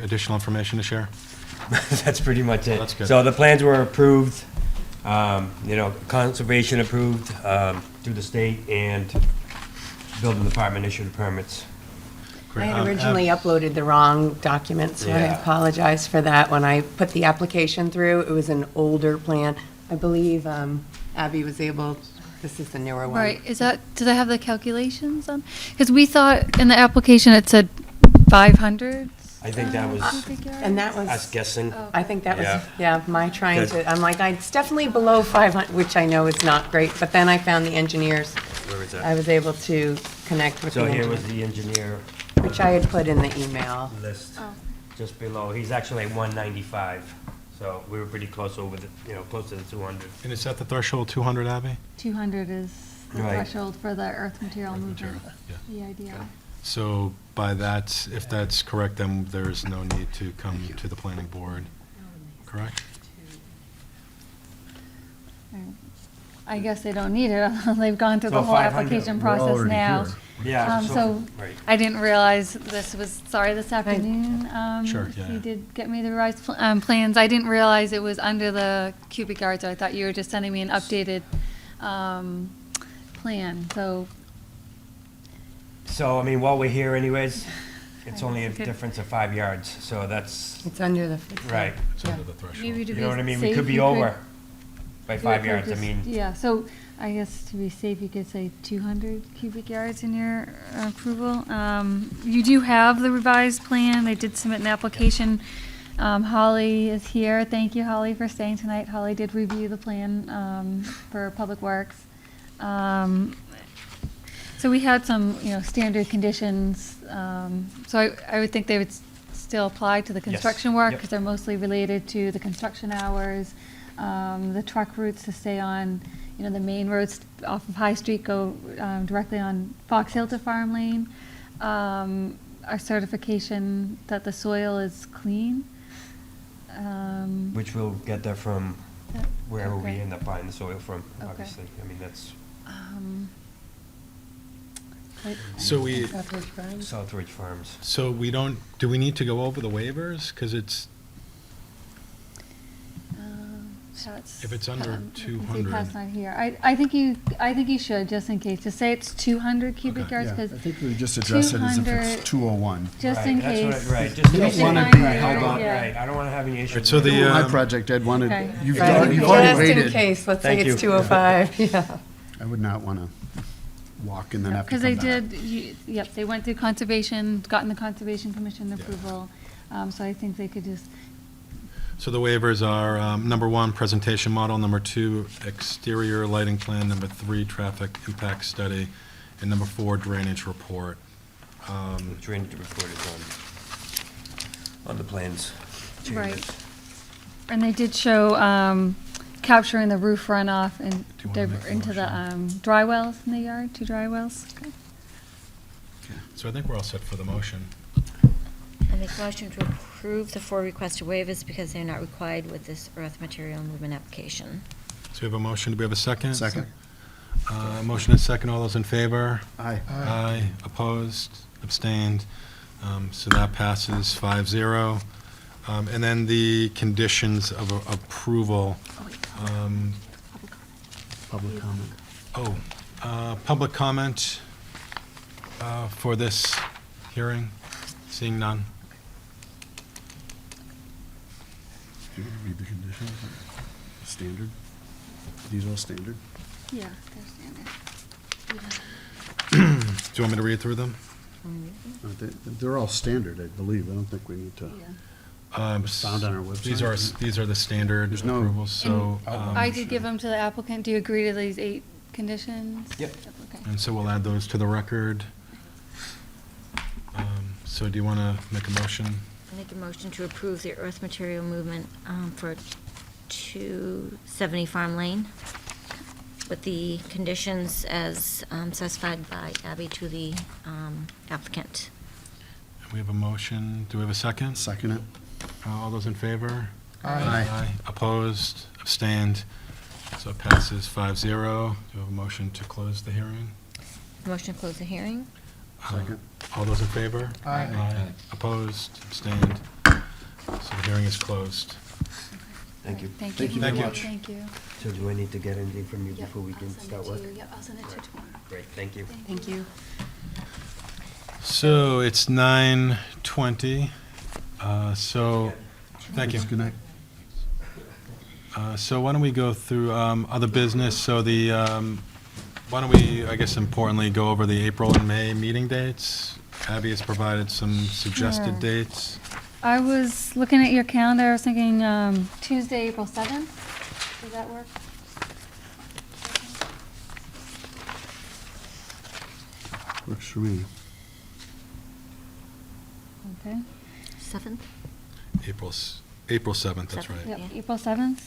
additional information to share? That's pretty much it. That's good. So the plans were approved, conservation approved through the state, and building department issued the permits. I Great. had originally uploaded the wrong document, so I Yeah. apologize for that. When I put the application through, it was an older plan. I believe Abby was able, this is the newer one. Right, do they have the calculations on? Because we thought in the application it said 500. I think that was And that was, us guessing. I think that was, Yeah. yeah, my trying Good. to, I'm like, it's definitely below 500, which I know is not great, but then I found the engineers. Where is that? I was able to connect with the So here was engineer, the engineer which I had put in the email. list, just below. He's actually at 195, so we were pretty close over the, close to the 200. And is that the threshold, 200, Abby? 200 is the Right. threshold for the earth material movement, Yeah. EIDR. So by that, if that's correct, then there is no need to come to the planning board, correct? I guess they don't need it, they've gone through the So whole 500. application We're process already now. here. Yeah. So right. I didn't realize this was, sorry, this afternoon. Sure, yeah. You did get me the revised plans. I didn't realize it was under the cubic yards. I thought you were just sending me an updated plan, so. So, while we're here anyways, it's only a Okay. difference of 5 yards, so that's, It's under the. right. It's under the threshold. Maybe to You be know what I mean? We safe, could be you over by you 5 could yards, just- Yeah, so I guess to be safe, you could say 200 cubic yards in your approval. You do have the revised plan. They did submit an application Holly is here. Thank you, Holly, for staying tonight. Holly did review the plan for Public Works. So we had some, standard conditions. So I would think they would still apply to the construction work Yep. because they're mostly related to the construction hours, the truck routes to stay on, the main roads off of High Street go directly on Fox Hill to Farm Lane. Our certification that the soil is clean. Which we'll get that from wherever we Okay. end up buying the soil from, Okay. obviously. I mean, that's So we, Southridge Farms. so we don't, do we need to go over the waivers? Because it's, if it's under 200. Pat's not here. I think you should, just in case. Just say it's 200 cubic Yeah, yards, I because think we just address it as if 200 it's 201. just in Right, that's case. what right, just You don't in case. wanna Just be in held case, up. yeah. Right, I don't want to have any issues. Right, so with the, it. My project, I'd wanted, Okay. you've Right, already waited. Just in case, let's say Thank it's you. 205, yeah. I would not want to walk and then have to Because come they back. did, they went through conservation, gotten the Conservation Commission approval. So I think they could just, So the waivers are, number 1, presentation model, number 2, exterior lighting plan, number 3, traffic impact study, and number 4, drainage report. Drainage report is on the plans. right. Changes. And they did show capturing the roof runoff and Do you wanna make the into the motion? dry wells in the yard, 2 dry wells. Okay. So I think we're all set for the motion. I make a motion to approve the 4 requested waivers because they're not required with this earth material movement application. So we have a motion, do we have a second? Second. Motion is second, all those in favor? Aye. Aye, opposed, abstained. So that passes 5-0. And then the conditions of approval. Public comment. Public comment for this hearing? Seeing none. Do you want to read the conditions? Standard? These all standard? Yeah, they're standard. Do you want me to read through them? They're all standard, I believe. I don't think we need to. Found on our website. These are the standard There's no- approvals, so. I did give them to the applicant. Do you agree to these 8 conditions? Yep. Okay. And so we'll add those to the record. So do you want to make a motion? I make a motion to approve the earth material movement for 270 Farm Lane with the conditions as specified by Abby to the applicant. We have a motion. Do we have a second? Second it. All those in favor? Aye. Opposed? Abstained? So it passes 5-0. Do you have a motion to close the hearing? Motion to close the hearing? Second. All those in favor? Aye. Opposed? Abstained? So the hearing is closed. Thank you. Thank Thank you. you very Thank much. Thank you. So do I need to get anything from you Yep, before we I'll can send start it work? to you. Yep, I'll send it to you tomorrow. Great, thank you. Thank you. So it's 9:20. So, thank you. Good night. So why don't we go through other business? So why don't we, I guess importantly, go over the April and May meeting dates? Abby has provided some suggested Sure. dates. I was looking at your calendar. I was thinking Tuesday, April 7th. Does that work? Works for me. Okay. 7th? April 7th, that's Seventh. right. Yep, Yeah. April 7th.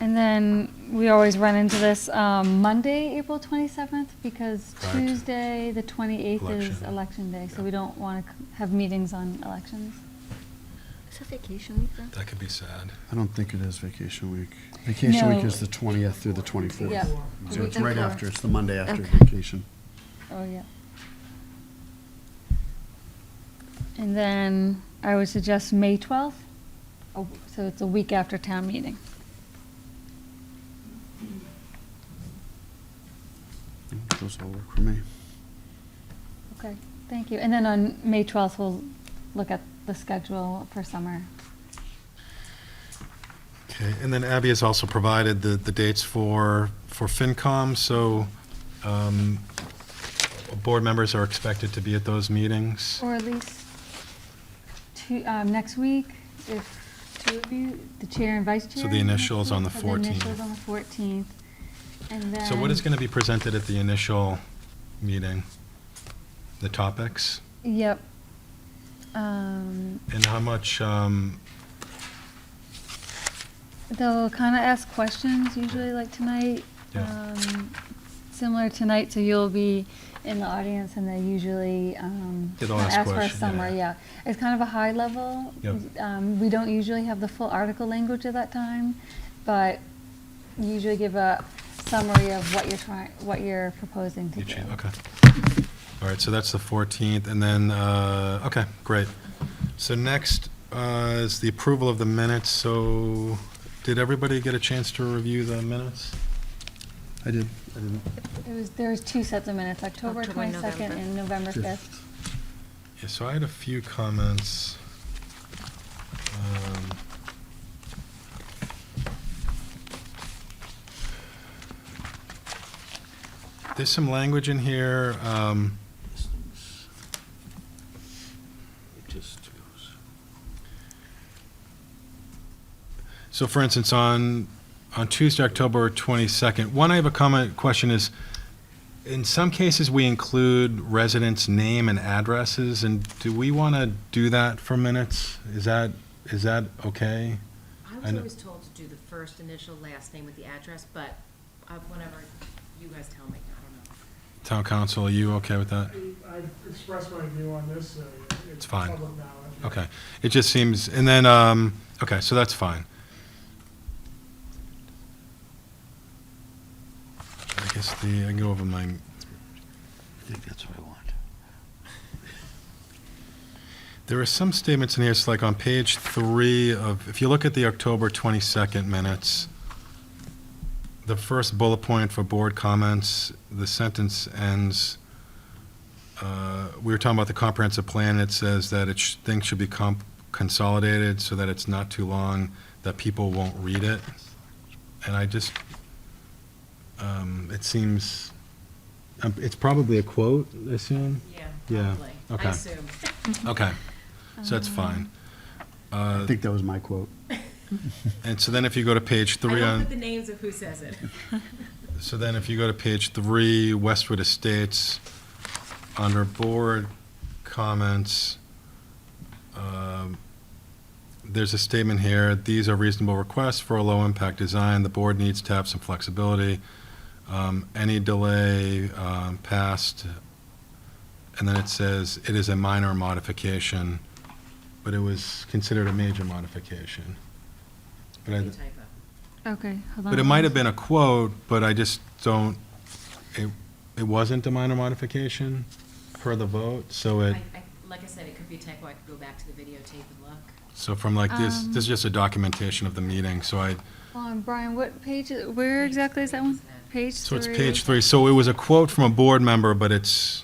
And then we always run into this Monday, April 27th, because Correct. Tuesday, the 28th is Election. Election Day, so Yeah. we don't want to have meetings on elections. Is that vacation week though? That could be sad. I don't think it is vacation week. Vacation week No. is the 20th through the 24th. Yep. So it's right after, it's the Monday after Okay. vacation. Oh, yeah. And then I would suggest May 12th, so it's a week after town meeting. Those all work for me. Okay, thank you. And then on May 12th, we'll look at the schedule for summer. Okay, and then Abby has also provided the dates for FinCom, so board members are expected to be at those meetings. Or at least two, next week, if two of you, the chair and vice chair. So the initials on the So 14th. The initials on the 14th. And then. So what is going to be presented at the initial meeting? The topics? Yep. And how much, They'll kind of ask questions usually like tonight. Yeah. Similar tonight, so you'll be in the audience and they usually They'll kinda ask ask for a questions, summary, yeah. yeah. It's kind of a high level. Yep. We don't usually have the full article language at that time, but you usually give a summary of what you're proposing to do. okay. All right, so that's the 14th, and then, okay, great. So next is the approval of the minutes. So did everybody get a chance to review the minutes? I did. There was two sets of minutes, October October and 22nd November. and November Fifth. 5th. Yeah, so I had a few comments. There's some language in here. It just goes. So for instance, on Tuesday, October 22nd, one I have a question is, in some cases, we include residents' name and addresses, and do we want to do that for minutes? Is that okay? I I was know- always told to do the first initial, last name with the address, but whenever you guys tell me, I don't know. Town council, are you okay with that? I've expressed my view on this. It's fine. Public knowledge. Okay. It just seems, and then, okay, so that's fine. I guess I can go over my, I think that's what I want. there are some statements in here, it's like on page 3 of, if you look at the October 22nd minutes, the first bullet point for board comments, the sentence ends, we were talking about the comprehensive plan, it says that things should be consolidated so that it's not too long, that people won't read it. And I just, it seems, it's probably a quote, I assume? Yeah, Yeah, probably. okay. I assume. Okay, so that's fine. I think that was my quote. And so then if you go to page 3 I don't on. put the names of who says it. So then if you go to page 3, Westwood Estates, under board comments, there's a statement here, these are reasonable requests for a low-impact design. The board needs to have some flexibility. Any delay past, and then it says, it is a minor modification, but it was considered a major modification. But I- Maybe typo. Okay, hold on. But it might have been a quote, but I just don't, it wasn't a minor modification per the vote, so Like I said, it could be a typo. I could go back to the videotape and look. so from like this is just a documentation of the meeting, so Hold on, Brian, what page, where exactly is that one? Page 3? so it's page 3, so it was a quote from a board member, but it's,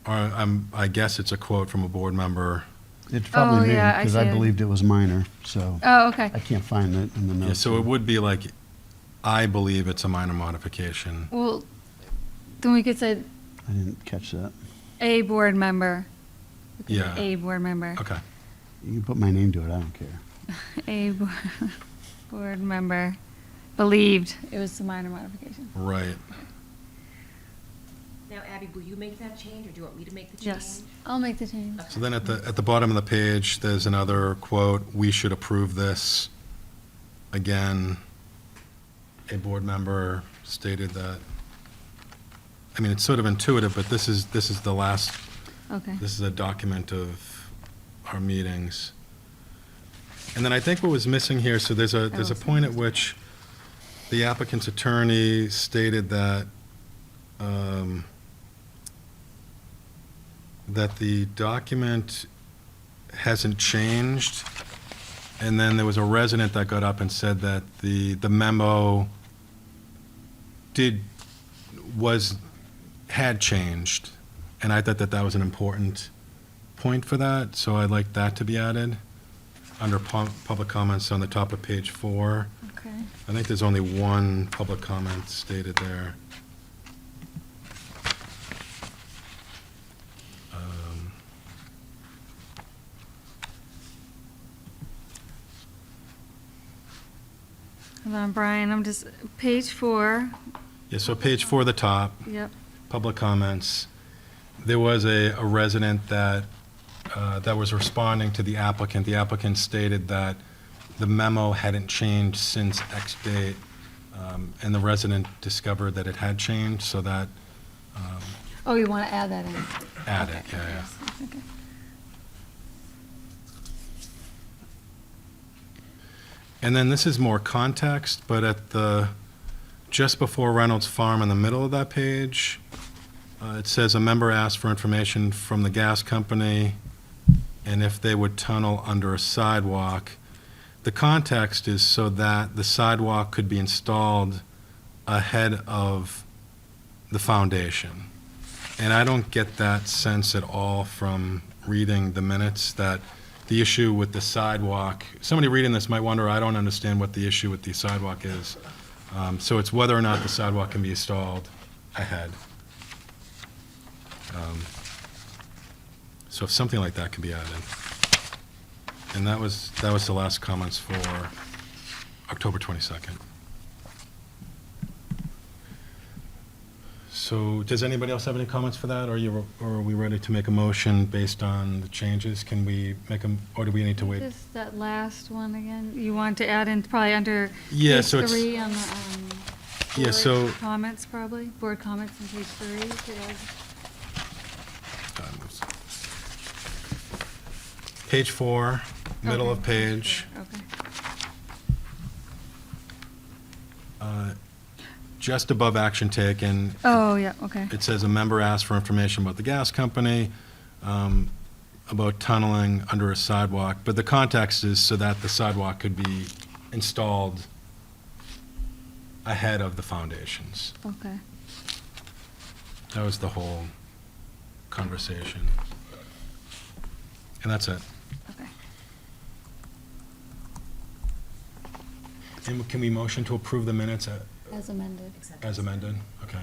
or I guess it's a quote from a board member. It's probably me, yeah, I because see I it. believed it was minor, so Oh, okay. I can't find it in the Yeah, notes. so it would be like, I believe it's a minor modification. Well, then we could say I didn't catch that. a board member. We could say Yeah. A board member. Okay, You can put my name to it, I don't care. A board member believed it was a minor modification. right. Now, Abby, will you make that change, or do you want me to make the change? Yes, I'll make the change. So then at the bottom of the page, there's another quote, "We should approve this." Again, a board member stated that, I mean, it's sort of intuitive, but this is the last, Okay. this is a document of our meetings. And then I think what was missing here, so there's a point at which the applicant's attorney stated that, that the document hasn't changed, and then there was a resident that got up and said that the memo had changed, and I thought that that was an important point for that, so I'd like that to be added under public comments on the top of page 4. Okay. I think there's only one public comment stated there. Hold on, Brian, I'm just, page 4, Yeah, so page 4 at the top, yep. public comments. There was a resident that was responding to the applicant. The applicant stated that the memo hadn't changed since X date, and the resident discovered that it had changed, so that Oh, you want to add that in? add Okay, it, yeah, yeah. okay. And then this is more context, but at the, just before Reynolds Farm in the middle of that page, it says a member asked for information from the gas company and if they would tunnel under a sidewalk. The context is so that the sidewalk could be installed ahead of the foundation. And I don't get that sense at all from reading the minutes, that the issue with the sidewalk, somebody reading this might wonder, I don't understand what the issue with the sidewalk is. So it's whether or not the sidewalk can be installed ahead. So if something like that can be added. And that was the last comments for October 22nd. So does anybody else have any comments for that, or are we ready to make a motion based on the changes? Can we make them, or do we need to wait? Just that last one again, you want to add in probably under Yeah, page so it's- 3 on the, Yeah, board so- comments probably, board comments on page 3. Page 4, middle of Okay, page. Okay. Just above action taken, Oh, yeah, okay. it says a member asked for information about the gas company, about tunneling under a sidewalk, but the context is so that the sidewalk could be installed ahead of the foundations. Okay. That was the whole conversation. And that's it. Okay. And can we motion to approve the minutes As amended. as amended? Okay.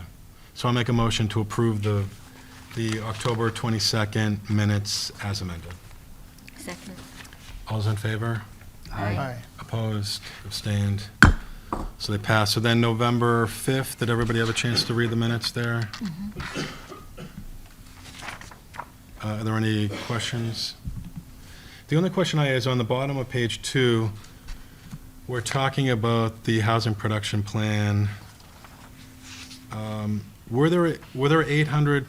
So I'll make a motion to approve the October 22nd minutes as amended. Second. All's in favor? Aye. Opposed? Abstained? So they pass. So then November 5th, did everybody have a chance to read the minutes there? Are there any questions? The only question I have is on the bottom of page 2, we're talking about the housing production plan. Were there 800,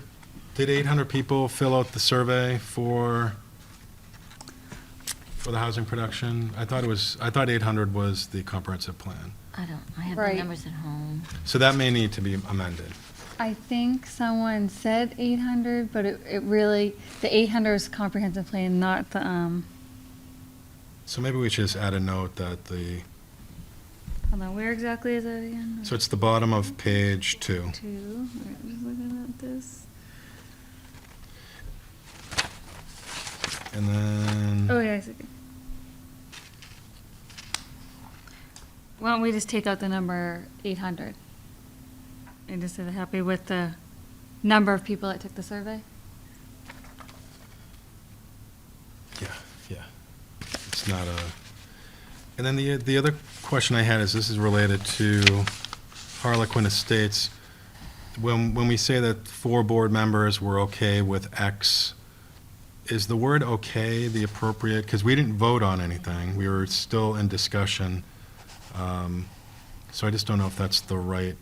did 800 people fill out the survey for the housing production? I thought 800 was the comprehensive plan. I have the Right. numbers at home. So that may need to be amended. I think someone said 800, but it really, the 800 is comprehensive plan, not the, So maybe we should just add a note that hold on, where exactly is that again? so it's the bottom of page 2. 2, I'm just looking at this. And then. Oh, yeah, I see. Why don't we just take out the number 800? And just say they're happy with the number of people that took the survey? Yeah. It's not a, and then the other question I had is, this is related to Harlequin Estates. When we say that 4 board members were okay with X, is the word okay the appropriate? Because we didn't vote on anything. We were still in discussion. So I just don't know if that's the right.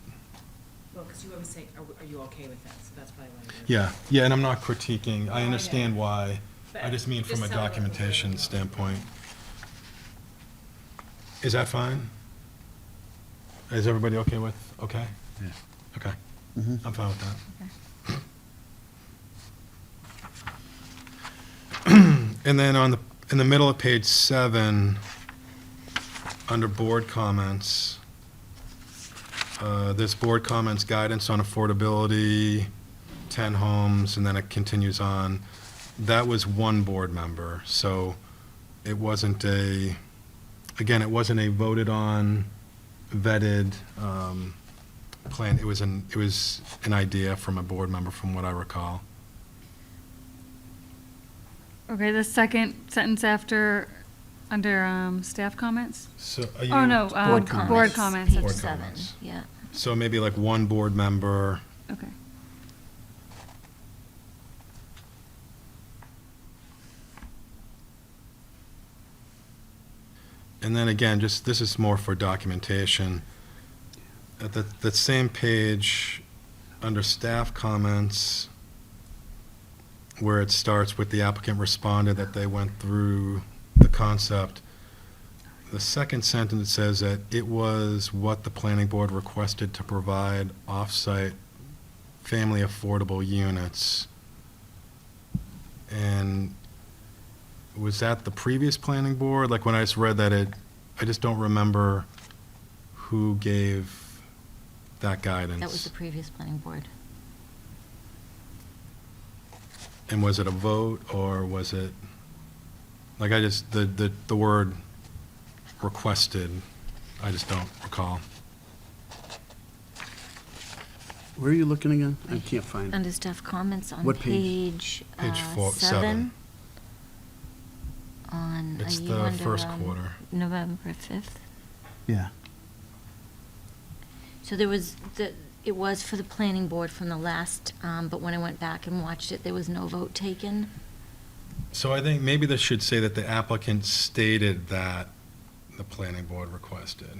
Well, because you always say, are you okay with that? So that's probably why. Yeah, and I'm not critiquing. I understand why. I But just mean from a just so we're documentation clear. standpoint. Is that fine? Is everybody okay with, okay? Yeah. Okay. I'm fine with that. And then in the middle of page 7, under board comments, there's board comments, guidance on affordability, 10 homes, and then it continues on. That was 1 board member, so it wasn't a voted on, vetted plan. It was an idea from a board member, from what I recall. Okay, the second sentence after Under staff comments? So are you? Oh, no, Board board comments. comments. Page Board 7, comments. yeah. So maybe like one board member. Okay. And then again, just, this is more for documentation. At that same page, under staff comments, where it starts with the applicant responded that they went through the concept, the second sentence says that it was what the planning board requested to provide off-site family affordable units. And was that the previous planning board? Like, when I just read that, I just don't remember who gave that guidance. That was the previous planning board. And was it a vote, or was it, like, I just, the word requested, I just don't recall. Where are you looking again? I can't find it. Under staff comments on What page? Page 7. 7. On, It's are you the under, first quarter. November 5th? Yeah. So there was, it was for the planning board from the last, but when I went back and watched it, there was no vote taken. So I think maybe this should say that the applicant stated that the planning board requested.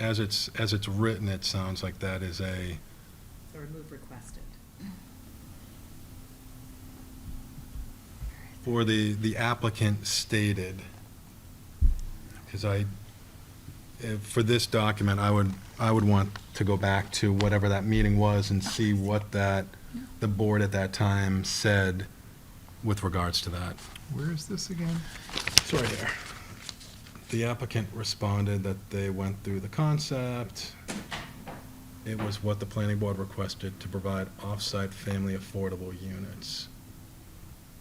As it's written, it sounds like that is a, So remove requested. for the applicant stated, because for this document, I would want to go back to whatever that meeting was and see what the board at that time said with regards to that. Where is this again? It's right there. The applicant responded that they went through the concept. It was what the planning board requested to provide off-site family affordable units.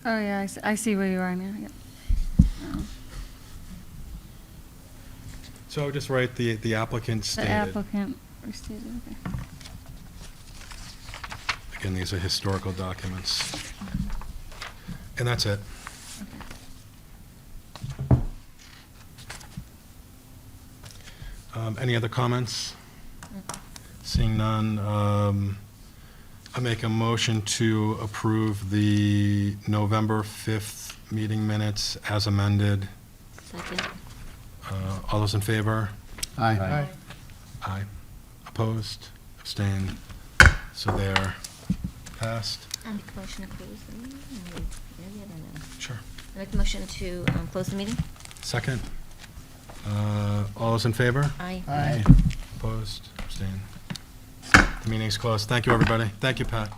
Oh, yeah, I see where you are now, yep. So I would just write the applicant The stated. applicant restated, okay. Again, these are historical documents. And that's it. Any other comments? Seeing none, I make a motion to approve the November 5th meeting minutes as amended. Second. All those in favor? Aye. Aye. Opposed? Abstained? So they're passed. I make a motion to close the meeting. Yeah, I don't know. Sure. I make a motion to close the meeting. Second? All those in favor? Aye. Opposed? Abstained? The meeting's closed. Thank you, everybody. Thank you, Pat.